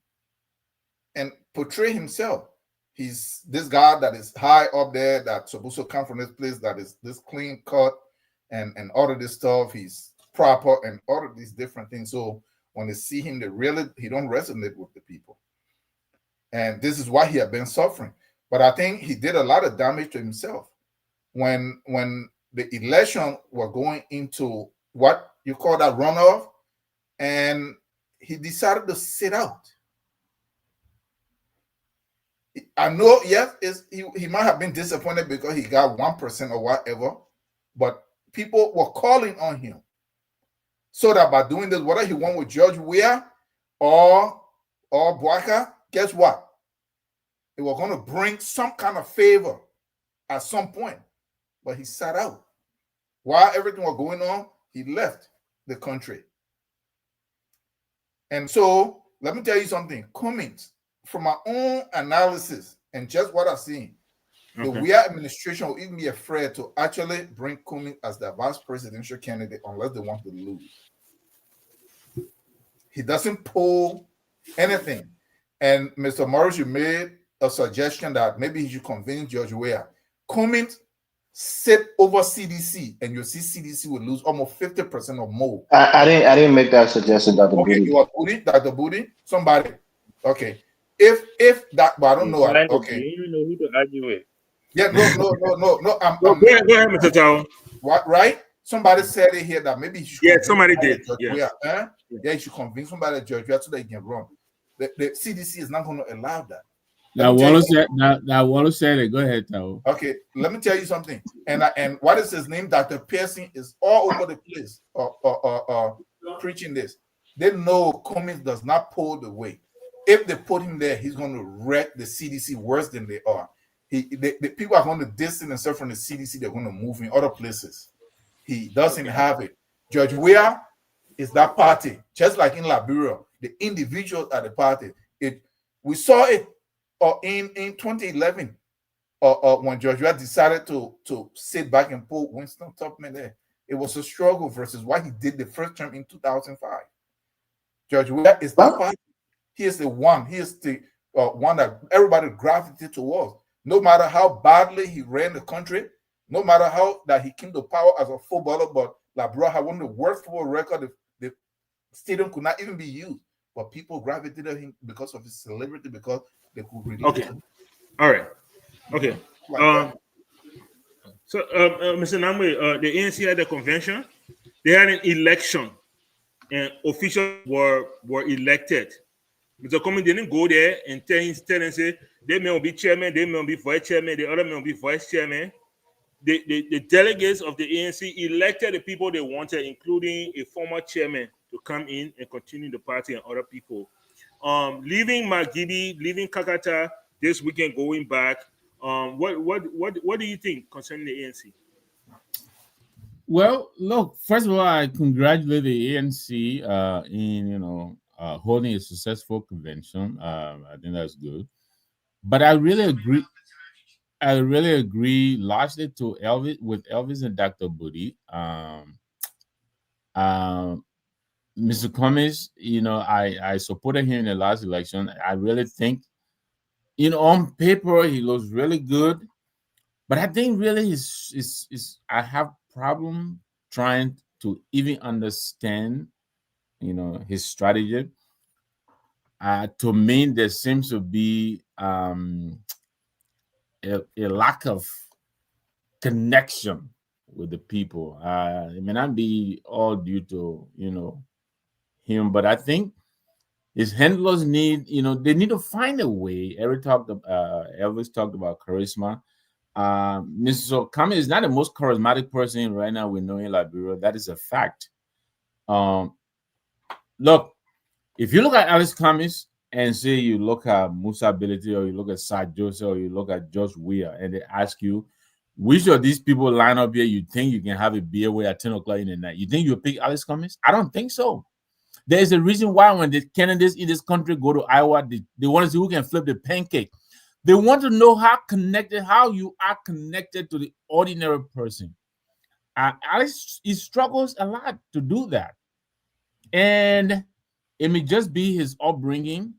portray himself. He's this guy that is high up there that's supposed to come from this place that is this clean cut and all of this stuff. He's proper and all of these different things. So when they see him, he don't resonate with the people. And this is why he had been suffering. But I think he did a lot of damage to himself. When the election were going into what you call that runoff, and he decided to sit out. I know, yes, he might have been disappointed because he got 1% or whatever, but people were calling on him. So that by doing this, whether he won with George Weah or Boakai, guess what? It was going to bring some kind of favor at some point. But he sat out. While everything was going on, he left the country. And so, let me tell you something. Cummings, from my own analysis and just what I've seen, the Weah administration will even be afraid to actually bring Cummings as the vice presidential candidate unless they want to lose. He doesn't pull anything. And Mr. Morris, you made a suggestion that maybe he should convince George Weah. Cummings sit over CDC, and you'll see CDC will lose almost 50% or more. I didn't make that suggestion, Dr. Okay, Booty. you are Booty, Dr. Booty? Somebody. Okay. If that, but I don't know. Okay. You don't even know who to argue with. Yeah, no. Go ahead, Mr. Tao. What, right? Somebody said it here that maybe he should. Yeah, somebody did. Yes. Yeah, you should convince somebody at Georgia so they can run. The CDC is not going to allow that. Let Now me tell you Wallace said. Now Wallace said it. Go ahead, Tao. Okay, let me tell you something. And what is his name? Dr. Pearson is all over the place preaching this. They know Cummings does not pull the weight. If they put him there, he's going to wreck the CDC worse than they are. The people are going to distance themselves from the CDC. They're going to move in other places. He doesn't have it. Judge Weah is that party, just like in Liberia. The individuals at the party. We saw it in 2011. When Judge Weah decided to sit back and pull Winston Tubman there. It was a struggle versus what he did the first term in 2005. Judge Weah is that party. He is the one. He is the one that everybody gravitated towards. No matter how badly he ran the country, no matter how that he came to power as a footballer, but Labra had one of the worst football record. The stadium could not even be used, but people gravitated to him because of his celebrity, because they could relate. Okay, all right, okay. So, Mr. Namwe, the ANC had a convention. They had an election, and officials were elected. Mr. Cummings didn't go there and tell and say they may be chairman, they may be vice chairman, the other may be vice chairman. The delegates of the ANC elected the people they wanted, including a former chairman, to come in and continue the party and other people. Leaving Magibi, leaving Kakata this weekend, going back. What do you think concerning the ANC? Well, look. First of all, I congratulate the ANC in holding a successful convention. I think that's good. But I really agree. I really agree largely to Elvis and Dr. Booty. Mr. Cummings, I supported him in the last election. I really think, on paper he looks really good, but I think really is I have problem trying to even understand, his strategy. To me, there seems to be a lack of connection with the people. It may not be all due to him, but I think his handlers need they need to find a way. Elvis talked about charisma. Mr. Cummings is not the most charismatic person right now we know in Liberia. That is a fact. Look, if you look at Alice Cummings and say you look at Musa Ability, or you look at Sad Joseph, or you look at Josh Weir, and they ask you which of these people line up here, you think you can have a beer with at 10 o'clock in the night, you think you'll pick Alice Cummings? I don't think so. There is a reason why when the candidates in this country go to Iowa, they want to see who can flip the pancake. They want to know how you are connected to the ordinary person. Alex, he struggles a lot to do that. And it may just be his upbringing,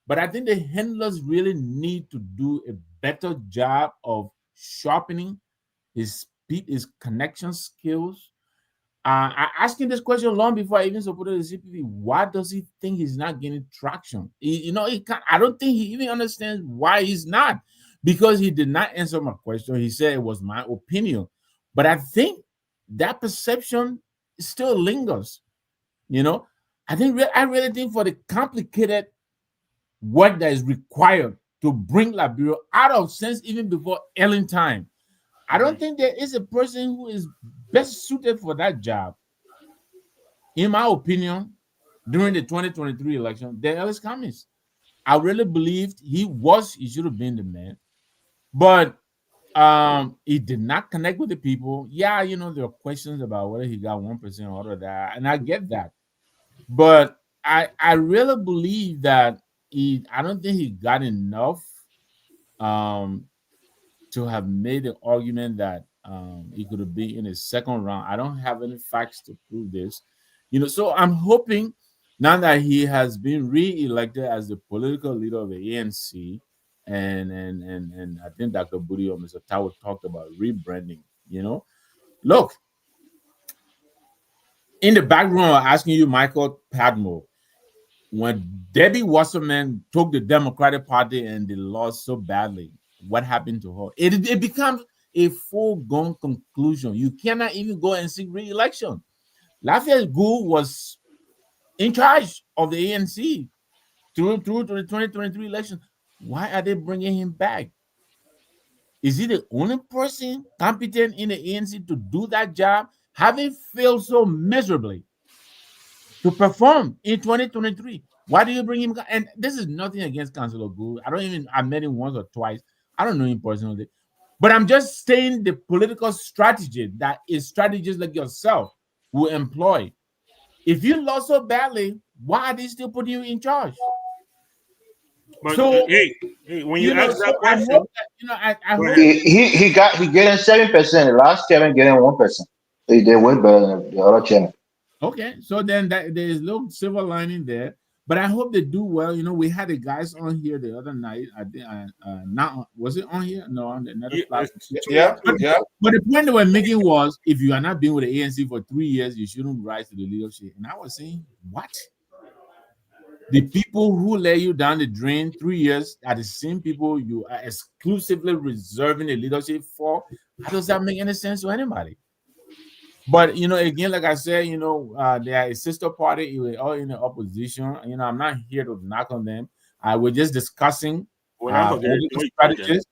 but I think the handlers really need to do a better job of sharpening his speed, his connection skills. I asked him this question long before I even supported the CPP. Why does he think he's not getting traction? He can't. I don't think he even understands why he's not, because he did not answer my question. He said it was my opinion, but I think that perception still lingers. I really think for the complicated work that is required to bring Liberia out of sense even before Ellen time, I don't think there is a person who is best suited for that job, in my opinion, during the 2023 election than Ellis Cummings. I really believed he should have been the man, but he did not connect with the people. Yeah, there are questions about whether he got 1% or all of that, and I get that, but I really believe that I don't think he got enough to have made the argument that he could have been in the second round. I don't have any facts to prove this, so I'm hoping now that he has been re-elected as the political leader of the ANC, and I think Dr. Budi or Mr. Tower talked about rebranding. Look, in the background, I'm asking you, Michael Padmore, when Debbie Wasserman took the Democratic Party and they lost so badly, what happened to her? It becomes a foregone conclusion. You cannot even go and seek re-election. Lafayette Gould was in charge of the ANC through to the 2023 election. Why are they bringing him back? Is he the only person competent in the ANC to do that job, having failed so miserably to perform in 2023? Why do you bring him? And this is nothing against Councilor Gould. I met him once or twice. I don't know him personally. But I'm just saying the political strategy that is strategists like yourself will employ. If you lost so badly, why are they still putting you in charge? But So, hey, when you ask that I question, hope that, I go hope ahead. that, He getting 7%. The last chairman getting 1%. They way better than the other chairman. okay. So then that there is a little silver lining there. But I hope they do well. We had the guys on here the other night. I think not was it on here? No, on another Yeah, platform. Yeah, But, yeah. but the point they were making was, if you are not being with the ANC for 3 years, you shouldn't rise to the leadership. And I was saying, what? The people who lay you down the drain 3 years are the same people you are exclusively reserving the leadership for. How does that make any sense to anybody? But again, like I said, they are a sister party. We're all in the opposition. I'm not here to knock on them. We're just discussing we're not forgetting political don't imagine. strategies.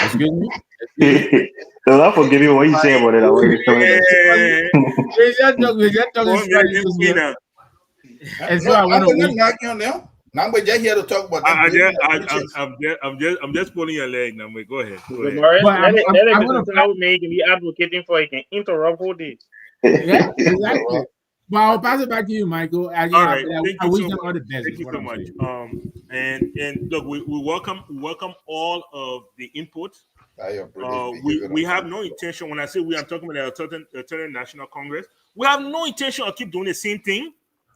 Excuse me. Excuse me. So not forgive you what you say about it. I want you coming back. We're just talking One minute, strategies here. winner. And so No, I want we're not to. knocking on them. Now we're just here to talk about them I building just, their bridges. I'm just pulling your leg now. Go ahead, go So ahead. Morris, But let it I'm Mr. going to. Tao make and be advocating for. He can interrupt whole day. Yeah, exactly. But I'll pass it back to you, Michael. All right, thank I you wish so them all much. the best. Thank Is you what so I'm much. saying. And look, we welcome all of the input. Your British behavior We on have Facebook. no intention. When I say we, I'm talking about the Attorney National Congress. We have no intention of keep doing the same thing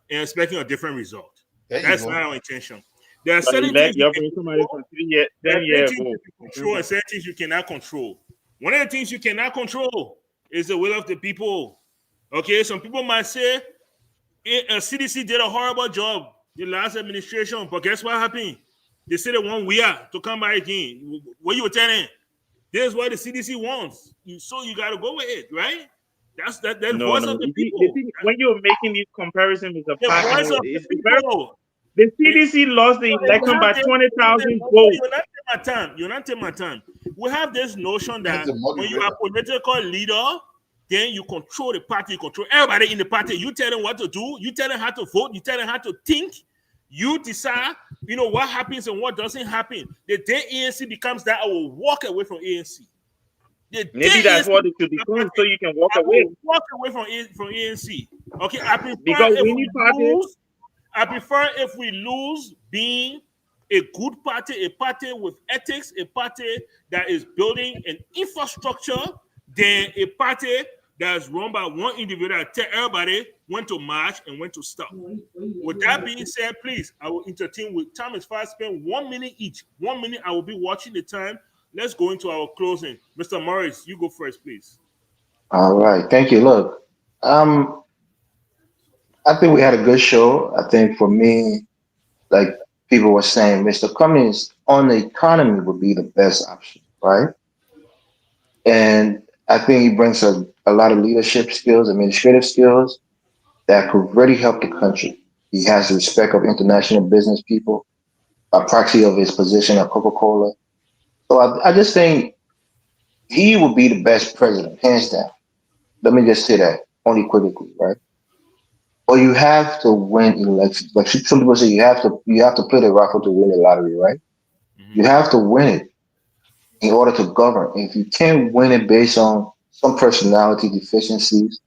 and expecting a different result. There you That's go. not our intention. There are But certain things you you're can putting somebody control. for 3 years, There are 10 certain years things ago. you can control and certain things you cannot control. One of the things you cannot control is the will of the people. Okay, some people might say CDC did a horrible job the last administration, but guess what happened? They said they want we are to come back again. What you were telling? This is what the CDC wants. So you got to go with it, right? That's that No, voice no. of the The people. thing, when you're making these comparisons with the The fact, voice of the it's very. people. The CDC lost the We election have by this, 20,000 votes. you're not taking my time. You're not taking my time. We have this notion That's that the when you are moderator. political leader, then you control the party, you control everybody in the party. You tell them what to do, you tell them how to vote, you tell them how to think. You decide, what happens and what doesn't happen. The day ANC becomes that, I will walk away from ANC. The day Maybe that's ANC what it should becomes become, that so party, you can walk I away. will walk away from ANC. Okay, I prefer Because if winning we party, lose. I prefer if we lose being a good party, a party with ethics, a party that is building an infrastructure, than a party that's run by one individual that tell everybody when to march and when to stop. With that being said, please, I will entertain with time is fast. Spend 1 minute each. 1 minute, I will be watching the time. Let's go into our closing. Mr. Morris, you go first, please. All right. Thank you. Look, I think we had a good show. I think for me, like people were saying, Mr. Cummings on the economy would be the best option, right? And I think he brings a lot of leadership skills, administrative skills that could really help the country. He has the respect of international business people, a proxy of his position at Coca-Cola. So I just think he would be the best president, hands down. Let me just say that unequivocally, right? Or you have to win elections. Like some people say, you have to play the raffle to win the lottery, right? Mm-hmm. You have to win it in order to govern. And if you can't win it based on some personality deficiencies,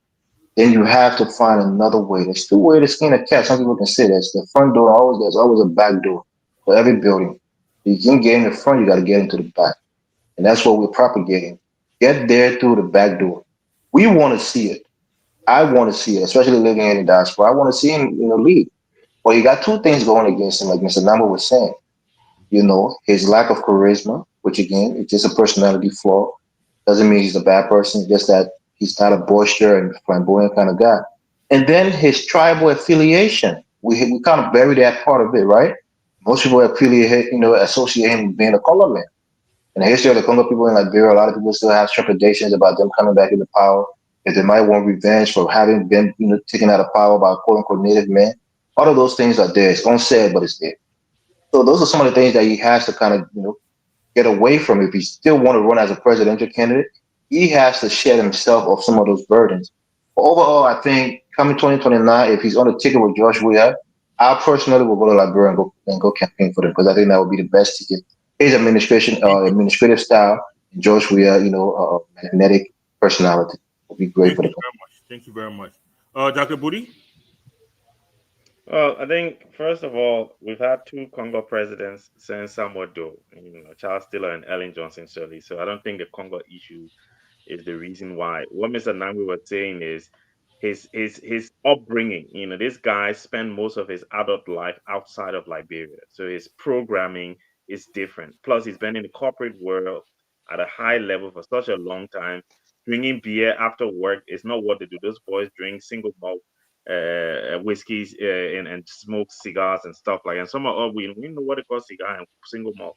then you have to find another way. There's two ways to skin a cat. Some people can say there's the front door. There's always a back door for every building. You can get in the front, you got to get into the back, and that's what we're propagating. Get there through the back door. We want to see it. I want to see it, especially living in the diaspora. I want to see him, lead. Well, he got two things going against him, like Mr. Nama was saying. His lack of charisma, which again, it's just a personality flaw. Doesn't mean he's a bad person, just that he's not a boisterous and flamboyant kind of guy. And then his tribal affiliation. We kind of bury that part of it, right? Most people associate him with being a color man. In the history of the Congo people in Liberia, a lot of people still have trepidations about them coming back into power. If they might want revenge for having been, taken out of power by quote unquote native men. All of those things are there. It's unsaid, but it's there. So those are some of the things that he has to kind of get away from. If he still want to run as a presidential candidate, he has to shed himself of some of those burdens. But overall, I think coming 2029, if he's on the ticket with George Weah, I personally will go to Liberia and go campaign for him because I think that would be the best ticket. His administrative style, and George Weah, magnetic personality would be great Thank for you the country. very much. Thank you very much. Dr. Booty? Well, I think first of all, we've had two Congo presidents since Samuel Doe, Charles Taylor and Ellen Johnson Sirleaf. So I don't think the Congo issue is the reason why. What Mr. Nangwe was saying is his upbringing. This guy spent most of his adult life outside of Liberia, so his programming is different. Plus, he's been in the corporate world at a high level for such a long time. Drinking beer after work is not what they do. Those boys drink single malt whiskeys and smoke cigars and stuff like. And some of us we know what they call cigar and single malt.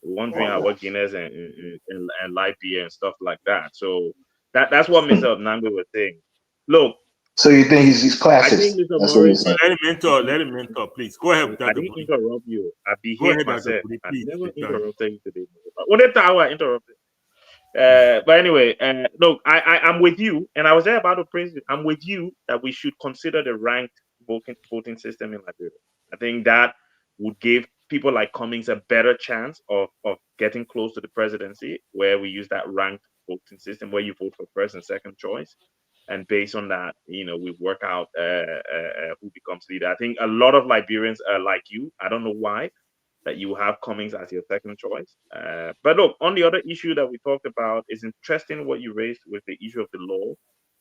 Wondering about Guinness and light beer and stuff like that. So that's what Mr. Nangwe was saying. Look, So you think he's I classist? think Mr. That's what you're Morris. saying. Let him mentor, please. Go ahead, I Dr. didn't Booty. interrupt you. I Go behaved ahead, Dr. myself. Booty, I please. never Take time. interrupted you today. When the time I interrupted. But anyway, look, I'm with you, and I was there about to praise you. I'm with you that we should consider the ranked voting system in Liberia. I think that would give people like Cummings a better chance of getting close to the presidency, where we use that ranked voting system, where you vote for first and second choice, and based on that, we work out who becomes leader. I think a lot of Liberians are like you. I don't know why that you have Cummings as your second choice. But look, on the other issue that we talked about, is interesting what you raised with the issue of the law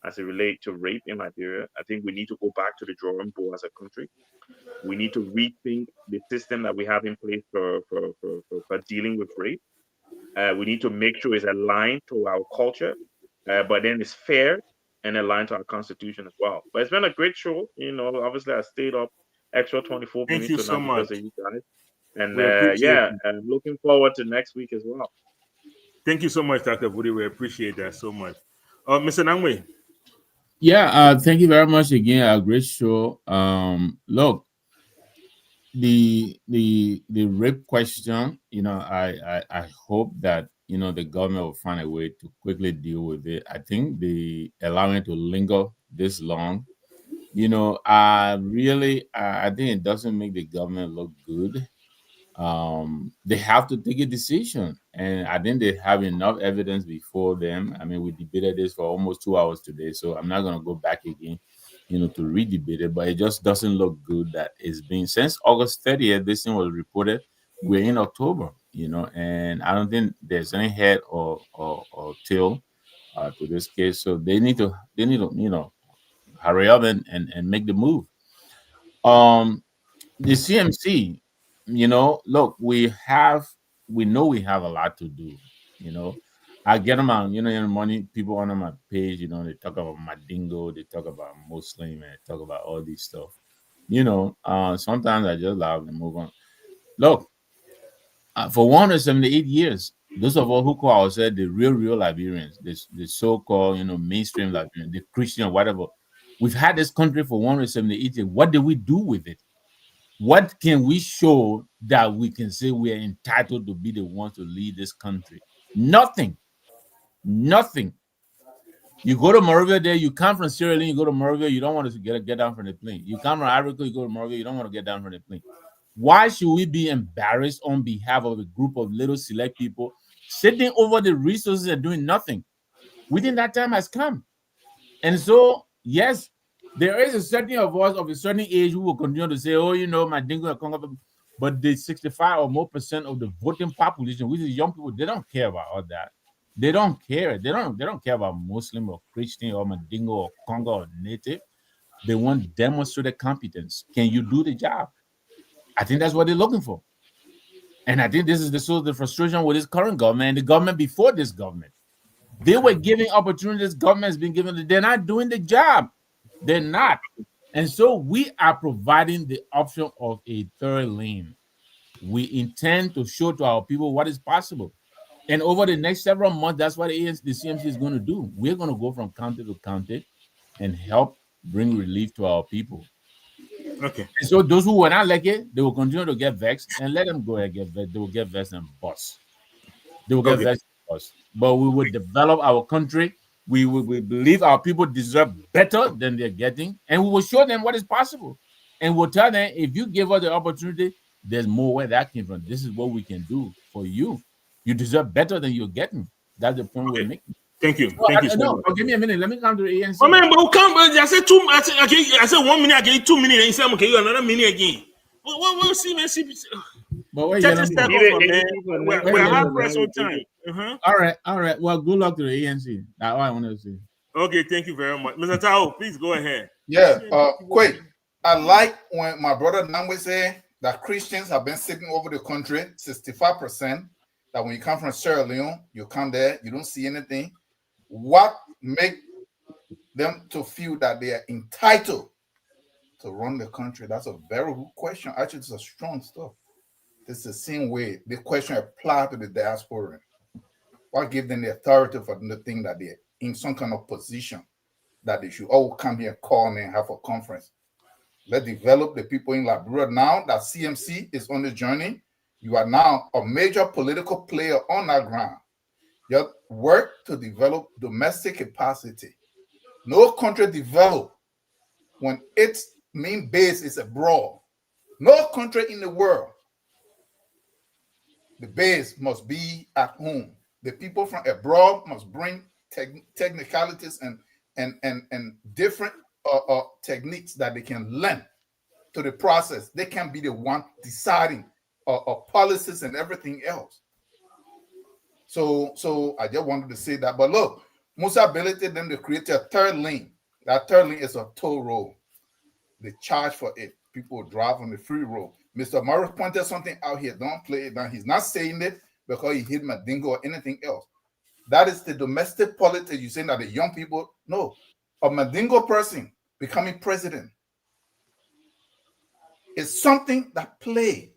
as it relates to rape in Liberia. I think we need to go back to the drawing board as a country. We need to rethink the system that we have in place for dealing with rape. We need to make sure it's aligned to our culture, but then it's fair and aligned to our constitution as well. But it's been a great show. Obviously I stayed up extra 24 Thank minutes you so tonight because much. of you guys. And We appreciate yeah, you. I'm looking forward to next week as well. Thank you so much, Dr. Booty. We appreciate that so much. Mr. Nangwe, Yeah, thank you very much again. A great show. Look, the rape question, I hope that the government will find a way to quickly deal with it. I think the allowing it to linger this long, I think it doesn't make the government look good. They have to take a decision, and I think they have enough evidence before them. I mean, we debated this for almost 2 hours today, so I'm not going to go back again, to re-debate it. But it just doesn't look good that it's been since August 30th. This thing was reported. We're in October, and I don't think there's any head or tail to this case. So they need to hurry up and make the move. Um, the CMC, look, we know we have a lot to do. You know, I get them on, in the morning, people on my page, they talk about Madingo, they talk about Muslim, and they talk about all this stuff. Sometimes I just laugh and move on. Look, for 178 years, those of us who call ourselves the real Liberians, the so-called, mainstream Liberians, the Christian, whatever, we've had this country for 178 years. What do we do with it? What can we show that we can say we are entitled to be the ones to lead this country? Nothing. Nothing. You go to Morovia there, you come from Sierra Leone, you go to Morovia, you don't want to get down from the plane. You come from Ivory Coast, you go to Morovia, you don't want to get down from the plane. Why should we be embarrassed on behalf of a group of little select people sitting over the resources and doing nothing? We think that time has come. And so, yes, there is a certain of us of a certain age who will continue to say, oh, my dingo and Congo, but the 65 or more percent of the voting population, which is young people, they don't care about all that. They don't care. They don't care about Muslim or Christian or Mandingo or Congo or Native. They want demonstrated competence. Can you do the job? I think that's what they're looking for. And I think this is the frustration with this current government and the government before this government. They were giving opportunities, government has been given, they're not doing the job. They're not. And so we are providing the option of a third lane. We intend to show to our people what is possible. And over the next several months, that's what the CMC is going to do. We're going to go from county to county and help bring relief to our people. Okay. And so those who were not like it, they will continue to get vexed and let them go and get vexed. They will get vexed and bust. They will get Okay. vexed and bust. But we will develop our country. We believe our people deserve better than they're getting, and we will show them what is possible. And we'll tell them, if you give us the opportunity, there's more where that came from. This is what we can do for you. You deserve better than you're getting. That's the point we're making. Thank you. No, Thank you so no, much. give me a minute. Let me come to the ANC. Oh man, but come. I said two. I said 1 minute. I gave you 2 minutes. And you said okay, you another minute again. What? See, man. See. But where Check you this yelling step for? off, man. We're hard pressed on time. All right. Well, good luck to the ANC. That's all I want to say. Okay, thank you very much, Mr. Tao. Please go ahead. Yeah, quick. I like when my brother Namwe say that Christians have been sitting over the country, 65%. That when you come from Sierra Leone, you come there, you don't see anything. What make them to feel that they are entitled to run the country? That's a very good question. Actually, it's a strong stuff. This is the same way the question applies to the diaspora. What give them the authority for them to think that they're in some kind of position that they should all come here, call me, and have a conference? Let's develop the people in Liberia now that CMC is on the journey. You are now a major political player on that ground. You work to develop domestic capacity. No country develop when its main base is abroad. No country in the world. The base must be at home. The people from abroad must bring technicalities and different techniques that they can learn to the process. They can be the one deciding policies and everything else. So I just wanted to say that. But look, Musa ability them to create a third lane. That third lane is a toll road. They charge for it. People drive on the free road. Mr. Morris pointed something out here. Don't play it down. He's not saying it because he hit Madingo or anything else. That is the domestic politics. You're saying that the young people, no. A Madingo person becoming president is something that play.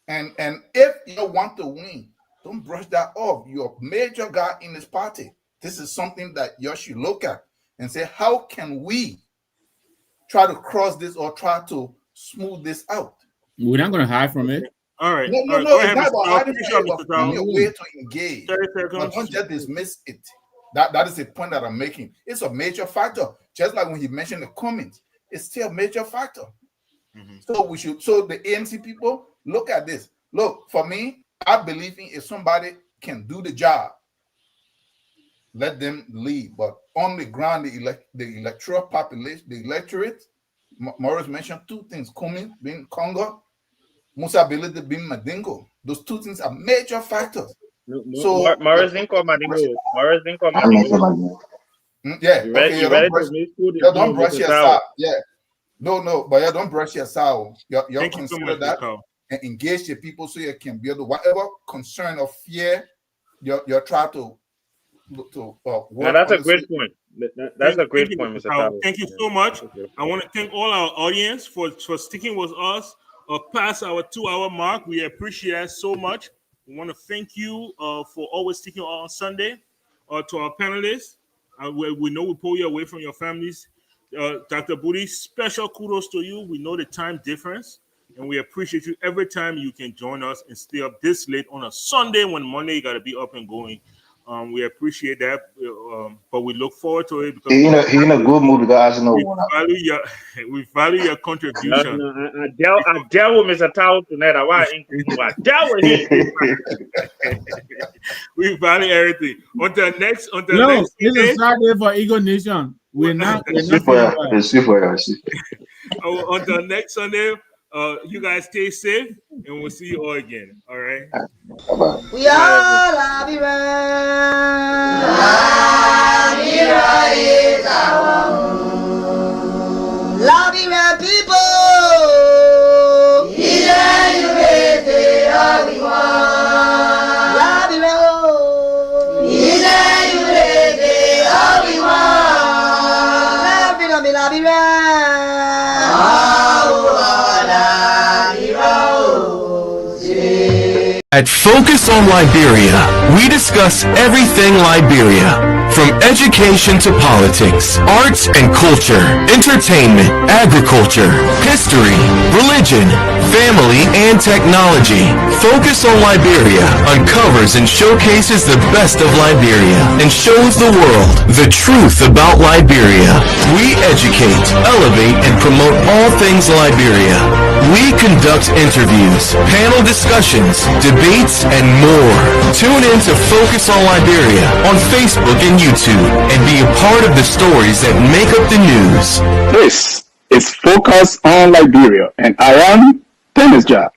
And if you want to win, don't brush that off. You're a major guy in this party. This is something that you should look at and say, how can we try to cross this or try to smooth this out? We're not going to hide from it. All right. No, All right. it's not about hiding from it, but finding a way to engage. 30 But seconds. don't just dismiss it. That is the point that I'm making. It's a major factor. Just like when he mentioned the comments, it's still a major factor. So the ANC people, look at this. Look, for me, I believe in if somebody can do the job, let them lead. But on the ground, the electoral population, the electorate, Morris mentioned two things: Kumi being Congo, Musa ability being Madingo. Those two things are major factors. So Morris didn't call Madingo. Morris didn't call Madingo. Yeah, You okay. ready to miss food? You don't brush your side. Yeah. No, but you don't brush your side. You consider so much, that and engage the people so you can build whatever concern or fear you try to work. Now that's a great point. That's a great point, Mr. Tao. Thank you so much. I want to thank all our audience for sticking with us past our 2-hour mark. We appreciate it so much. We want to thank you for always sticking on Sunday. To our panelists, we know we pull you away from your families. Dr. Booty, special kudos to you. We know the time difference, and we appreciate you every time you can join us and stay up this late on a Sunday when Monday you got to be up and going. We appreciate that, but we look forward to it because he in a good mood, guys. We value your contribution. I dealt with Mr. Tao tonight. I dealt with him. We value everything. Until next This is Saturday for Eagle Nation. We're not. Until next Sunday, you guys stay safe, and we'll see you all again. All right. Bye-bye. We are Labira. Labira is our home. Labira people. Here you raise the everyone. Labira. Here you raise the everyone. Labira, Labira. At Focus on Liberia, we discuss everything Liberia, from education to politics, arts and culture, entertainment, agriculture, history, religion, family, and technology. Focus on Liberia uncovers and showcases the best of Liberia and shows the world the truth about Liberia. We educate, elevate, and promote all things Liberia. We conduct interviews, panel discussions, debates, and more. Tune in to Focus on Liberia on Facebook and YouTube and be a part of the stories that make up the news. This is Focus on Liberia, and I am Dennis Jah.